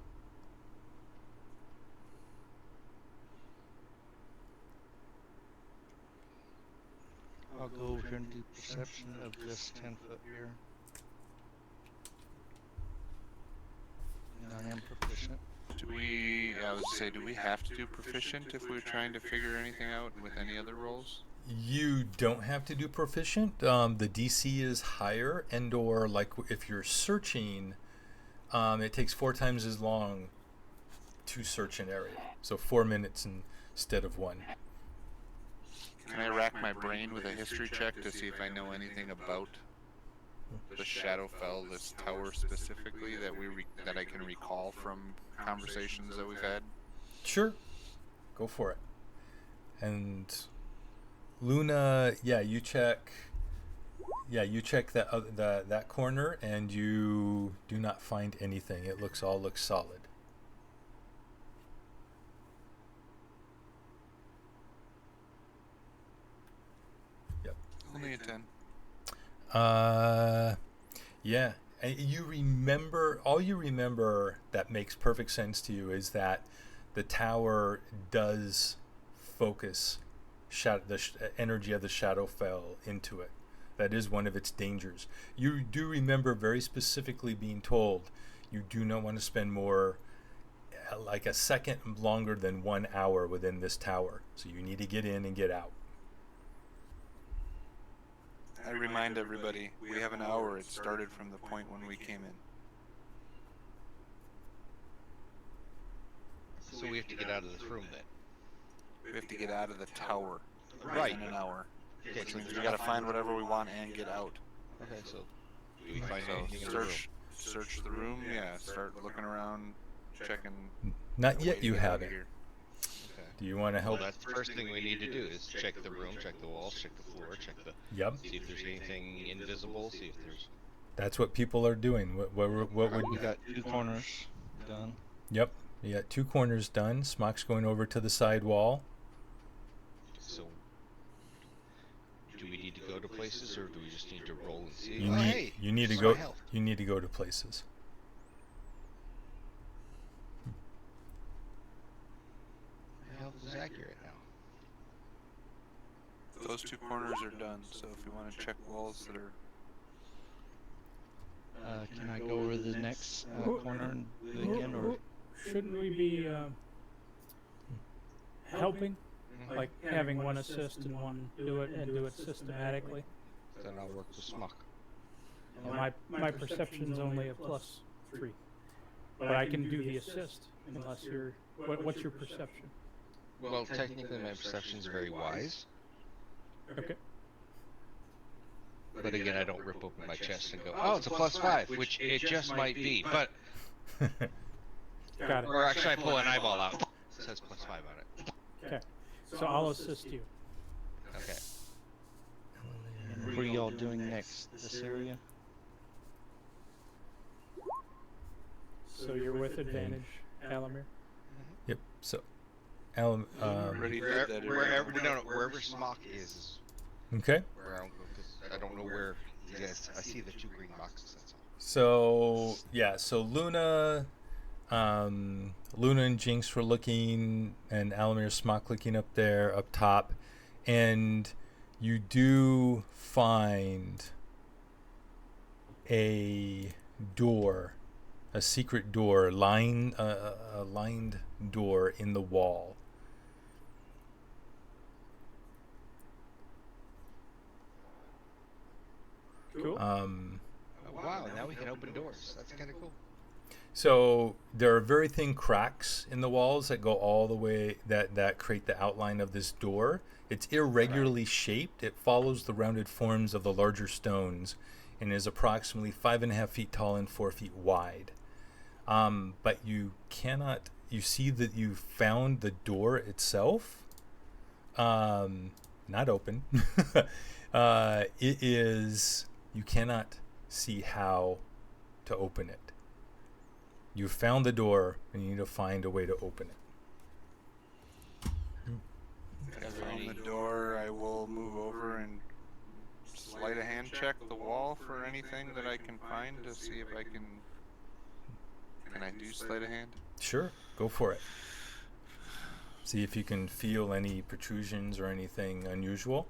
I'll go over here and do perception of this 10-foot here. And I am proficient.
Do we have to do proficient if we're trying to figure anything out with any other rolls?
You don't have to do proficient. The DC is higher, and/or like if you're searching, it takes 4 times as long to search an area. So 4 minutes instead of 1.
Can I rack my brain with a history check to see if I know anything about the Shadowfell, this tower specifically, that I can recall from conversations that we've had?
Sure, go for it. And Luna, you check that corner, and you do not find anything. It looks solid. Yep.
Only a 10.
Yeah. And you remember that makes perfect sense to you is that the tower does focus the energy of the Shadowfell into it. That is one of its dangers. You do remember very specifically being told you do not want to spend more, like a second longer than 1 hour within this tower. So you need to get in and get out.
I remind everybody, we have an hour. It started from the point when we came in.
So we have to get out of this room then.
We have to get out of the tower
Right.
in an hour.
Okay,
Which
so
means we gotta find whatever we want and get out.
Okay, so do we find
So
anything in the room?
search the room, start looking around, checking.
Not
the
yet
way to
you
get out
have
of
it.
here.
Okay.
Do you want to help?
Well, that's the first thing we need to do is check the room, check the walls, check the floor,
Yep.
see if there's anything invisible, see if there's...
That's what people are doing. What would
We got 2 corners done.
Yep. You got 2 corners done. Smock's going over to the side wall.
So, do we need to go to places, or do we just need to roll and see?
You
Hey,
need to
it's
go.
my health.
You need to go to places.
My health is accurate now.
Those 2 corners are done, so if you want to check walls that are...
Can I go over the next corner and do it again, or
Shouldn't we be helping? Like having one assist and one do it systematically?
Then I'll work with Smuck.
And my perception's only a +3, but I can do the assist unless you're. What's your perception?
Well, technically my perception's very wise,
Okay.
but again, I don't rip open my chest and go, oh, it's a +5, which it just might be, but
Got it.
Or actually, I pull an eyeball out. It says +5 on it.
Okay. So I'll assist you.
Okay.
And what are y'all doing next? This area?
So you're with advantage, Alamir.
Yep. So, Alan.
Ready for
Wherever,
that
wherever, no, wherever Smock is
Okay.
where I'll go, 'cause I don't know where you guys. I see the 2 green boxes. That's all.
So yeah. So Luna and Jinx were looking, and Alamir Smock looking up there, up top, and you do find a door, a secret door, a lined door in the wall.
Cool.
Oh, wow, now we can open doors. That's kind of cool.
So there are very thin cracks in the walls that go all the way that create the outline of this door. It's irregularly shaped. It follows the rounded forms of the larger stones and is approximately 5.5 feet tall and 4 feet wide. But you see that you found the door itself not open. You cannot see how to open it. You found the door, and you need to find a way to open it.
From the door, I will move over and sleight of hand check the wall for anything that I can find to see if I can. Can I do sleight of hand?
Sure, go for it. See if you can feel any protrusions or anything unusual.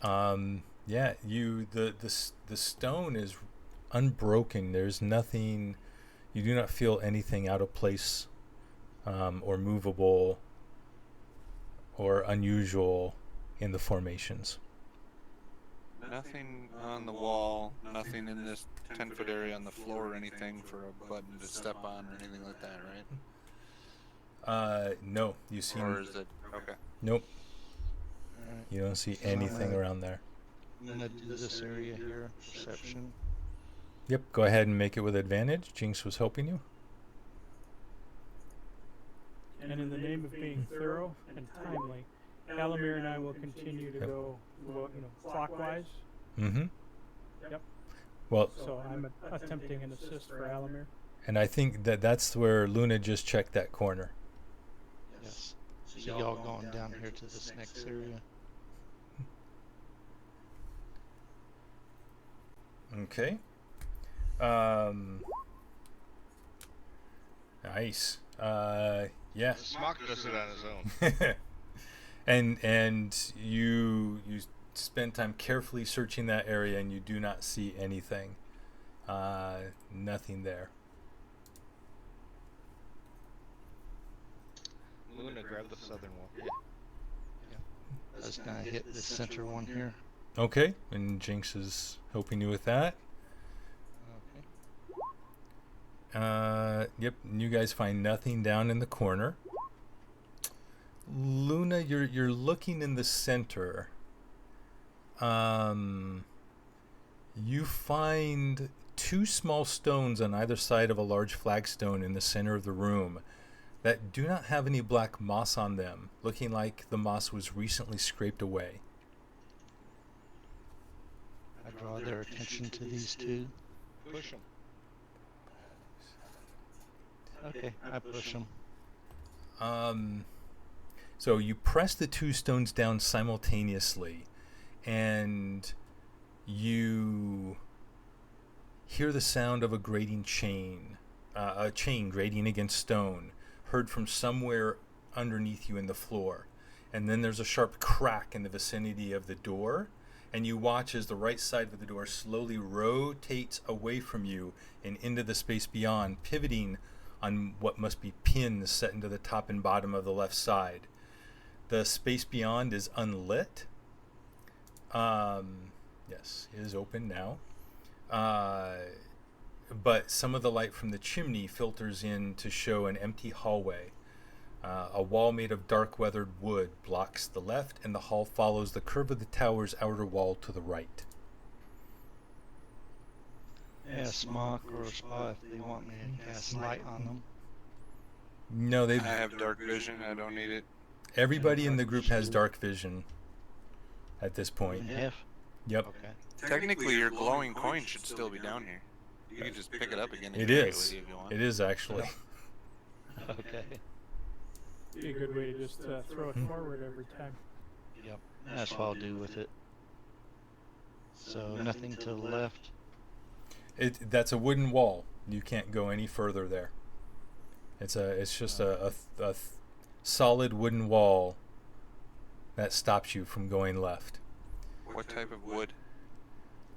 Yeah, the stone is unbroken. There's nothing. You do not feel anything out of place, or movable, or unusual in the formations.
Nothing on the wall, nothing in this 10-foot area on the floor or anything for a button to step on or anything like that, right?
No, you see.
Or is it okay?
Nope,
Alright.
you don't see anything around there.
I'm gonna do this area here. Perception.
Yep, go ahead and make it with advantage. Jinx was helping you.
And in the name of being thorough and timely, Alamir and I will continue to go clockwise.
Mm-hmm.
Yep.
Well,
So I'm attempting an assist for Alamir.
and I think that's where Luna just checked that corner.
Yes. So y'all going down here to this next area?
Okay. Nice. Yeah.
Smock does it on his own.
and you spend time carefully searching that area, and you do not see anything. Nothing there.
Luna, grab the southern wall.
I was gonna hit the center one here.
Okay, and Jinx is helping you with that.
Okay.
Yep, and you guys find nothing down in the corner. Luna, you're looking in the center. You find 2 small stones on either side of a large flagstone in the center of the room that do not have any black moss on them, looking like the moss was recently scraped away.
I draw their attention to these 2.
Push him.
Okay, I push them.
So you press the 2 stones down simultaneously, and you hear the sound of a grating chain, a chain grating against stone, heard from somewhere underneath you in the floor. And then there's a sharp crack in the vicinity of the door, and you watch as the right side of the door slowly rotates away from you and into the space beyond, pivoting on what must be pins set into the top and bottom of the left side. The space beyond is unlit. Yes, it is open now. But some of the light from the chimney filters in to show an empty hallway. A wall made of dark weathered wood blocks the left, and the hall follows the curve of the tower's outer wall to the right.
cast Smock or Spot if they want me to cast Light on them.
No,
I have dark vision. I don't need it.
everybody in the group has dark vision at this point.
Half?
Yep.
Okay.
Technically, your glowing coin should still be down here. You can just pick it up again. And
It
carry
is.
with you if you want.
It is actually.
Okay.
Be a good way to just throw it forward every time.
Yep. That's what I'll do with it. So nothing to the left.
That's a wooden wall. You can't go any further there. It's just a solid wooden wall that stops you from going left.
What type of wood?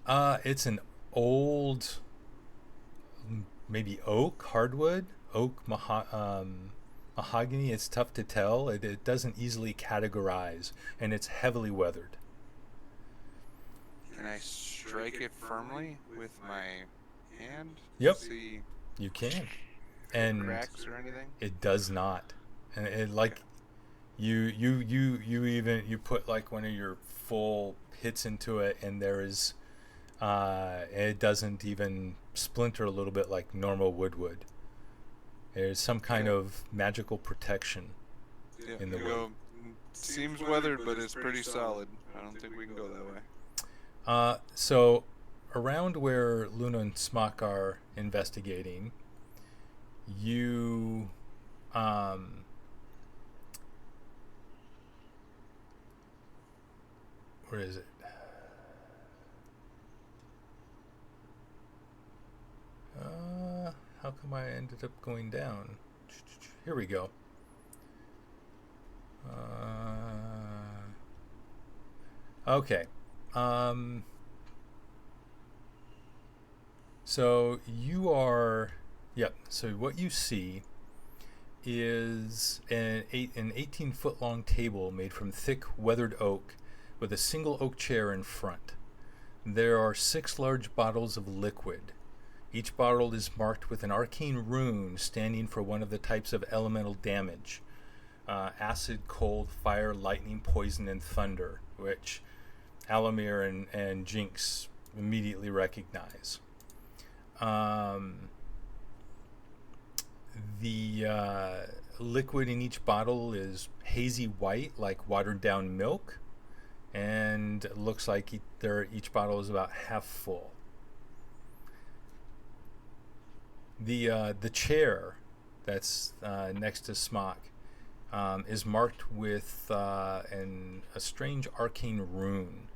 It's an old, maybe oak, hardwood, mahogany. It's tough to tell. It doesn't easily categorize, and it's heavily weathered.
Can I strike it firmly with my hand?
Yep.
See
You can, and
cracks or anything?
it does not. And it like you put like one of your full hits into it, and there is it doesn't even splinter a little bit like normal wood would. There's some kind of magical protection
Yeah,
in the
you
wood.
go, seems weathered, but it's pretty solid. I don't think we can go that way.
So around where Luna and Smock are investigating, you where is it? How come I ended up going down? Here we go. Okay. So you are, yep. So what you see is an 18-foot long table made from thick weathered oak with a single oak chair in front. There are 6 large bottles of liquid. Each bottle is marked with an arcane rune standing for one of the types of elemental damage. Acid, cold, fire, lightning, poison, and thunder, which Alamir and Jinx immediately recognize. The liquid in each bottle is hazy white, like watered down milk, and it looks like each bottle is about half full. The chair that's next to Smock is marked with a strange arcane rune.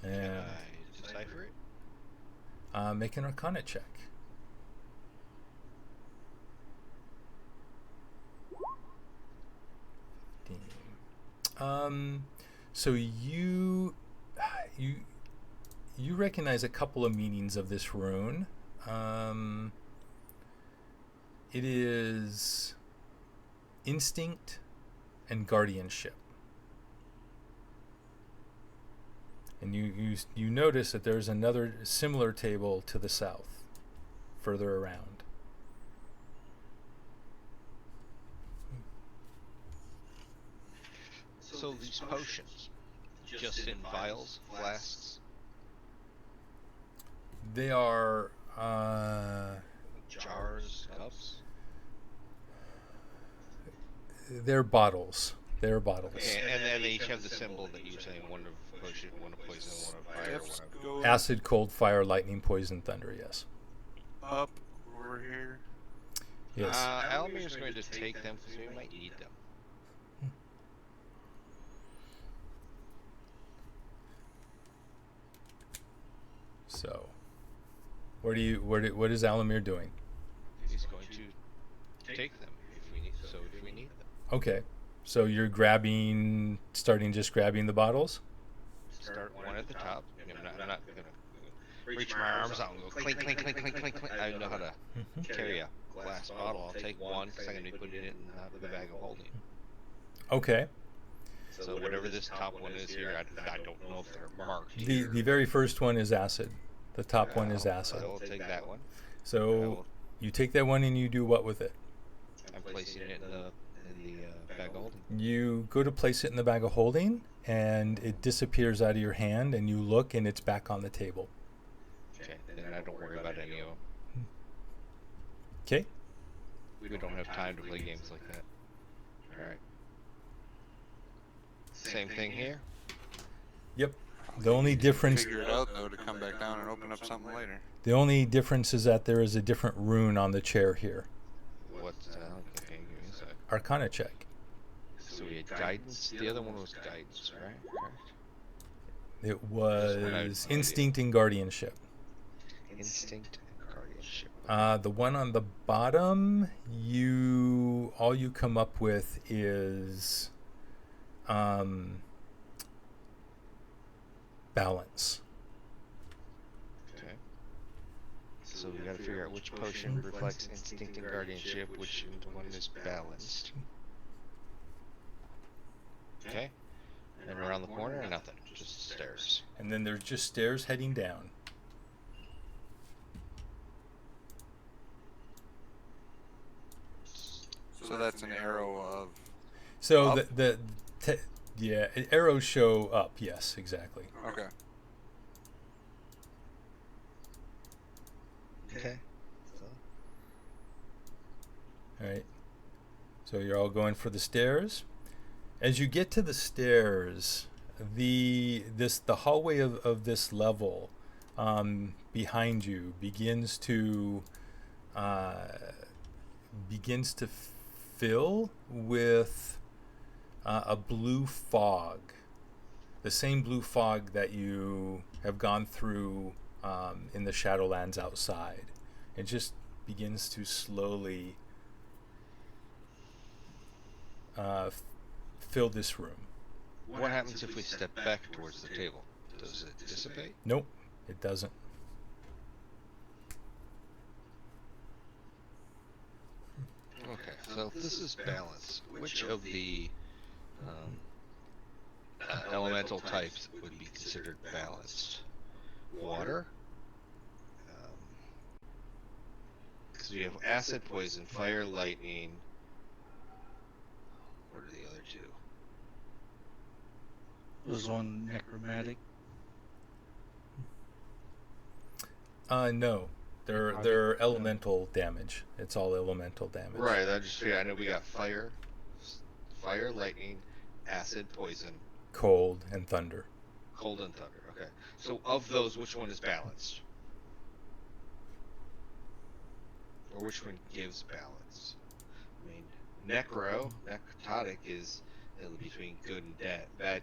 Can
And
I decipher it?
make an Arcana check. So you recognize a couple of meanings of this rune. It is instinct and guardianship. And you notice that there's another similar table to the south, further around.
So these potions, just in vials, flasks,
They are
jars, cups.
they're bottles. They're bottles.
And then they each have the symbol that you're saying, one of potion, one of poison, one of fire,
Jeff's
one of...
going
Acid, cold, fire, lightning, poison, thunder. Yes.
up over here.
Yes.
Alamir's going to take them because we might need them.
So, what is Alamir doing?
He's going to take them if we need. So if we need them,
Okay. So you're starting just grabbing the bottles?
start one at the top. I'm not going to reach my arms out and go clink, clink, clink, clink, clink, clink. I know how to carry a glass bottle. I'll take one because I'm going to be putting it in the bag of holding.
Okay.
So whatever this top one is here, I don't know if they're marked.
The very first one is acid. The top one is acid.
I will take that one.
So you take that one and you do what with it?
I'm placing it in the bag of holding.
You go to place it in the bag of holding, and it disappears out of your hand, and you look, and it's back on the table.
Okay. then I don't worry about any of them.
Okay.
We don't have time to play games like that. Alright. Same thing here.
Yep. The only difference
Figure it out though to come back down and open up something later.
is that there is a different rune on the chair here.
What's okay, give me a sec.
Arcana check.
So we had guidance. The other one was guidance, right? Correct.
It
one I had no
was
idea.
instinct and guardianship.
Instinct and guardianship.
The one on the bottom, all you come up with is balance.
Okay. So we got to figure out which potion reflects instinct and guardianship, which one is balanced. Okay. And around the corner, nothing. Just stairs.
And then there's just stairs heading down.
So that's an arrow of.
So
Up?
arrows show up. Yes, exactly.
Okay.
Okay.
All right. So you're all going for the stairs. As you get to the stairs, the hallway of this level behind you begins to fill with a blue fog, the same blue fog that you have gone through in the Shadowlands outside. It just begins to slowly fill this room.
What happens if we step back towards the table? Does it dissipate?
Nope, it doesn't.
Okay, so if this is balance, which of the elemental types would be considered balanced? Water? Because we have acid, poison, fire, lightning. What are the other two?
Was one necromantic?
No. They're elemental damage. It's all elemental damage.
Right, I know we got fire, lightning, acid, poison,
Cold and thunder.
cold, and thunder. Okay. So of those, which one is balanced? Or which one gives balance? I mean, necrotic is between good and bad,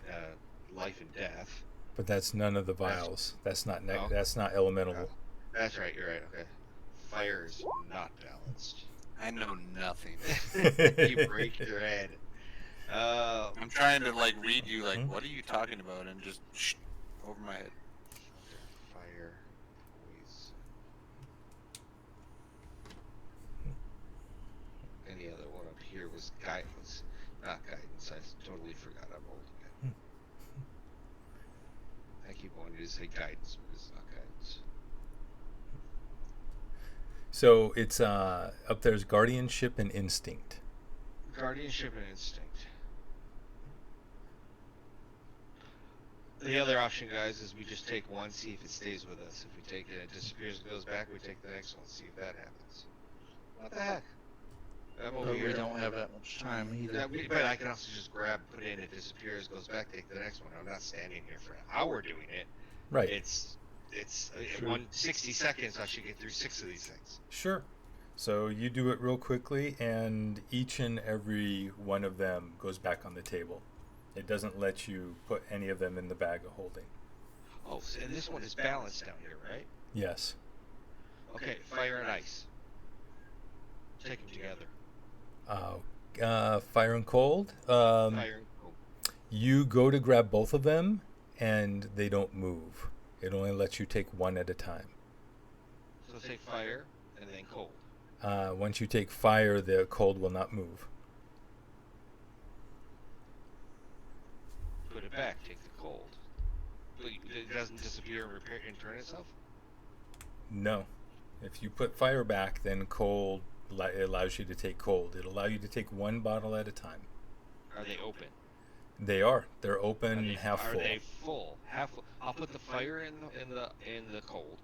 life and death.
But that's none of the vials. That's not
Oh.
that's not elemental.
That's right, you're right, okay. Fire is not balanced.
I know nothing.
You break your head.
I'm trying to read you what are you talking about and just over my head.
Fire, poison. And the other one up here was guidance. Not guidance, I totally forgot I'm old again. I keep wanting to say guidance, but it's not guidance.
So it's up there's guardianship and instinct.
Guardianship and instinct. The other option, guys, is we just take one, see if it stays with us. If we take it, it disappears and goes back, we take the next one, see if that happens. What the heck? I'm over
But
here.
we don't have that much time either.
But I can also just grab, put in, it disappears, goes back, take the next one. I'm not standing here for an hour doing it.
Right.
It's
Sure.
60 seconds. I should get through 6 of these things.
Sure. So you do it real quickly, and each and every one of them goes back on the table. It doesn't let you put any of them in the bag of holding.
Oh, so, and this one is balanced down here, right?
Yes.
Okay, fire and ice. Take them together.
Fire and cold.
Fire and cold.
You go to grab both of them, and they don't move. It only lets you take one at a time.
So take fire and then cold.
Once you take fire, the cold will not move.
Put it back. Take the cold. But it doesn't disappear and repair and turn itself.
No. If you put fire back, then cold it allows you to take cold. It'll allow you to take one bottle at a time.
Are they open?
They are. They're open,
Are they,
half
are
full.
they full? Half full. I'll put the fire in the cold.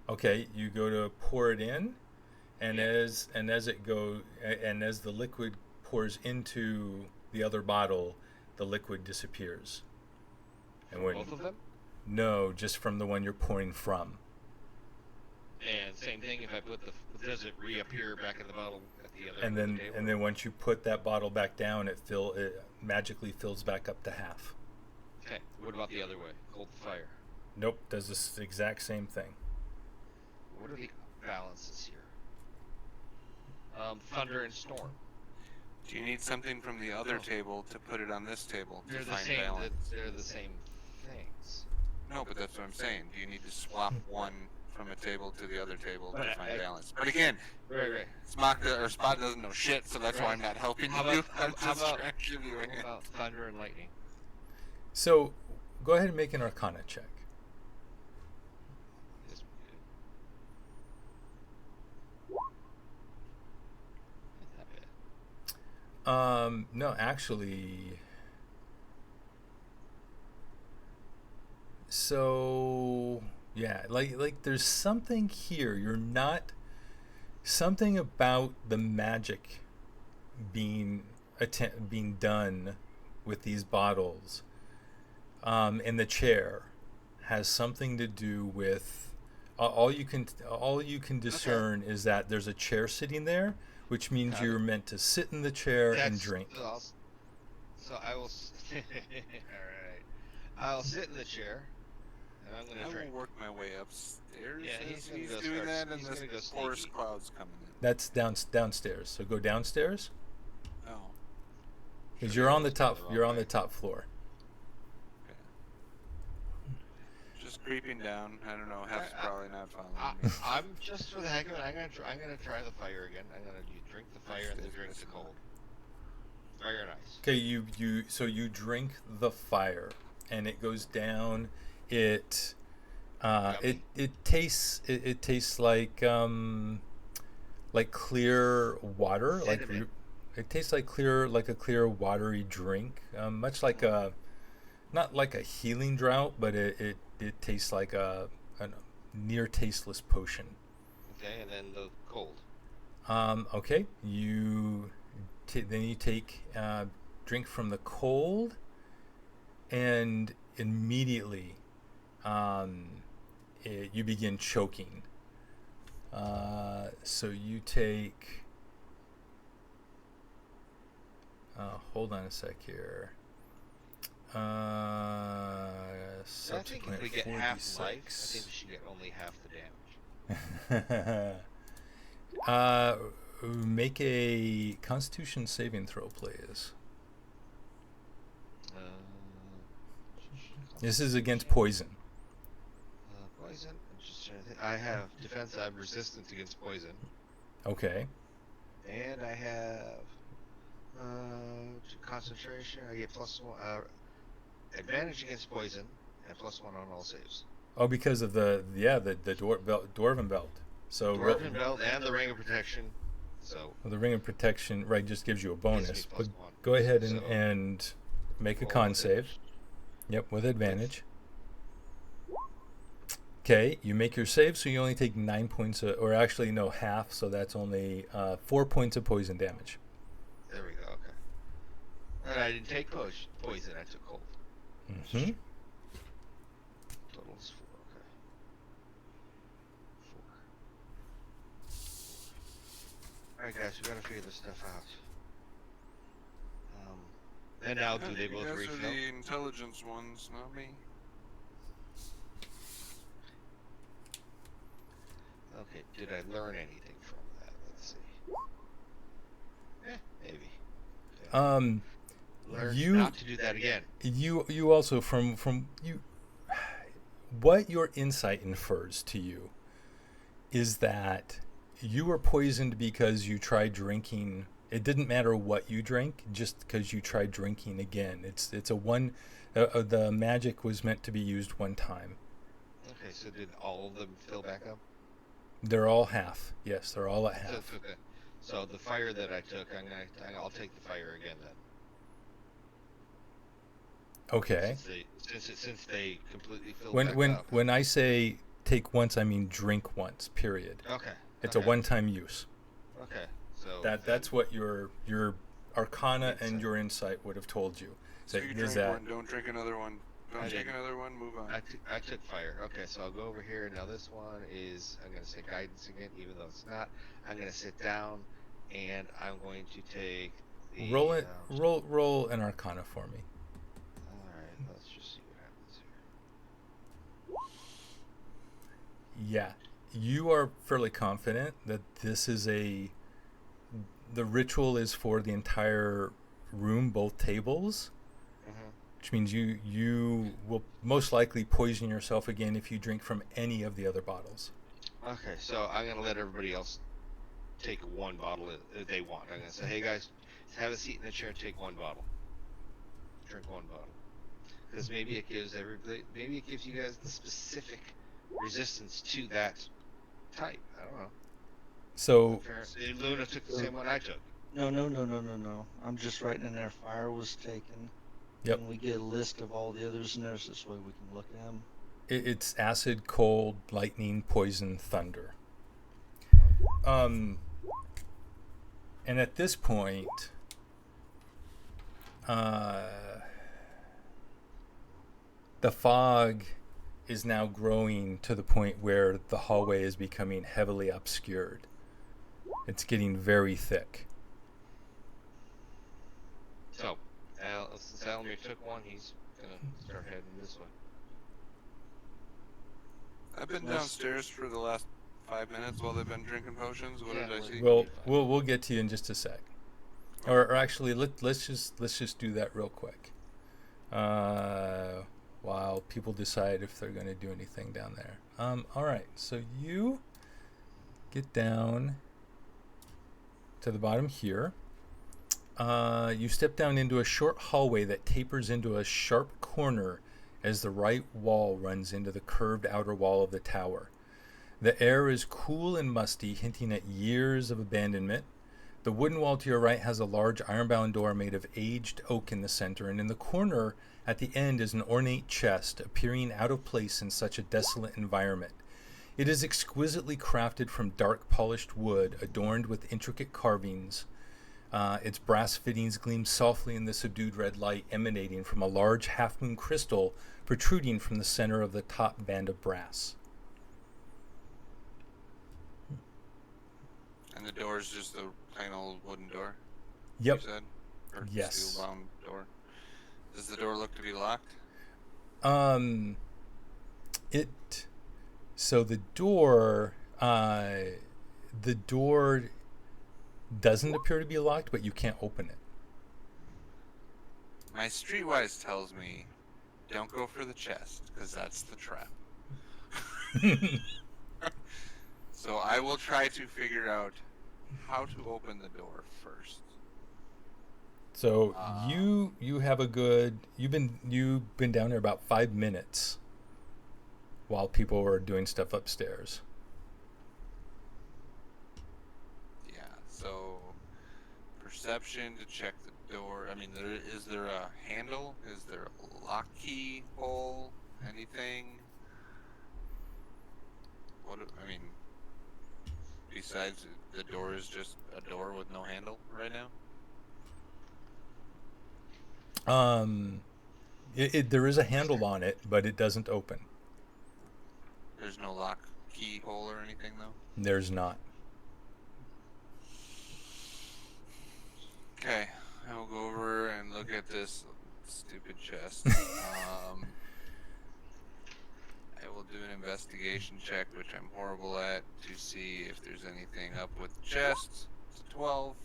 Okay, you go to pour it in, and as the liquid pours into the other bottle, the liquid disappears. And when
Both of them?
no, just from the one you're pouring from.
And same thing, if I put does it reappear back in the bottle at the other
And
end of the
then
table?
and then once you put that bottle back down, it magically fills back up to half.
Okay, what about the other way? Cold to fire.
Nope, does this exact same thing.
What are the balances here? Thunder and storm.
Do you need something from the other table to put it on this table to
They're the
find
same.
balance?
They're the same things.
No, but that's what I'm saying. Do you need to swap one from a table to the other table
But
to find
I-
balance? But again,
Right.
Spot doesn't know shit, so that's why I'm not helping
How
you.
about
I'm
how
just
about,
trying to give you a
how
hand.
about thunder and lightning?
So, go ahead and make an Arcana check.
Yes, we do. Not bad.
No, actually. So, yeah, like there's something here. You're not something about the magic being being done with these bottles, in the chair, has something to do with all you can discern is that there's a chair sitting there, which means
Got it.
you're meant to sit in the chair and drink.
So I will. All right. I'll sit in the chair, and I'm
I
gonna drink.
will work my way upstairs
Yeah,
as
he's gonna
he's
go
doing
start-
that, and
he's
this
gonna go
forest
sneaky.
cloud's coming in.
That's downstairs. So go downstairs
Oh,
because
Sure,
you're on the
it's going
top.
the wrong
You're on
way.
the top floor.
okay. Just creeping down. I don't know. Hef's
I-
probably not following me.
I'm just for the heck of it. I'm gonna try the fire again. I'm gonna drink the fire and then drink the cold. Fire and ice.
Okay, you drink the fire, and it goes down. It
Yummy.
it tastes like clear water.
Sediment.
It tastes like a clear watery drink. Much like not like a healing drought, but it tastes like a near tasteless potion.
Okay, and then the cold.
Okay, then you take drink from the cold, and immediately you begin choking. So you take. Hold on a sec here.
I think if we get half life, I think
4d6.
we should get only half the damage.
Make a Constitution saving throw, please. This is against poison.
Poison. I'm just trying to think. I have defense. I have resistance against poison,
Okay.
and I have concentration. I get +1 advantage against poison and +1 on all saves.
Oh, because of the dwarven belt. So
Dwarven belt and the ring of protection. So
the ring of protection, right, just gives you a
gives
bonus.
me
But
+1.
go ahead
So,
and make a
roll
con
with
save.
it.
Yep, with advantage. Okay, you make your save, so you only take 9 points, or actually no, half. So that's only 4 points of poison damage.
There we go. Okay. And I didn't take poison. I took cold.
Mm-hmm.
Total is 4. Okay. 4. All right, guys, we gotta figure this stuff out. And now, do they
You
both
guys are
refill?
the intelligence ones, not me.
Okay. Did I learn anything from that? Let's see. Maybe. Okay. Learn
You
not to do that again.
you also from you, what your insight infers to you is that you were poisoned because you tried drinking. It didn't matter what you drank, just because you tried drinking again. It's a one. The magic was meant to be used one time.
Okay, so did all of them fill back up?
They're all half. Yes, they're all at half.
Okay. So the fire that I took, I'll take the fire again then.
Okay.
Since they completely filled back
When
up.
when I say take once, I mean drink once, period.
Okay.
It's
okay.
a one-time use.
Okay. So
That's what your Arcana and
Insight.
your Insight would have told you.
So
That
you
is
drink
that
one, don't drink another one. Don't
I
take
didn't.
another one, move on.
I took fire. Okay, so I'll go over here. Now this one is, I'm going to say guidance again, even though it's not. I'm going to sit down, and I'm going to take the...
roll an Arcana for me.
Alright, let's just see what happens here.
Yeah, you are fairly confident that this is the ritual is for the entire room, both tables, which means you will most likely poison yourself again if you drink from any of the other bottles.
Okay, so I'm going to let everybody else take one bottle if they want. I'm going to say, hey guys, have a seat in the chair, take one bottle. Drink one bottle. Because maybe it gives you guys the specific resistance to that type. I don't know.
So
Luna took the same one I took.
No. I'm just writing in there. Fire was taken.
Yep.
And we get a list of all the others in there, so this way we can look at them.
it's acid, cold, lightning, poison, thunder. And at this point, the fog is now growing to the point where the hallway is becoming heavily obscured. It's getting very thick.
So, since Almir took one, he's gonna start heading this way.
I've been downstairs for the last 5 minutes while they've been drinking potions. What did I see?
We'll get to you in just a sec. Or actually, let's just do that real quick. While people decide if they're going to do anything down there. All right. So you get down to the bottom here. You step down into a short hallway that tapers into a sharp corner as the right wall runs into the curved outer wall of the tower. The air is cool and musty, hinting at years of abandonment. The wooden wall to your right has a large iron-bound door made of aged oak in the center, and in the corner at the end is an ornate chest, appearing out of place in such a desolate environment. It is exquisitely crafted from dark polished wood, adorned with intricate carvings. Its brass fittings gleam softly in the subdued red light emanating from a large half-moon crystal protruding from the center of the top band of brass.
And the door is just a plain old wooden door?
Yep.
You said? Or
yes.
Steel-bound door. Does the door look to be locked?
So the door doesn't appear to be locked, but you can't open it.
My streetwise tells me, don't go for the chest, because that's the trap. So I will try to figure out how to open the door first.
So you have a good you've been down there about 5 minutes while people were doing stuff upstairs.
Yeah, so perception to check the door. I mean, is there a handle? Is there a lock key hole? Anything? Besides the door is just a door with no handle right now?
There is a handle on it, but it doesn't open.
There's no lock key hole or anything, though?
There's not.
Okay, I will go over and look at this stupid chest. I will do an investigation check, which I'm horrible at, to see if there's anything up with the chest. It's a 12.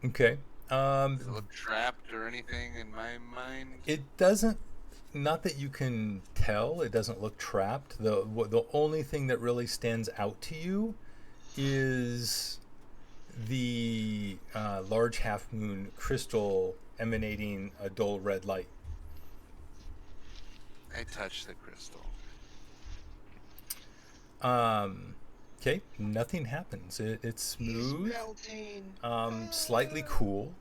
Okay.
Does it look trapped or anything in my mind?
It doesn't. Not that you can tell. It doesn't look trapped. The only thing that really stands out to you is the large half-moon crystal emanating a dull red light.
I touch the crystal.
Okay, nothing happens. It's smooth, slightly cool.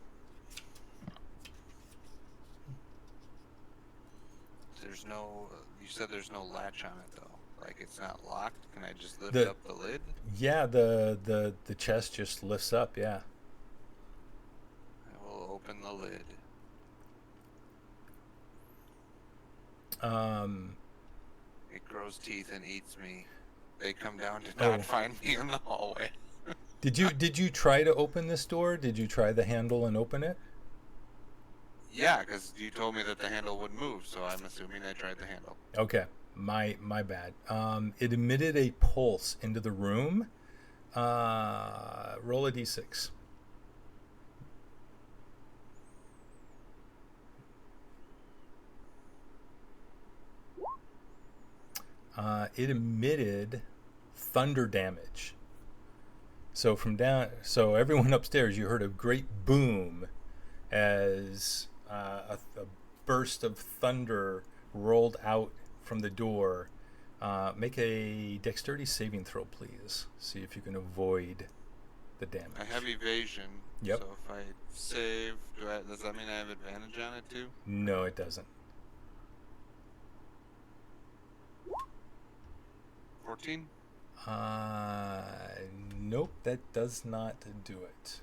There's no. You said there's no latch on it though. Like it's not locked. Can I just lift
The
up the lid?
yeah, the chest just lifts up. Yeah.
I will open the lid. It grows teeth and eats me. They come down to not find me in the hallway.
Did you try to open this door? Did you try the handle and open it?
Yeah, because you told me that the handle would move, so I'm assuming I tried the handle.
Okay, my bad. It emitted a pulse into the room. Roll a d6. It emitted thunder damage. So so everyone upstairs, you heard a great boom as a burst of thunder rolled out from the door. Make a dexterity saving throw, please. See if you can avoid the damage.
I have evasion.
Yep.
So if I save, does that mean I have advantage on it too?
No, it doesn't.
14?
Nope, that does not do it.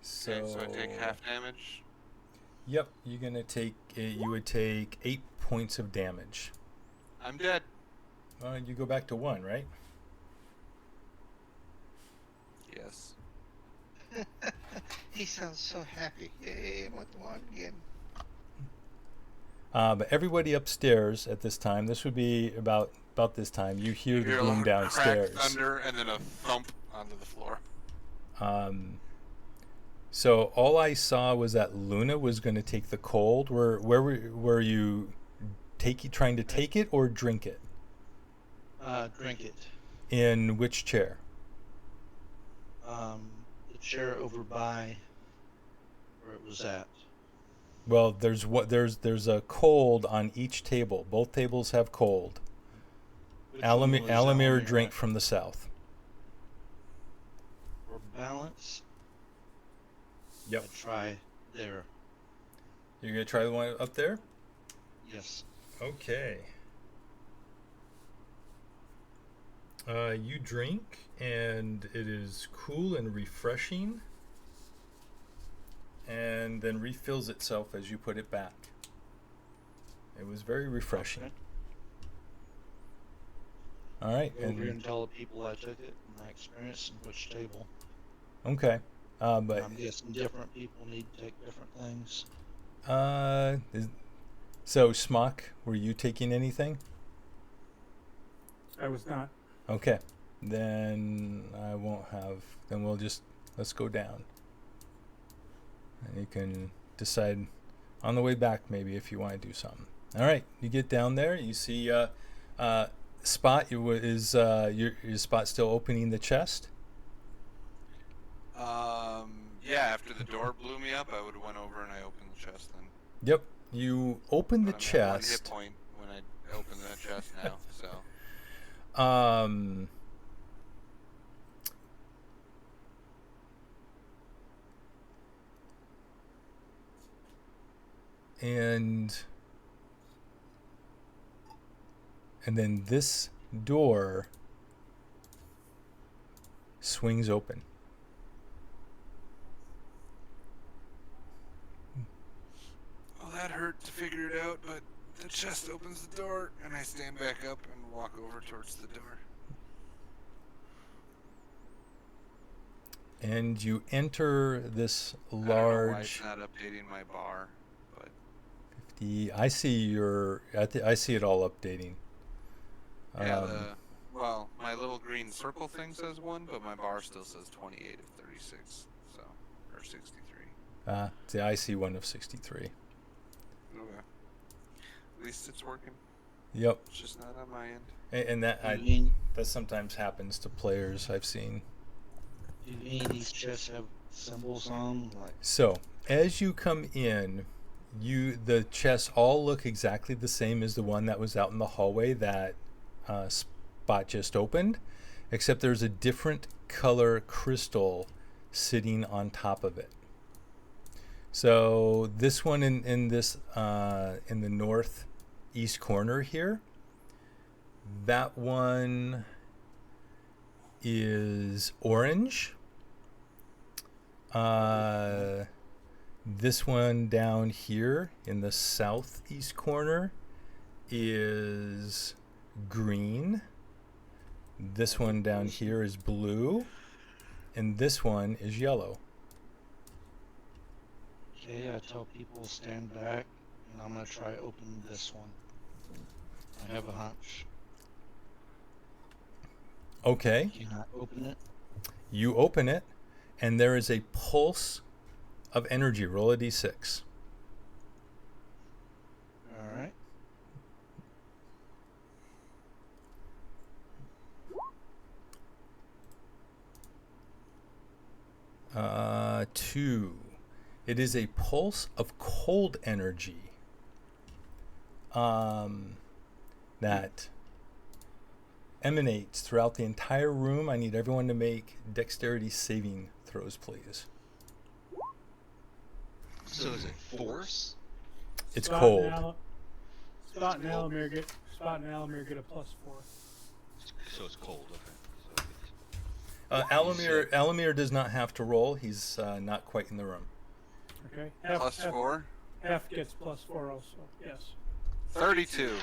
So,
Okay, so I take half damage.
Yep, you're gonna take. You would take 8 points of damage.
I'm dead.
You go back to 1, right?
Yes.
He sounds so happy. Yay, I want to walk again.
But everybody upstairs at this time. This would be about this time. You hear the boom downstairs.
Crack, thunder, and then a thump onto the floor.
So all I saw was that Luna was going to take the cold. Where were you trying to take it or drink it?
Drink it.
In which chair?
The chair over by where it was at.
Well, there's a cold on each table. Both tables have cold. Alamir drank from the south.
For balance.
Yep.
I'd try there.
You're gonna try the one up there?
Yes.
Okay. You drink, and it is cool and refreshing, and then refills itself as you put it back. It was very refreshing.
Okay.
All right.
Go over here and tell the people I took it and my experience and which table.
Okay. But
I'm guessing different people need to take different things.
So Smock, were you taking anything?
I was not.
Okay. Then I won't have. Then let's go down. And you can decide on the way back maybe if you want to do something. All right. You get down there. You see Spot. Is your Spot still opening the chest?
Yeah, after the door blew me up, I would have went over and I opened the chest then.
Yep. You open the
I'm
chest.
at 1 hit point when I open the chest now, so.
And then this door swings open.
Well, that hurt to figure it out, but the chest opens the door, and I stand back up and walk over towards the door.
And you enter this
I don't know why
large.
it's not updating my bar, but
50. I see I see it all updating.
yeah. Well, my little green circle thing says 1, but my bar still says 28 of 36, so or 63.
See, I see one of 63.
Okay. At least it's working.
Yep.
It's just not on my end.
And that
Do you mean
that sometimes happens to players I've seen.
these chests have symbols on them? Like
So as you come in, the chests all look exactly the same as the one that was out in the hallway that Spot just opened, except there's a different color crystal sitting on top of it. So this one in the northeast corner here, that one is orange. This one down here in the southeast corner is green. This one down here is blue. And this one is yellow.
Okay, I tell people stand back, and I'm gonna try opening this one. I have a hunch.
Okay.
Can I open it?
You open it, and there is a pulse of energy. Roll a d6.
All right.
2. It is a pulse of cold energy that emanates throughout the entire room. I need everyone to make dexterity saving throws, please.
So is it force?
It's
Spot
cold.
Spot and Alamir get a +4.
So it's cold. Okay. So
Alamir does not have to roll. He's not quite in the room.
Okay.
+4.
Half gets +4 also. Yes.
32.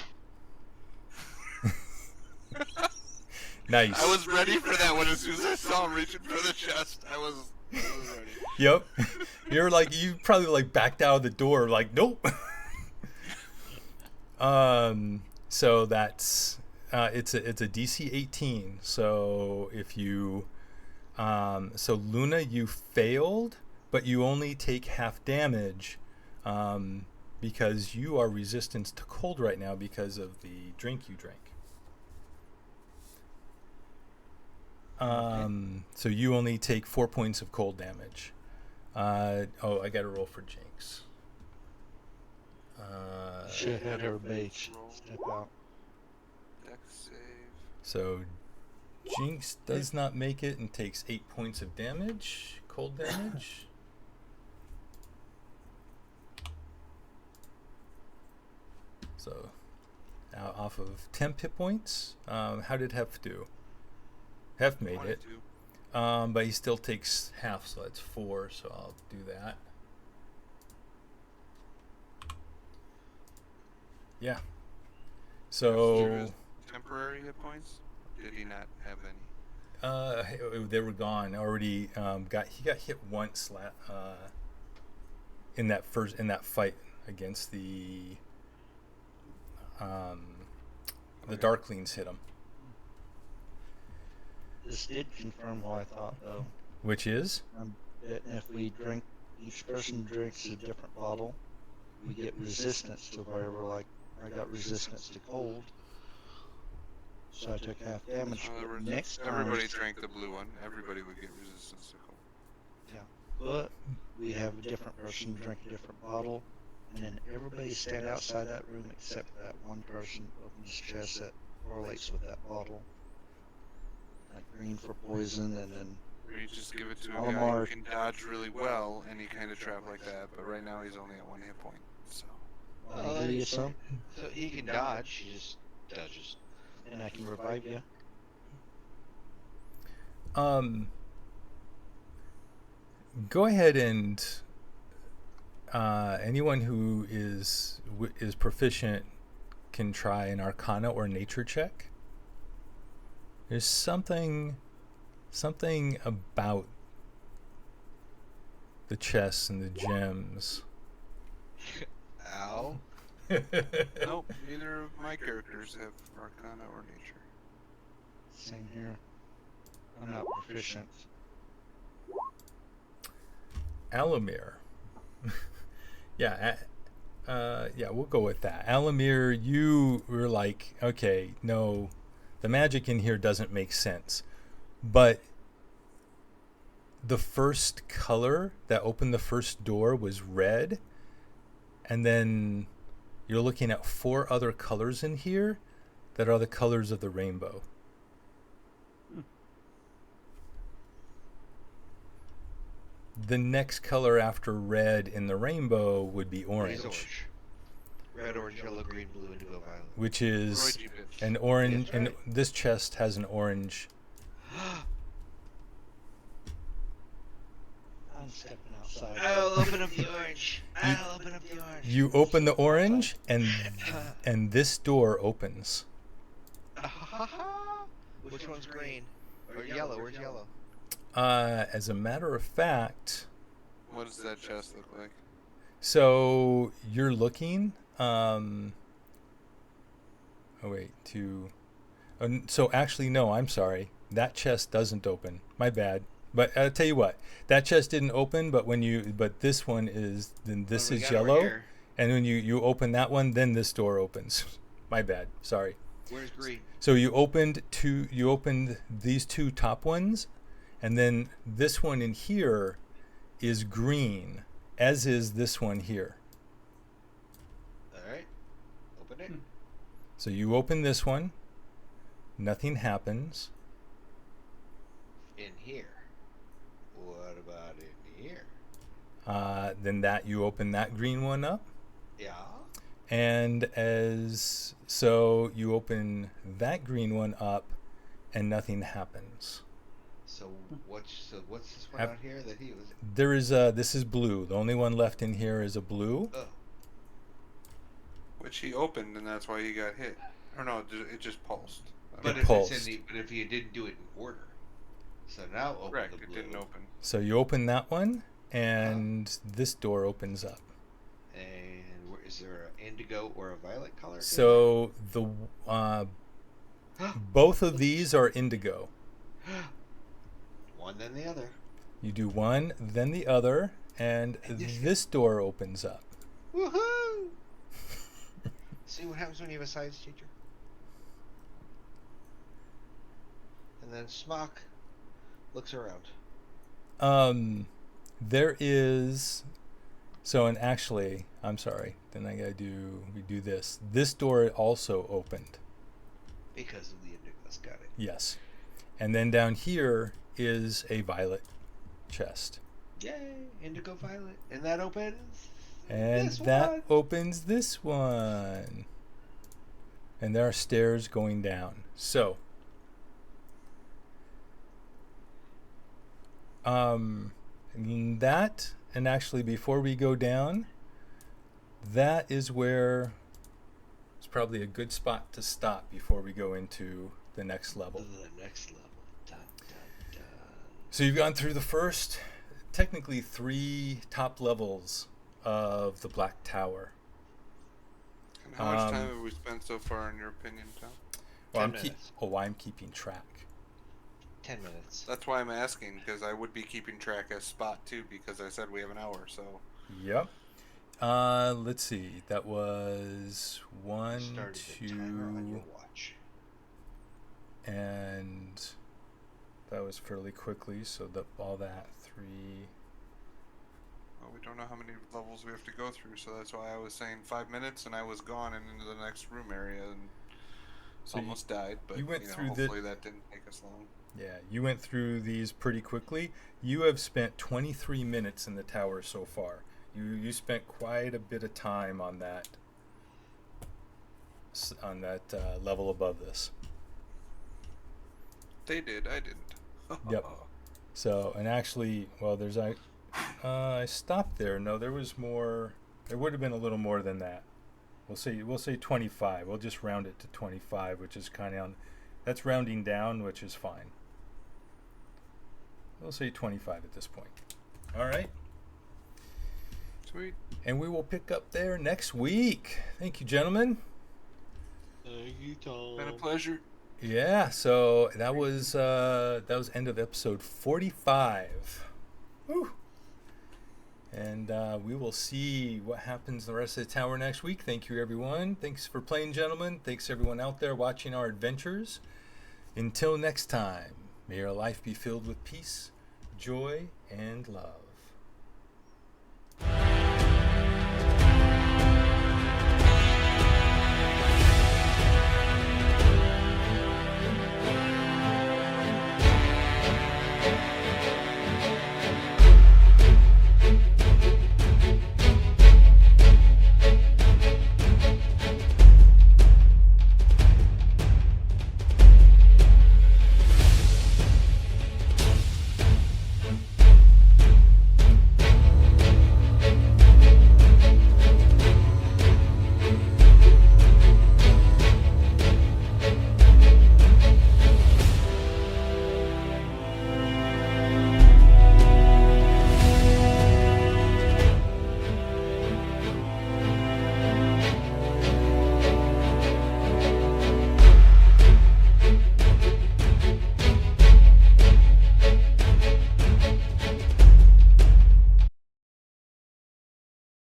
Nice.
I was ready for that one as soon as I saw him reaching for the chest. I was ready.
Yep. You probably backed out of the door nope. So that's it's a DC 18. So if you so Luna, you failed, but you only take half damage because you are resistant to cold right now because of the drink you drank. So you only take 4 points of cold damage. I gotta roll for Jinx.
Should have everybody step out.
Dex save.
So Jinx does not make it and takes 8 points of damage, cold damage. So off of 10 hit points. How did Hef do? Hef made it.
22.
But he still takes half, so that's 4, so I'll do that. Yeah. So
Temporary hit points? Did he not have any?
they were gone already. He got hit once in that fight against the Darklings hit him.
This did confirm what I thought, though.
Which is?
That if we drink, each person drinks a different bottle, we get resistance to whatever. I got resistance to cold, so I took half damage. Next time,
everybody drank the blue one. Everybody would get resistance to cold.
but we have a different person drink a different bottle, and then everybody stand outside that room except that one person opens chest that correlates with that bottle. Like green for poison, and then
Or you just give it to a guy
Alamar.
who can dodge really well, and he kind of trap like that. But right now he's only at 1 hit point. So
I'll give you some,
So he can dodge. He just dodges.
and I can revive you.
Go ahead and anyone who is proficient can try an Arcana or Nature check. There's something about the chests and the gems.
Ow.
nope, neither of my characters have Arcana or Nature.
Same here. I'm not proficient.
Alamir. Yeah, we'll go with that. Alamir, you were like, okay, no, the magic in here doesn't make sense. But the first color that opened the first door was red, and then you're looking at 4 other colors in here that are the colors of the rainbow. The next color after red in the rainbow would be orange.
Red, orange, yellow, green, blue, indigo, violet.
which is
Roy G. Biv.
an orange.
That's
And
right.
this chest has an orange.
I'm stepping outside.
I'll open up the orange. I'll open up the orange.
You open the orange, and this door opens.
Which one's green? Or yellow? Where's yellow?
As a matter of fact,
What does that chest look like?
so you're looking. Oh wait, so actually, no. I'm sorry. That chest doesn't open. My bad. But I'll tell you what. That chest didn't open. But but this one is. Then this
What do we
is
got over
yellow.
here?
And when you open that one, then this door opens. My bad. Sorry.
Where's green?
So you opened these two top ones, and then this one in here is green, as is this one here.
All right. Open it.
So you open this one, nothing happens.
In here. What about in here?
Then you open that green one up,
Yeah.
and so you open that green one up, and nothing happens.
So what's this one
Have-
out here that he was?
This is blue. The only one left in here is a blue.
Oh.
Which he opened, and that's why he got hit. Or no, it just pulsed.
But
It
if
pulsed.
it's but if you didn't do it in order, so now open
Correct,
the
it
blue.
didn't open.
So you open that one, and this door opens up.
And is there an indigo or a violet color?
So both of these are indigo.
One then the other.
You do one, then the other, and this door opens up.
Woohoo! See what happens when you have a science teacher. And then Smock looks around.
There is. So, and actually, I'm sorry. Then we do this. This door also opened.
Because of the indigos. Got it.
Yes. And then down here is a violet chest.
Yay! Indigo violet. And that opens.
And
this
that
one.
opens this one. And there are stairs going down. So, and actually before we go down, that is where it's probably a good spot to stop before we go into the next level.
The next level. Dun, dun, dun.
So you've gone through the first, technically 3 top levels of the Black Tower.
And how much time have we spent so far, in your opinion, Tom?
Well,
10 minutes.
I'm keeping track.
10 minutes.
That's why I'm asking, because I would be keeping track as Spot, too, because I said we have an hour, so...
Yep. Let's see. That was 1,
Started the timer on
2,
your watch.
and that was fairly quickly. So all that 3.
Well, we don't know how many levels we have to go through, so that's why I was saying 5 minutes, and I was gone and into the next room area, and
So you-
almost died, but
you went through
hopefully that didn't take us long.
Yeah, you went through these pretty quickly. You have spent 23 minutes in the tower so far. You spent quite a bit of time on that level above this.
They did, I didn't.
Yep. So, and actually, well, I stopped there. No, there was more. There would have been a little more than that. We'll say 25. We'll just round it to 25, which is kind of that's rounding down, which is fine. We'll say 25 at this point. All right.
Sweet.
And we will pick up there next week. Thank you, gentlemen.
Thank you, Tom.
Been a pleasure.
Yeah, so that was end of episode 45. Woo. And we will see what happens in the rest of the tower next week. Thank you, everyone. Thanks for playing, gentlemen. Thanks, everyone out there watching our adventures. Until next time, may your life be filled with peace, joy, and love.